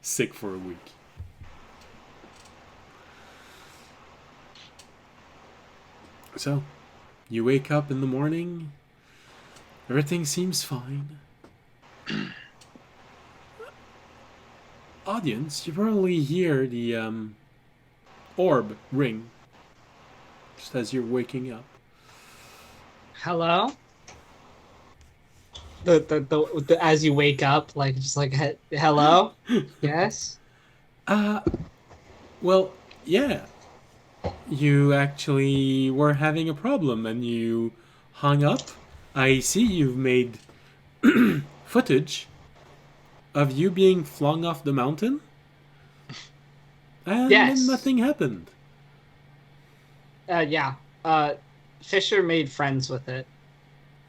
sick for a week. So, you wake up in the morning. Everything seems fine. Audience, you probably hear the orb ring just as you're waking up. Hello? The as you wake up, like just like hello? Yes? Well, yeah. You actually were having a problem and you hung up. I see you've made footage of you being flung off the mountain. And Yes. then nothing happened. Yeah. Fisher made friends with it.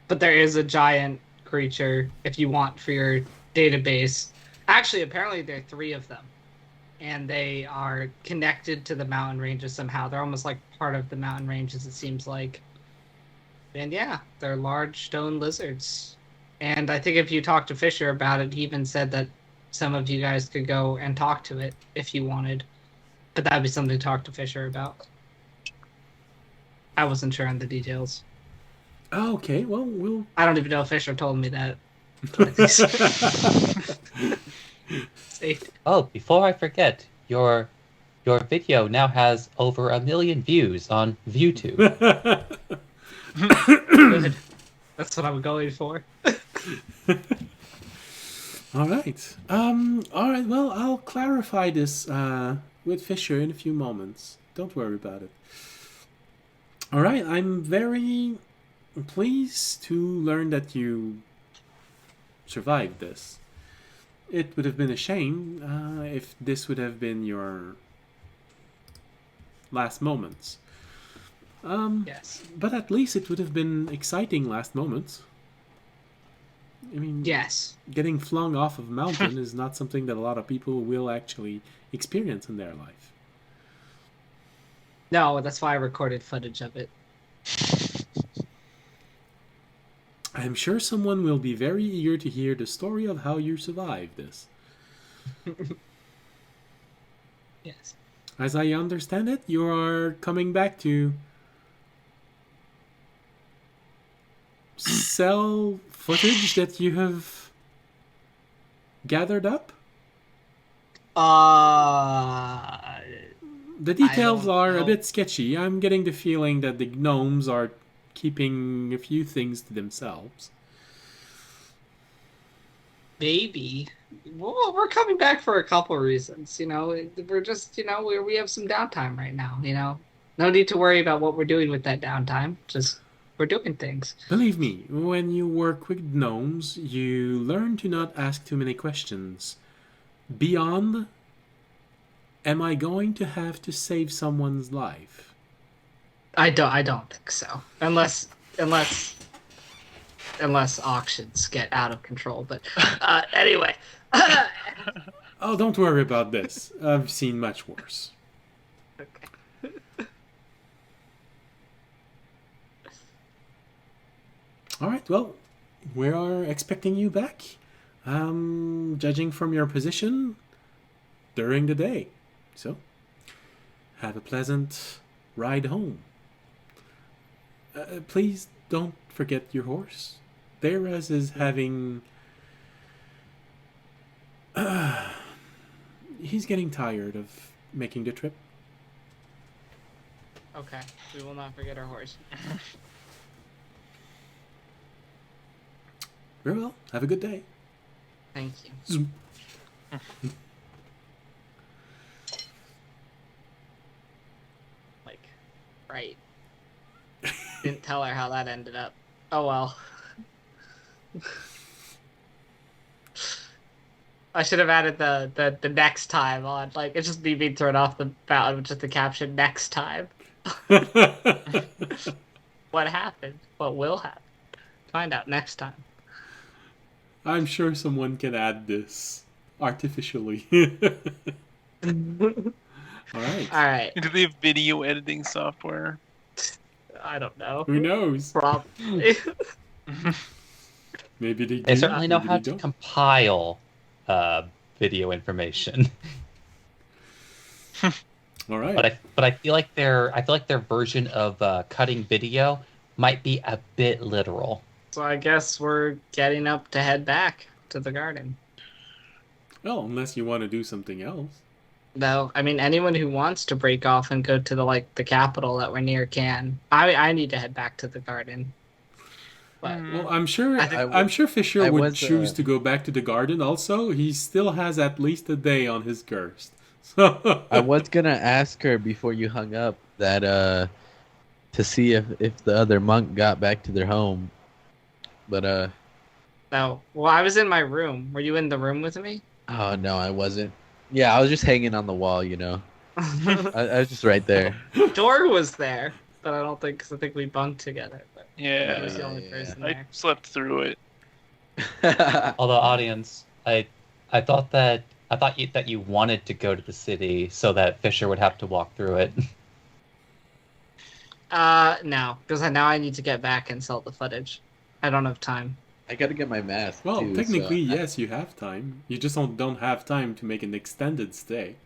But there is a giant creature if you want for your database. Actually, apparently there are 3 of them. And they are connected to the mountain ranges somehow. They're almost like part of the mountain ranges, it seems like. And yeah, they're large stone lizards. And I think if you talk to Fisher about it, he even said that some of you guys could go and talk to it if you wanted. But that would be something to talk to Fisher about. I wasn't sure on the details. Oh, okay, well, we'll... I don't even know if Fisher told me that. Oh, before I forget, your video now has over 1 million views on ViewTube. Good. That's what I'm going for. All right. All right. Well, I'll clarify this with Fisher in a few moments. Don't worry about it. All right. I'm very pleased to learn that you survived this. It would have been a shame if this would have been your last moments. Yes. But at least it would have been exciting last moments. I mean, Yes. getting flung off of a mountain is not something that a lot of people will actually experience in their life. No, that's why I recorded footage of it. I'm sure someone will be very eager to hear the story of how you survived this. Yes. As I understand it, you are coming back to sell footage that you have gathered up? The details are a bit sketchy. I'm getting the feeling that the gnomes are keeping a few things to themselves. Maybe. Well, we're coming back for a couple reasons. You know, we're just, you know, we have some downtime right now. You know, no need to worry about what we're doing with that downtime. Just we're doing things. Believe me, when you work with gnomes, you learn to not ask too many questions. Beyond, am I going to have to save someone's life? I don't think so. Unless auctions get out of control. But anyway. Oh, don't worry about this. I've seen much worse. Okay. All right, well, we are expecting you back. Judging from your position during the day. So, have a pleasant ride home. Please don't forget your horse. Theras is having... he's getting tired of making the trip. Okay. We will not forget our horse. Very well. Have a good day. Thank you. Zoom. Like, right. Didn't tell her how that ended up. Oh well. I should have added the next time on. Like, it's just me being thrown off the mountain with just the caption next time. What happened? What will happen? Find out next time. I'm sure someone can add this artificially. Alright. Alright. Do they have video editing software? I don't know. Who knows? Probably. Maybe they do. They certainly know maybe how they to don't. compile video information. Alright. But I feel like their version of cutting video might be a bit literal. So I guess we're getting up to head back to the garden. Well, unless you want to do something else. No, I mean anyone who wants to break off and go to the capital that we're near can. I need to head back to the garden. But Well, I'm sure. I think- I'm sure Fisher I would was, choose to go back to the garden. Also, he still has at least a day on his curse. So I was gonna ask her before you hung up that to see if the other monk got back to their home, but no. Well, I was in my room. Were you in the room with me? oh no, I wasn't. Yeah, I was just hanging on the wall, you know. I was just right there. Dor was there, but I don't think because I think we bunked together. But he Yeah, was the only yeah. person I there. slept through it. Although, audience, I thought that you wanted to go to the city so that Fisher would have to walk through it. No, because now I need to get back and sell the footage. I don't have time. I gotta get my mask. well, too, technically, so yes, you have time. You just don't have time to make an extended stay.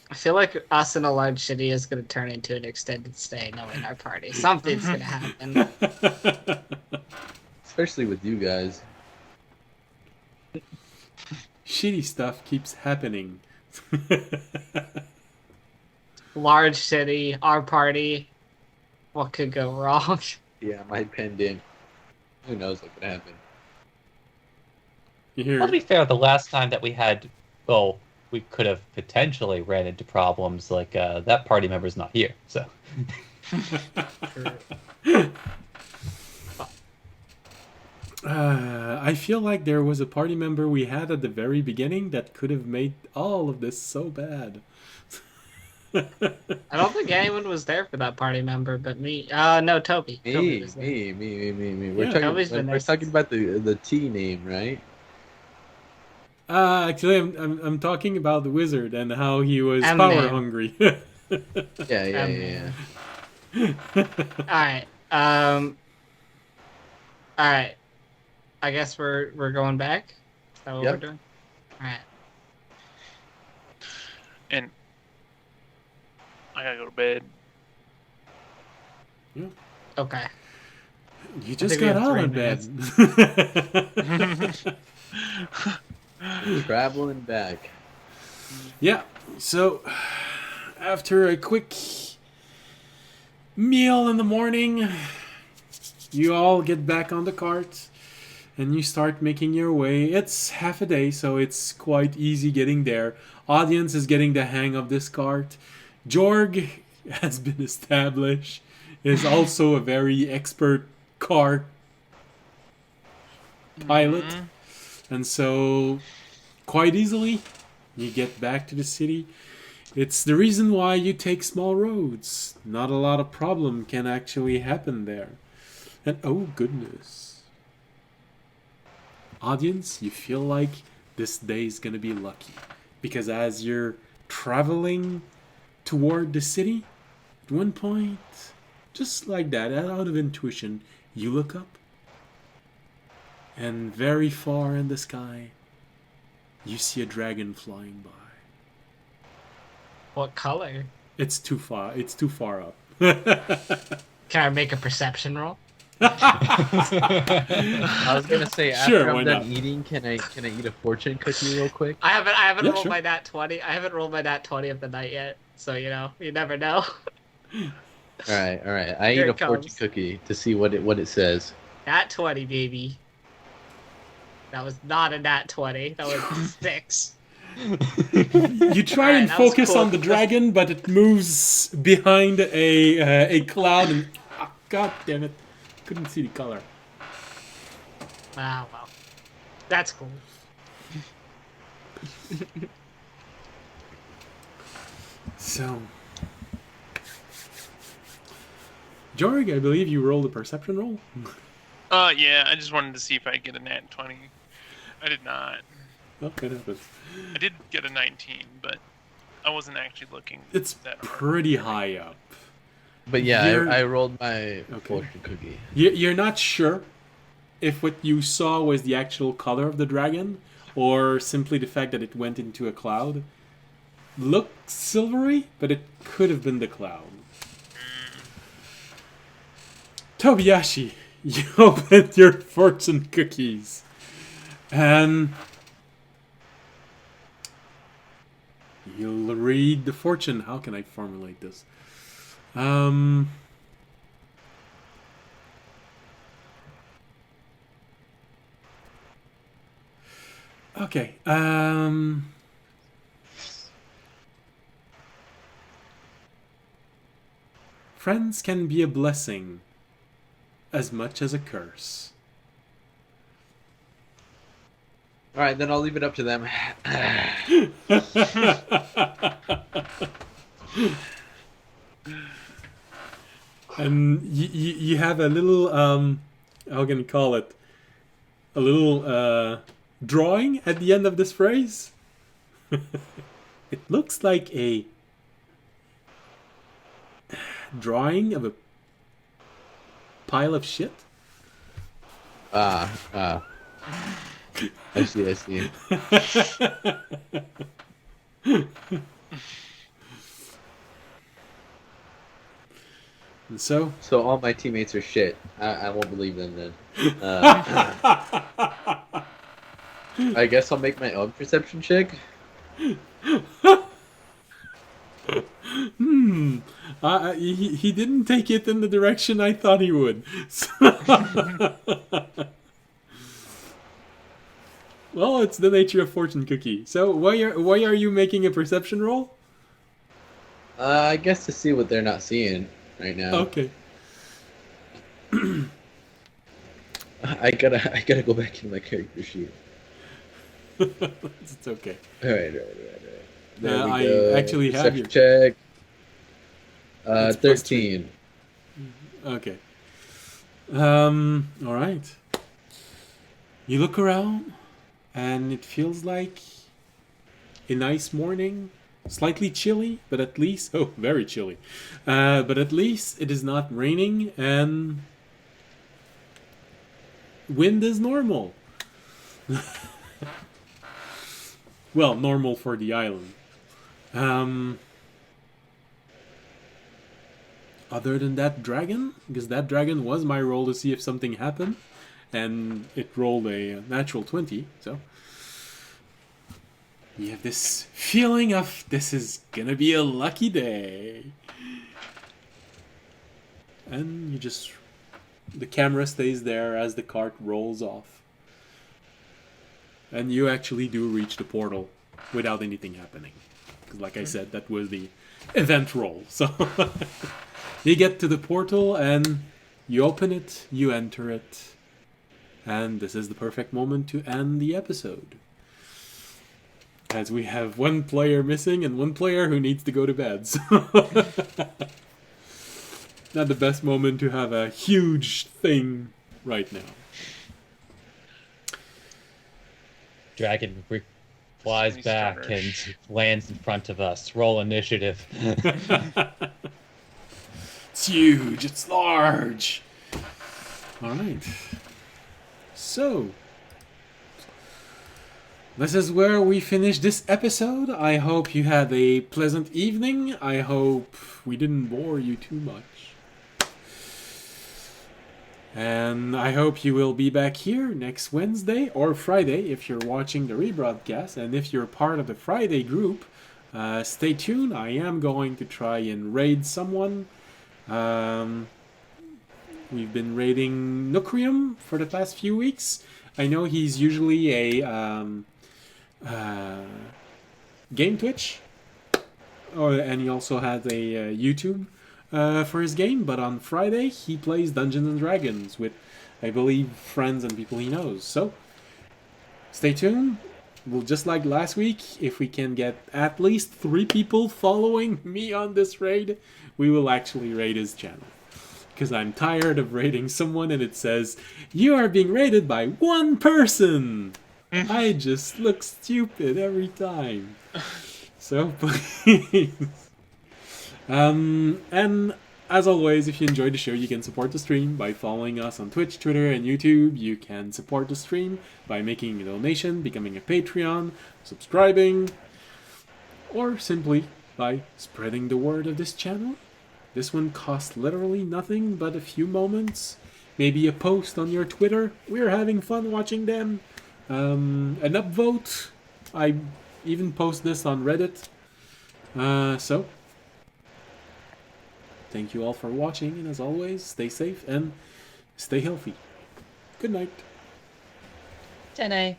I feel like us in a large city is going to turn into an extended stay, knowing our party. Something's going to happen. especially with you guys. Shitty stuff keeps happening. Large city, our party. What could go wrong? Yeah, my pendant. Who knows what could happen? You hear? Well, to be fair, the last time that we had, well, we could have potentially ran into problems like that party member's not here, so. I feel like there was a party member we had at the very beginning that could have made all of this so bad. I don't think anyone was there for that party member but me. No, Toby. Toby Me. was there. We're Yeah, talking. Toby's been We're nice. talking about the T name, right? Actually, I'm talking about the wizard and how he was M power name. hungry. Yeah. Alright. Alright. I guess we're going back. Is that what Yep. we're doing? Alright. And I gotta go to bed. Okay. You just think we got have out 3 of bed. Traveling back. Yeah, so after a quick meal in the morning, you all get back on the cart and you start making your way. It's half a day, so it's quite easy getting there. Audience is getting the hang of this cart. Jorg has been established, is also a very expert car pilot. And so, quite easily, you get back to the city. It's the reason why you take small roads. Not a lot of problem can actually happen there. And oh goodness. Audience, you feel like this day is gonna be lucky. Because as you're traveling toward the city, at one point, just like that, out of intuition, you look up. And very far in the sky, you see a dragon flying by. What color? It's too far. It's too far up. Can I make a perception roll? I was gonna say after Sure, why I'm done not? eating, can I eat a fortune cookie real quick? I haven't Yeah, rolled sure. my nat 20. I haven't rolled my nat 20 of the night yet. So, you never know. All right. I Here eat a it fortune comes. cookie to see what it says. Nat 20, baby. That was not a nat 20. That was 6. You try and Alright, that was focus cool. on the dragon, but it moves behind a cloud, and god damn it, couldn't see the color. Ah, well. That's cool. So, Jorg, I believe you rolled a perception roll. Yeah, I just wanted to see if I get a nat 20. I did not. Okay, that was. I did get a 19, but I wasn't actually looking It's that hard. pretty high up. But yeah, You're- I rolled my Okay. fortune cookie. You're not sure if what you saw was the actual color of the dragon, or simply the fact that it went into a cloud. Looked silvery, but it could have been the cloud. Tobiyashi, you opened your fortune cookies. And you'll read the fortune. How can I formulate this? Okay. Friends can be a blessing as much as a curse. All right, then I'll leave it up to them. And you have a little how can you call it? A little drawing at the end of this phrase. It looks like a drawing of a pile of shit. I see. And so So all my teammates are shit. I won't believe them then. I guess I'll make my own perception check. he didn't take it in the direction I thought he would. Well, it's the nature of fortune cookie. So why are you making a perception roll? I guess to see what they're not seeing right now. Okay. I gotta go back into my character sheet. It's okay. All right. There we I go. actually have Perception your- check. It's plus 13. Okay. All right. You look around, and it feels like a nice morning. Slightly chilly, but at least very chilly. But at least it is not raining, and wind is normal. Well, normal for the island. Other than that dragon, because that dragon was my roll to see if something happened, and it rolled a natural 20, so you have this feeling of this is gonna be a lucky day. And you just, the camera stays there as the cart rolls off. And you actually do reach the portal without anything happening. Because like I said, that was the event roll. So you get to the portal and you open it, you enter it. And this is the perfect moment to end the episode. As we have one player missing and one player who needs to go to bed. So not the best moment to have a huge thing right now. Dragon flies He's back stronger. and lands in front of us. Roll initiative. It's huge, it's large. Alright. So, this is where we finish this episode. I hope you had a pleasant evening. I hope we didn't bore you too much. And I hope you will be back here next Wednesday or Friday if you're watching the rebroadcast. And if you're part of the Friday group, stay tuned. I am going to try and raid someone. We've been raiding Nucrium for the past few weeks. I know he's usually a game Twitch, and he also has a YouTube for his game. But on Friday, he plays Dungeons and Dragons with, I believe, friends and people he knows. So stay tuned. Well, just like last week, if we can get at least 3 people following me on this raid, we will actually raid his channel. Because I'm tired of raiding someone and it says, you are being raided by 1 person! I just look stupid every time. So, please. And as always, if you enjoyed the show, you can support the stream by following us on Twitch, Twitter, and YouTube. You can support the stream by making a donation, becoming a Patreon, subscribing, or simply by spreading the word of this channel. This one costs literally nothing but a few moments. Maybe a post on your Twitter. We're having fun watching them. An upvote. I even post this on Reddit. So, thank you all for watching, and as always, stay safe and stay healthy. Good night. 10A.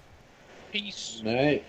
Peace. Night.